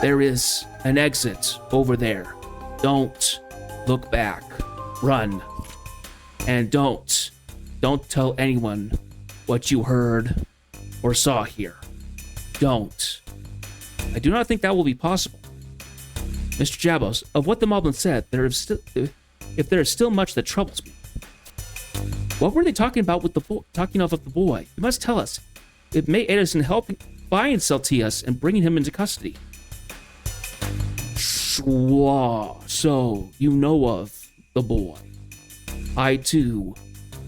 There is an exit over there. Don't look back. Run. And don't tell anyone what you heard or saw here. Don't. I do not think that will be possible. Mr. Jabos, of what the Moblin said, if there is still much that troubles me. What were they talking about with the boy? You must tell us. It may aid us in helping find Celtius and bringing him into custody. Schwa, so you know of the boy. I too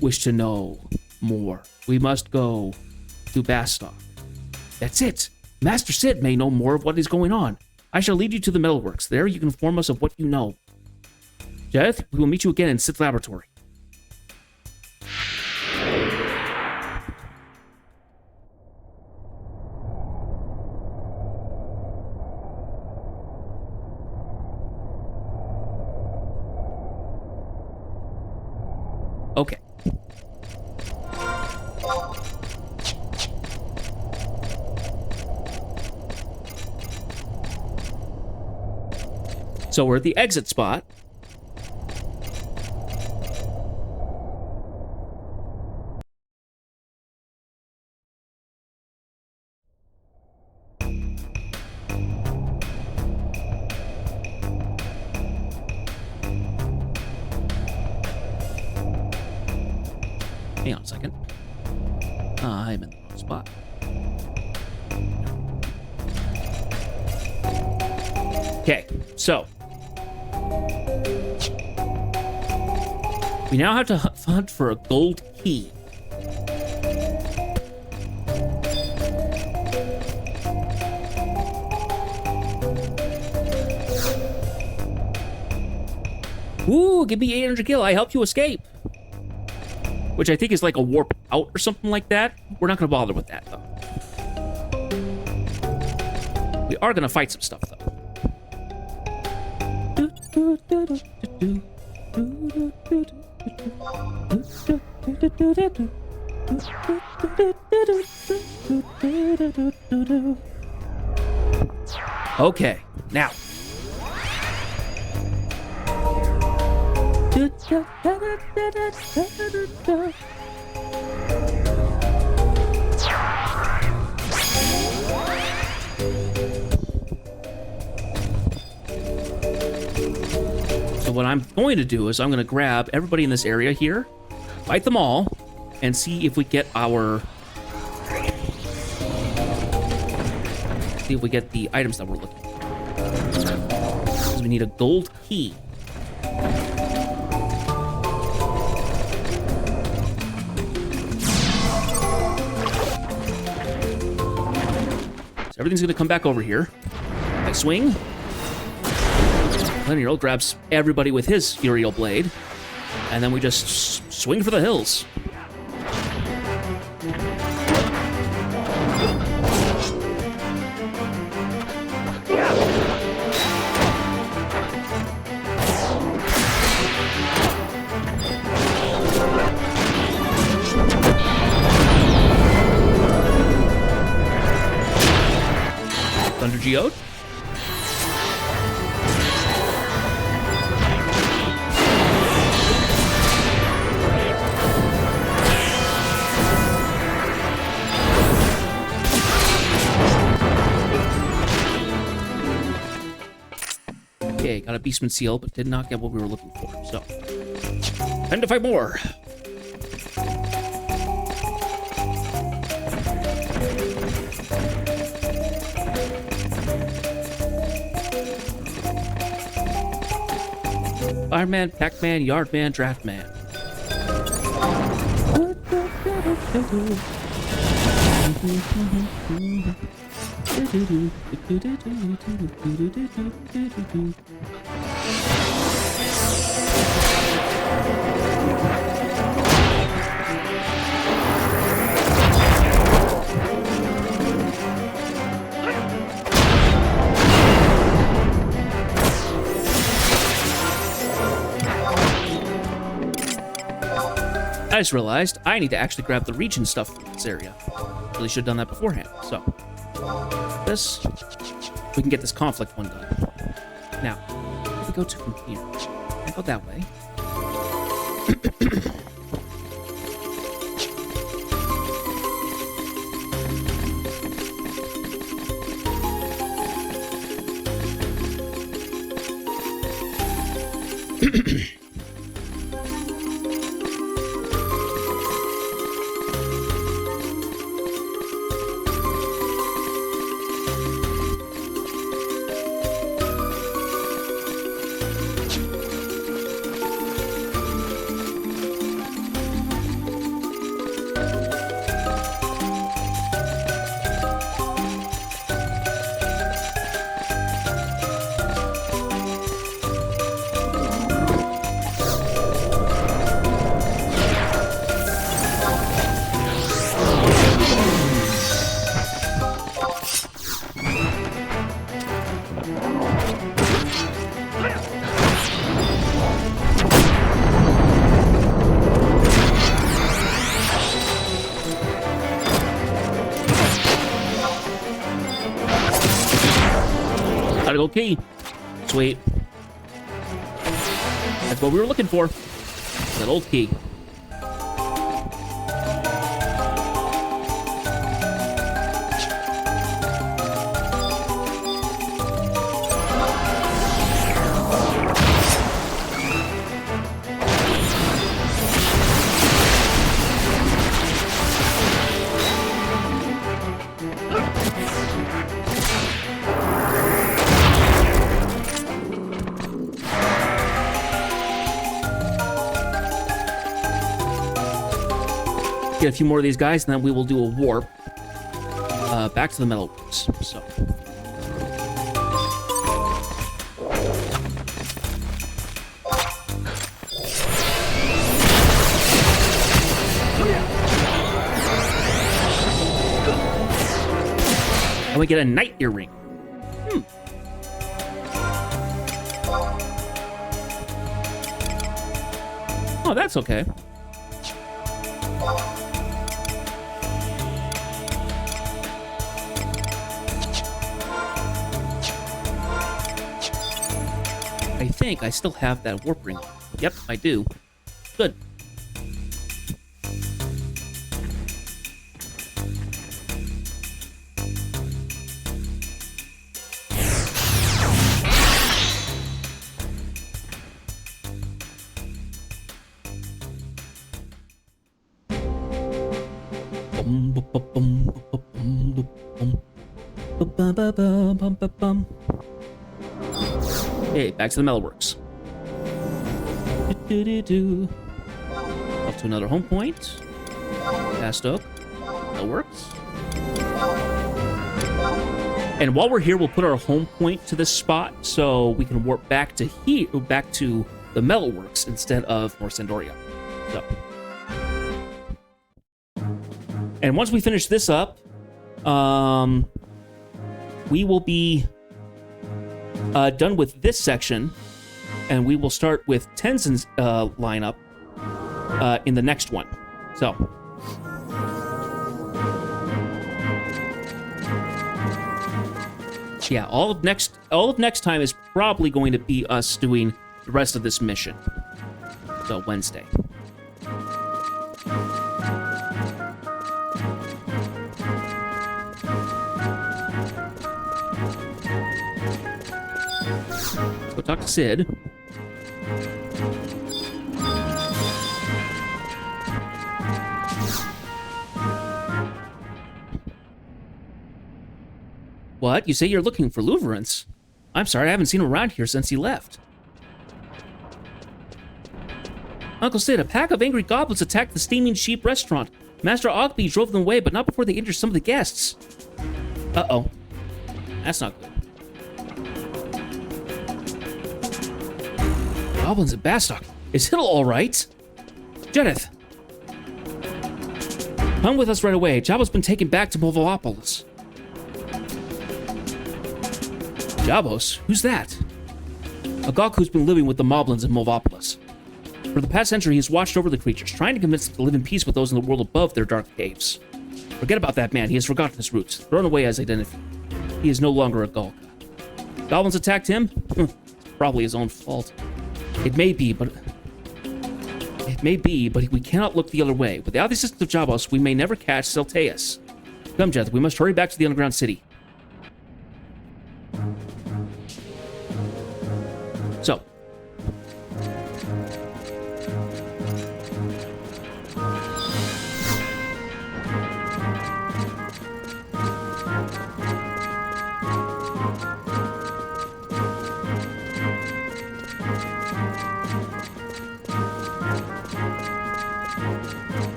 wish to know more. We must go to Bastok. That's it. Master Sid may know more of what is going on. I shall lead you to the metalworks. There you can inform us of what you know. Jeth, we will meet you again in Sid's laboratory. Okay. So we're at the exit spot. Hang on a second. I'm in the wrong spot. Okay, so we now have to hunt for a gold key. Ooh, give me 800 gil. I helped you escape. Which I think is like a warp out or something like that. We're not going to bother with that, though. We are going to fight some stuff, though. Okay, now. So what I'm going to do is I'm going to grab everybody in this area here, fight them all, and see if we get our... See if we get the items that we're looking for. Because we need a gold key. So everything's going to come back over here. I swing. Lineal grabs everybody with his Uriel Blade, and then we just swing for the hills. Thunder Geode. Okay, got a Beastman Seal, but did not get what we were looking for, so. Time to fight more! Fireman, Pac-Man, Yardman, Draftman. I just realized I need to actually grab the region stuff from this area. Really should have done that beforehand. So, this, we can get this conflict one done. Now, where do we go to from here? I go that way. Gotta go key. Sweet. That's what we were looking for. That old key. Get a few more of these guys, and then we will do a warp back to the metalworks. So, and we get a night earring. Oh, that's okay. I think I still have that warp ring. Yep, I do. Good. Okay, back to the metalworks. Up to another home point. Past Oak. Metalworks. And while we're here, we'll put our home point to this spot so we can warp back to here, back to the metalworks instead of North Sandoria. So. And once we finish this up, we will be done with this section, and we will start with Tenzin's lineup in the next one. So, yeah, all of next time is probably going to be us doing the rest of this mission. So Wednesday. Go talk to Sid. What? You say you're looking for Louverance? I'm sorry, I haven't seen him around here since he left. Uncle Sid, a pack of angry goblins attacked the Steaming Sheep restaurant. Master Ogby drove them away, but not before they injured some of the guests. Uh-oh. That's not good. Goblins at Bastock. Is Hiddle all right? Jedith! Come with us right away. Jabba's been taken back to Movopolis. Jabos? Who's that? A Gok who's been living with the Moblins in Movopolis. For the past century, he's watched over the creatures, trying to convince them to live in peace with those in the world above their dark caves. Forget about that man. He has forgotten his roots, thrown away his identity. He is no longer a Golga. Goblins attacked him? Probably his own fault. It may be, but we cannot look the other way. Without the assistance of Jabos, we may never catch Celteus. Come, Jeth, we must hurry back to the underground city. So.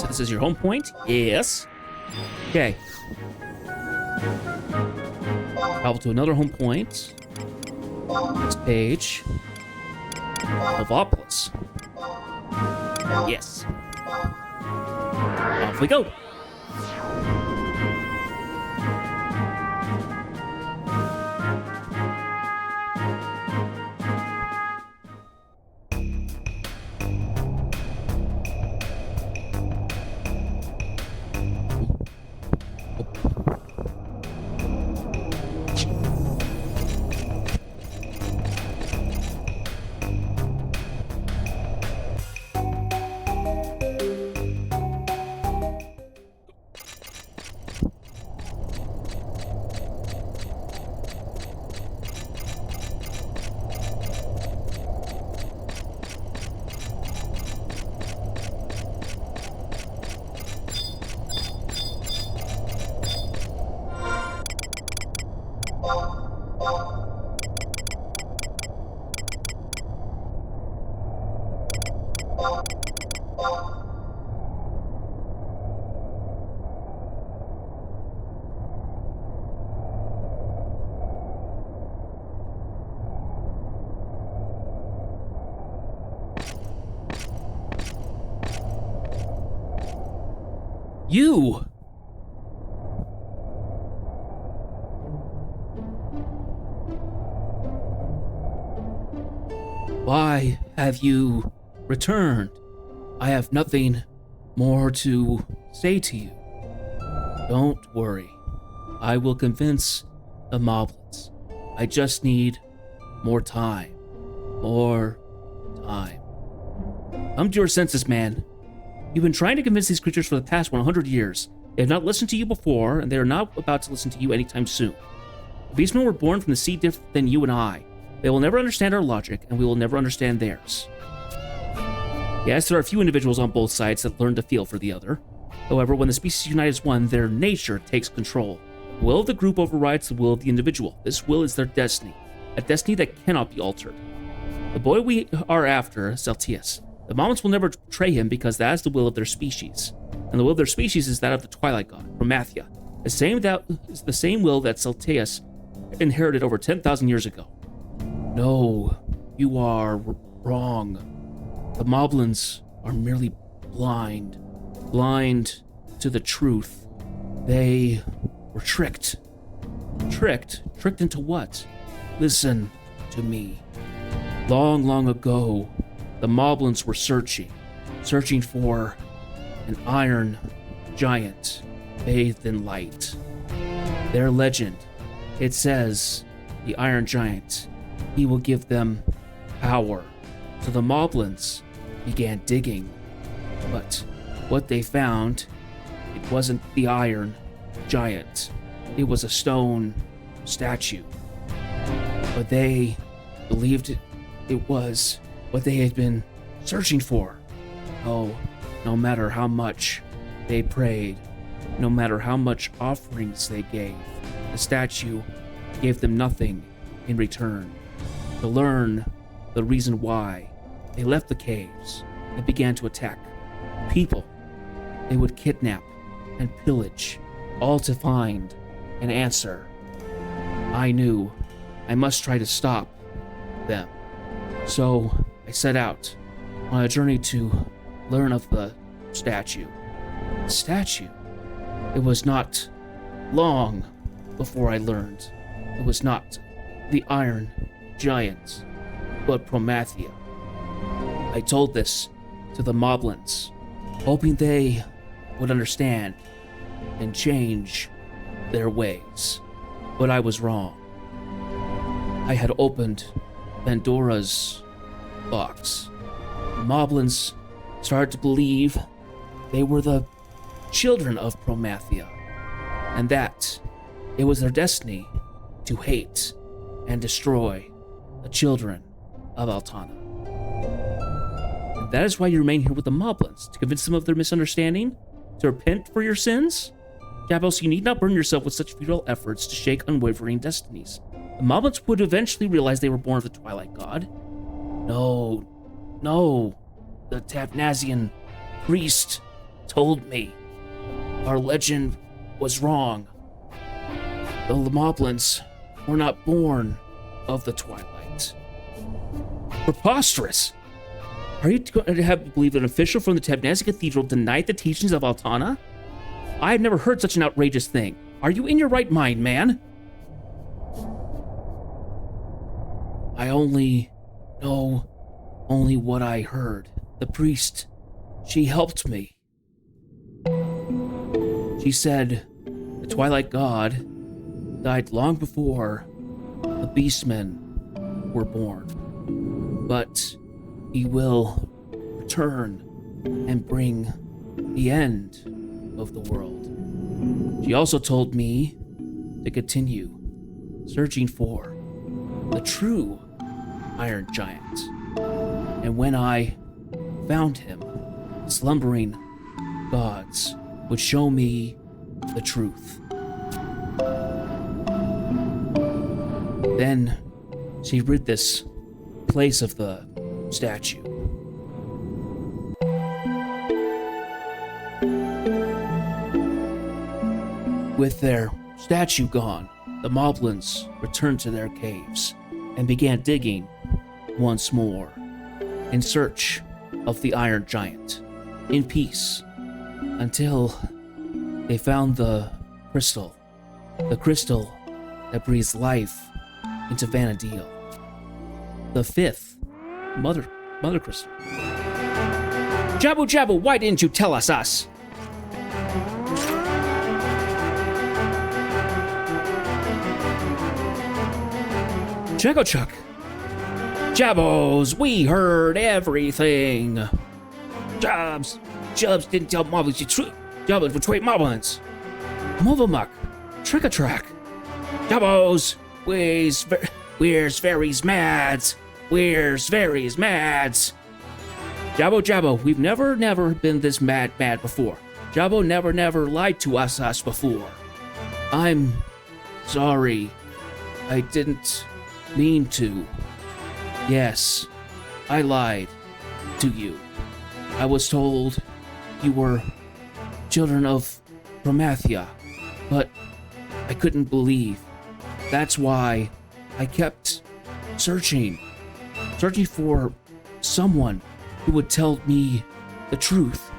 This is your home point? Yes. Okay. Travel to another home point. Next page. Novopolis. Yes. Off we go. You! Why have you returned? I have nothing more to say to you. Don't worry. I will convince the moblins. I just need more time. More time. Come to your senses, man. You've been trying to convince these creatures for the past 100 years. They have not listened to you before, and they are not about to listen to you anytime soon. The beastmen were born from the sea different than you and I. They will never understand our logic, and we will never understand theirs. Yes, there are a few individuals on both sides that learn to feel for the other. However, when the species unite as one, their nature takes control. The will of the group overrides the will of the individual. This will is their destiny, a destiny that cannot be altered. The boy we are after, Celteus. The Moblins will never betray him because that is the will of their species. And the will of their species is that of the Twilight God, Promathia. The same will that Celteus inherited over 10,000 years ago. No, you are wrong. The Moblins are merely blind to the truth. They were tricked. Tricked into what? Listen to me. Long ago, the Moblins were searching for an iron giant bathed in light. Their legend, it says, the Iron Giant, he will give them power. So the Moblins began digging, but what they found, it wasn't the Iron Giant. It was a stone statue. But they believed it was what they had been searching for. Oh, no matter how much they prayed, no matter how much offerings they gave, the statue gave them nothing in return. To learn the reason why, they left the caves and began to attack people. They would kidnap and pillage, all to find an answer. I knew I must try to stop them. So I set out on a journey to learn of the statue. The statue? It was not long before I learned it was not the Iron Giant, but Promathia. I told this to the Moblins, hoping they would understand and change their ways. But I was wrong. I had opened Pandora's box. The Moblins started to believe they were the children of Promathia, and that it was their destiny to hate and destroy the children of Altana. And that is why you remain here with the Moblins, to convince them of their misunderstanding, to repent for your sins? Jabos, you need not burden yourself with such futile efforts to shake unwavering destinies. The Moblins would eventually realize they were born of the Twilight God. No, the Tapnazian priest told me our legend was wrong. The Moblins were not born of the Twilight. Preposterous! Are you going to have to believe that an official from the Tapnazian Cathedral denied the teachings of Altana? I had never heard such an outrageous thing. Are you in your right mind, man? I only know what I heard. The priest, she helped me. She said the Twilight God died long before the Beastmen were born. But he will return and bring the end of the world. She also told me to continue searching for the true Iron Giant. And when I found him, slumbering gods would show me the truth. Then she rid this place of the statue. With their statue gone, the Moblins returned to their caves and began digging once more in search of the Iron Giant, in peace, until they found the crystal that breathes life into Vanadil, the fifth MotherCrystal. Jabu, why didn't you tell us? Chuck. Jabos, we heard everything. Jobs didn't tell Moblins the truth. Jabos betrayed Moblins. Movelmuck, Trick-a-track. Jabos, where's Very's mads? Where's Very's mads? Jabo, we've never been this mad before. Jabo never lied to us before. I'm sorry. I didn't mean to. Yes, I lied to you. I was told you were children of Promathia, but I couldn't believe. That's why I kept searching for someone who would tell me the truth,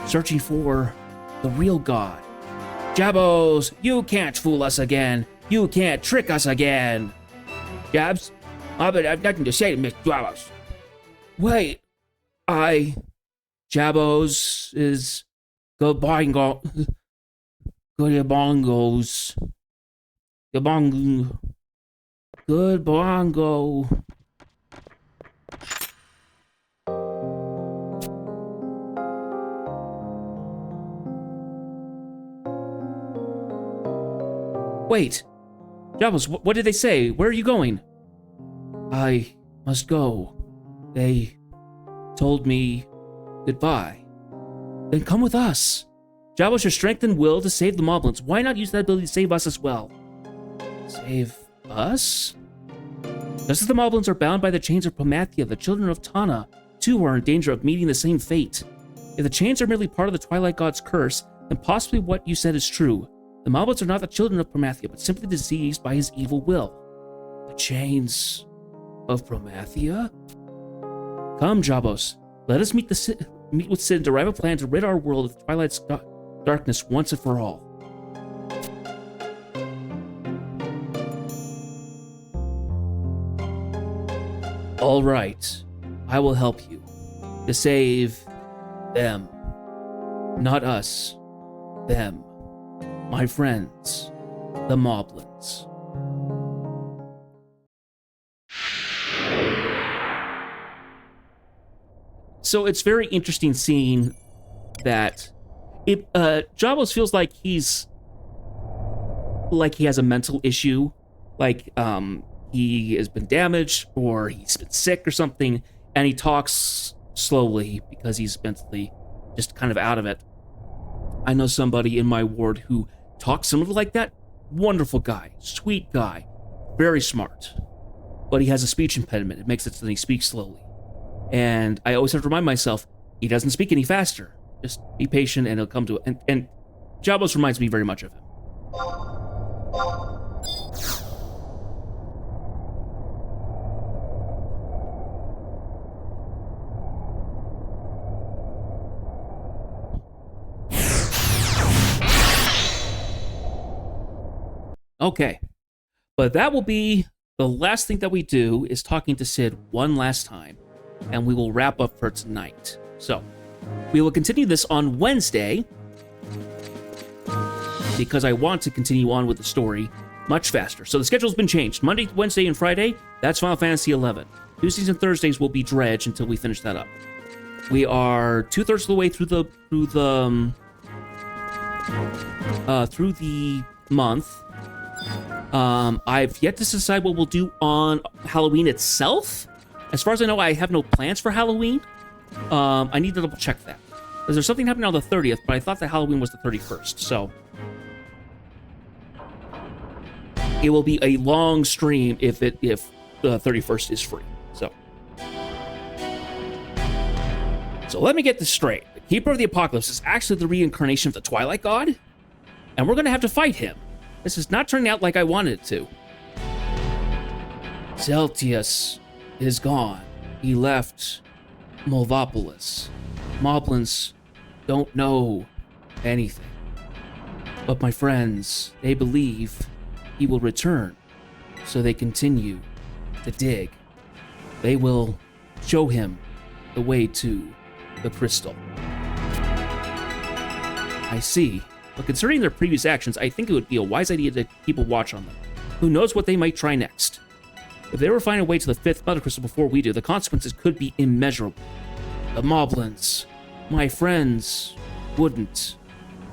searching for the real God. Jabos, you can't fool us again. You can't trick us again. Jabs, I've nothing to say to Miss Jabos. Wait, Jabos is good bongos. Good bongo. Wait, Jabos, what did they say? Where are you going? I must go. They told me goodbye. Then come with us. Jabos, your strength and will to save the Moblins. Why not use that ability to save us as well? Save us? Just as the Moblins are bound by the chains of Promathia, the children of Tana, too, are in danger of meeting the same fate. If the chains are merely part of the Twilight God's curse, then possibly what you said is true. The Moblins are not the children of Promathia, but simply diseased by his evil will. The chains of Promathia? Come, Jabos. Let us meet with Sid and derive a plan to rid our world of Twilight's darkness once and for all. All right, I will help you to save them. Not us, them. My friends, the Moblins. So it's very interesting seeing that Jabos feels like he has a mental issue, like he has been damaged or he's been sick or something, and he talks slowly because he's mentally just kind of out of it. I know somebody in my ward who talks similar like that. Wonderful guy, sweet guy, very smart, but he has a speech impediment. It makes it so that he speaks slowly. And I always have to remind myself, he doesn't speak any faster. Just be patient and he'll come to it. And Jabos reminds me very much of him. Okay, but that will be the last thing that we do, is talking to Sid one last time, and we will wrap up for tonight. So, we will continue this on Wednesday, because I want to continue on with the story much faster. So the schedule's been changed. Monday, Wednesday, and Friday, that's Final Fantasy XI. Tuesdays and Thursdays will be Dredge until we finish that up. We are 2/3 of the way through the month. I've yet to decide what we'll do on Halloween itself. As far as I know, I have no plans for Halloween. I need to double check that. Because there's something happening on the 30th, but I thought that Halloween was the 31st, so... It will be a long stream if the 31st is free, so... So let me get this straight. The Keeper of the Apocalypse is actually the reincarnation of the Twilight God? And we're gonna have to fight him. This is not turning out like I wanted it to. Celtius is gone. He left Mulvopolis. Moblins don't know anything. But my friends, they believe he will return, so they continue to dig. They will show him the way to the crystal. I see. But considering their previous actions, I think it would be a wise idea to keep a watch on them. Who knows what they might try next? If they were to find a way to the 5th MotherCrystal before we do, the consequences could be immeasurable. The Moblins, my friends, wouldn't.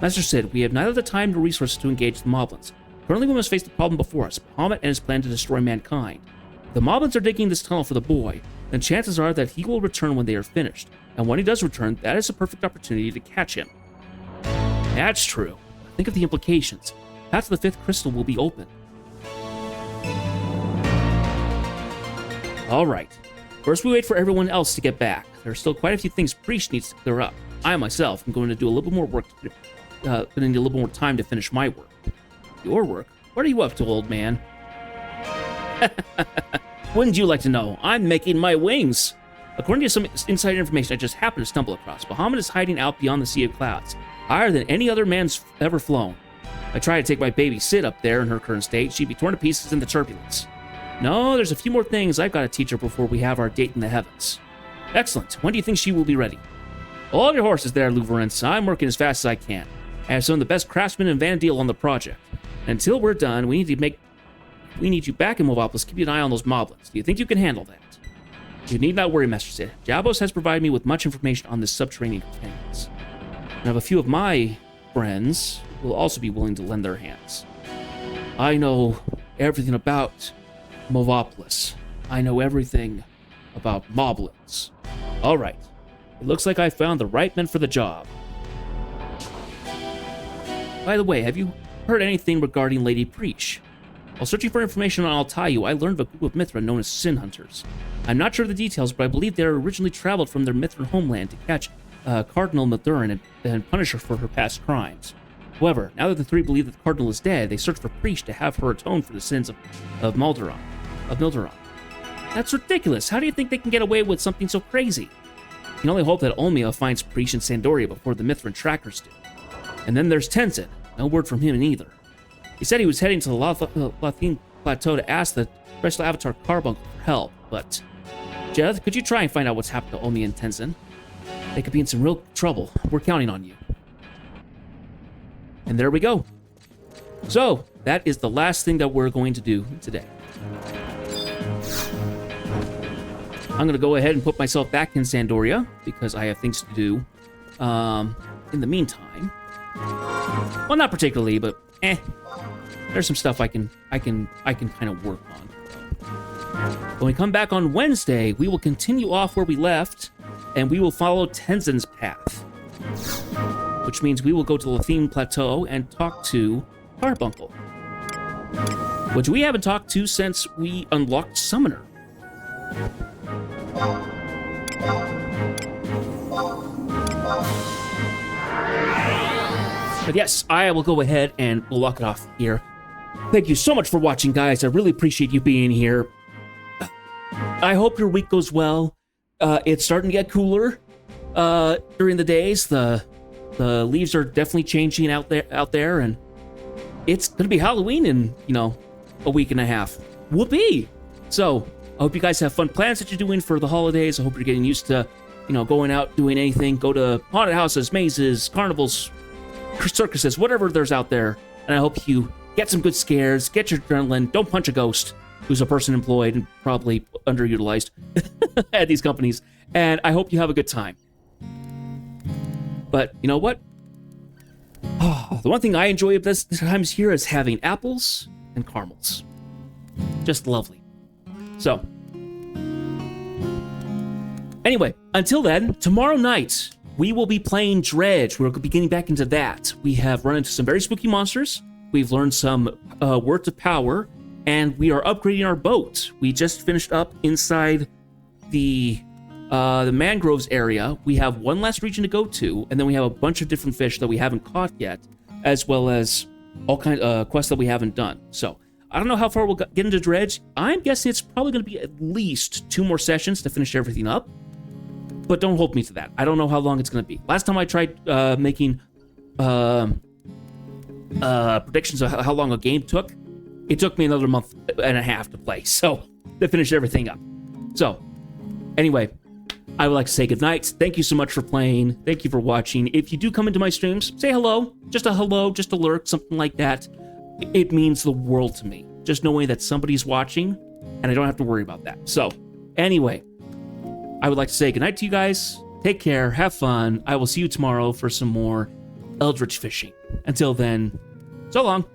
Master Sid, we have neither the time nor resources to engage the Moblins. Currently, we must face the problem before us, Bahamut and his plan to destroy mankind. If the Moblins are digging this tunnel for the boy, then chances are that he will return when they are finished. And when he does return, that is a perfect opportunity to catch him. That's true. Think of the implications. Path to the 5th crystal will be open. Alright. First we wait for everyone else to get back. There are still quite a few things Priest needs to clear up. I myself am going to do a little bit more work. Going to need a little more time to finish my work. Your work? What are you up to, old man? Wouldn't you like to know? I'm making my wings. According to some inside information I just happened to stumble across, Bahamut is hiding out beyond the Sea of Clouds, higher than any other man's ever flown. If I try to take my baby Sid up there in her current state, she'd be torn to pieces in the turbulence. No, there's a few more things I've got to teach her before we have our date in the heavens. Excellent. When do you think she will be ready? Hold your horses there, Luverence. I'm working as fast as I can. I have some of the best craftsmen in Vandeel on the project. Until we're done, we need you back in Mulvopolis, keeping an eye on those Moblins. Do you think you can handle that? You need not worry, Master Sid. Jabos has provided me with much information on this subterranean containments. And I have a few of my friends who will also be willing to lend their hands. I know everything about Mulvopolis. I know everything about Moblins. All right. It looks like I found the right men for the job. By the way, have you heard anything regarding Lady Preach? While searching for information on Altayu, I learned of a group of Mithra known as Sin Hunters. I'm not sure of the details, but I believe they originally traveled from their Mithran homeland to catch Cardinal Mathurin and punish her for her past crimes. However, now that the three believe that the Cardinal is dead, they search for Preach to have her atone for the sins of Milderon. That's ridiculous. How do you think they can get away with something so crazy? You can only hope that Olmia finds Preach in Sandoria before the Mithran trackers do. And then there's Tenzin. No word from him either. He said he was heading to the Latine Plateau to ask the Special Avatar Carbuncle for help, but Jeth, could you try and find out what's happened to Omi and Tenzin? They could be in some real trouble. We're counting on you. And there we go. So, that is the last thing that we're going to do today. I'm going to go ahead and put myself back in Sandoria because I have things to do in the meantime. Well, not particularly, but there's some stuff I can kind of work on. When we come back on Wednesday, we will continue off where we left, and we will follow Tenzin's path, which means we will go to the Lathine Plateau and talk to Carbuncle, which we haven't talked to since we unlocked Summoner. But yes, I will go ahead and we'll lock it off here. Thank you so much for watching, guys. I really appreciate you being here. I hope your week goes well. It's starting to get cooler during the days. The leaves are definitely changing out there, and it's gonna be Halloween in a week and a half. Whoopee! So I hope you guys have fun plans that you're doing for the holidays. I hope you're getting used to going out, doing anything. Go to haunted houses, mazes, carnivals, circuses, whatever there's out there. And I hope you get some good scares, get your adrenaline. Don't punch a ghost who's a person employed and probably underutilized at these companies. And I hope you have a good time. But you know what? The one thing I enjoy at this times here is having apples and caramels. Just lovely. So, anyway, until then, tomorrow night, we will be playing Dredge. We're going to be getting back into that. We have run into some very spooky monsters. We've learned some words of power, and we are upgrading our boat. We just finished up inside the mangroves area. We have one last region to go to, and then we have a bunch of different fish that we haven't caught yet, as well as all kinds of quests that we haven't done. So, I don't know how far we'll get into Dredge. I'm guessing it's probably going to be at least 2 more sessions to finish everything up. But don't hold me to that. I don't know how long it's going to be. Last time I tried making predictions of how long a game took, it took me another month and a half to play. So, to finish everything up. So, anyway, I would like to say goodnight. Thank you so much for playing. Thank you for watching. If you do come into my streams, say hello. Just a hello, just a lurk, something like that. It means the world to me. Just knowing that somebody's watching, and I don't have to worry about that. So, anyway, I would like to say goodnight to you guys. Take care, have fun. I will see you tomorrow for some more Eldritch fishing. Until then, so long.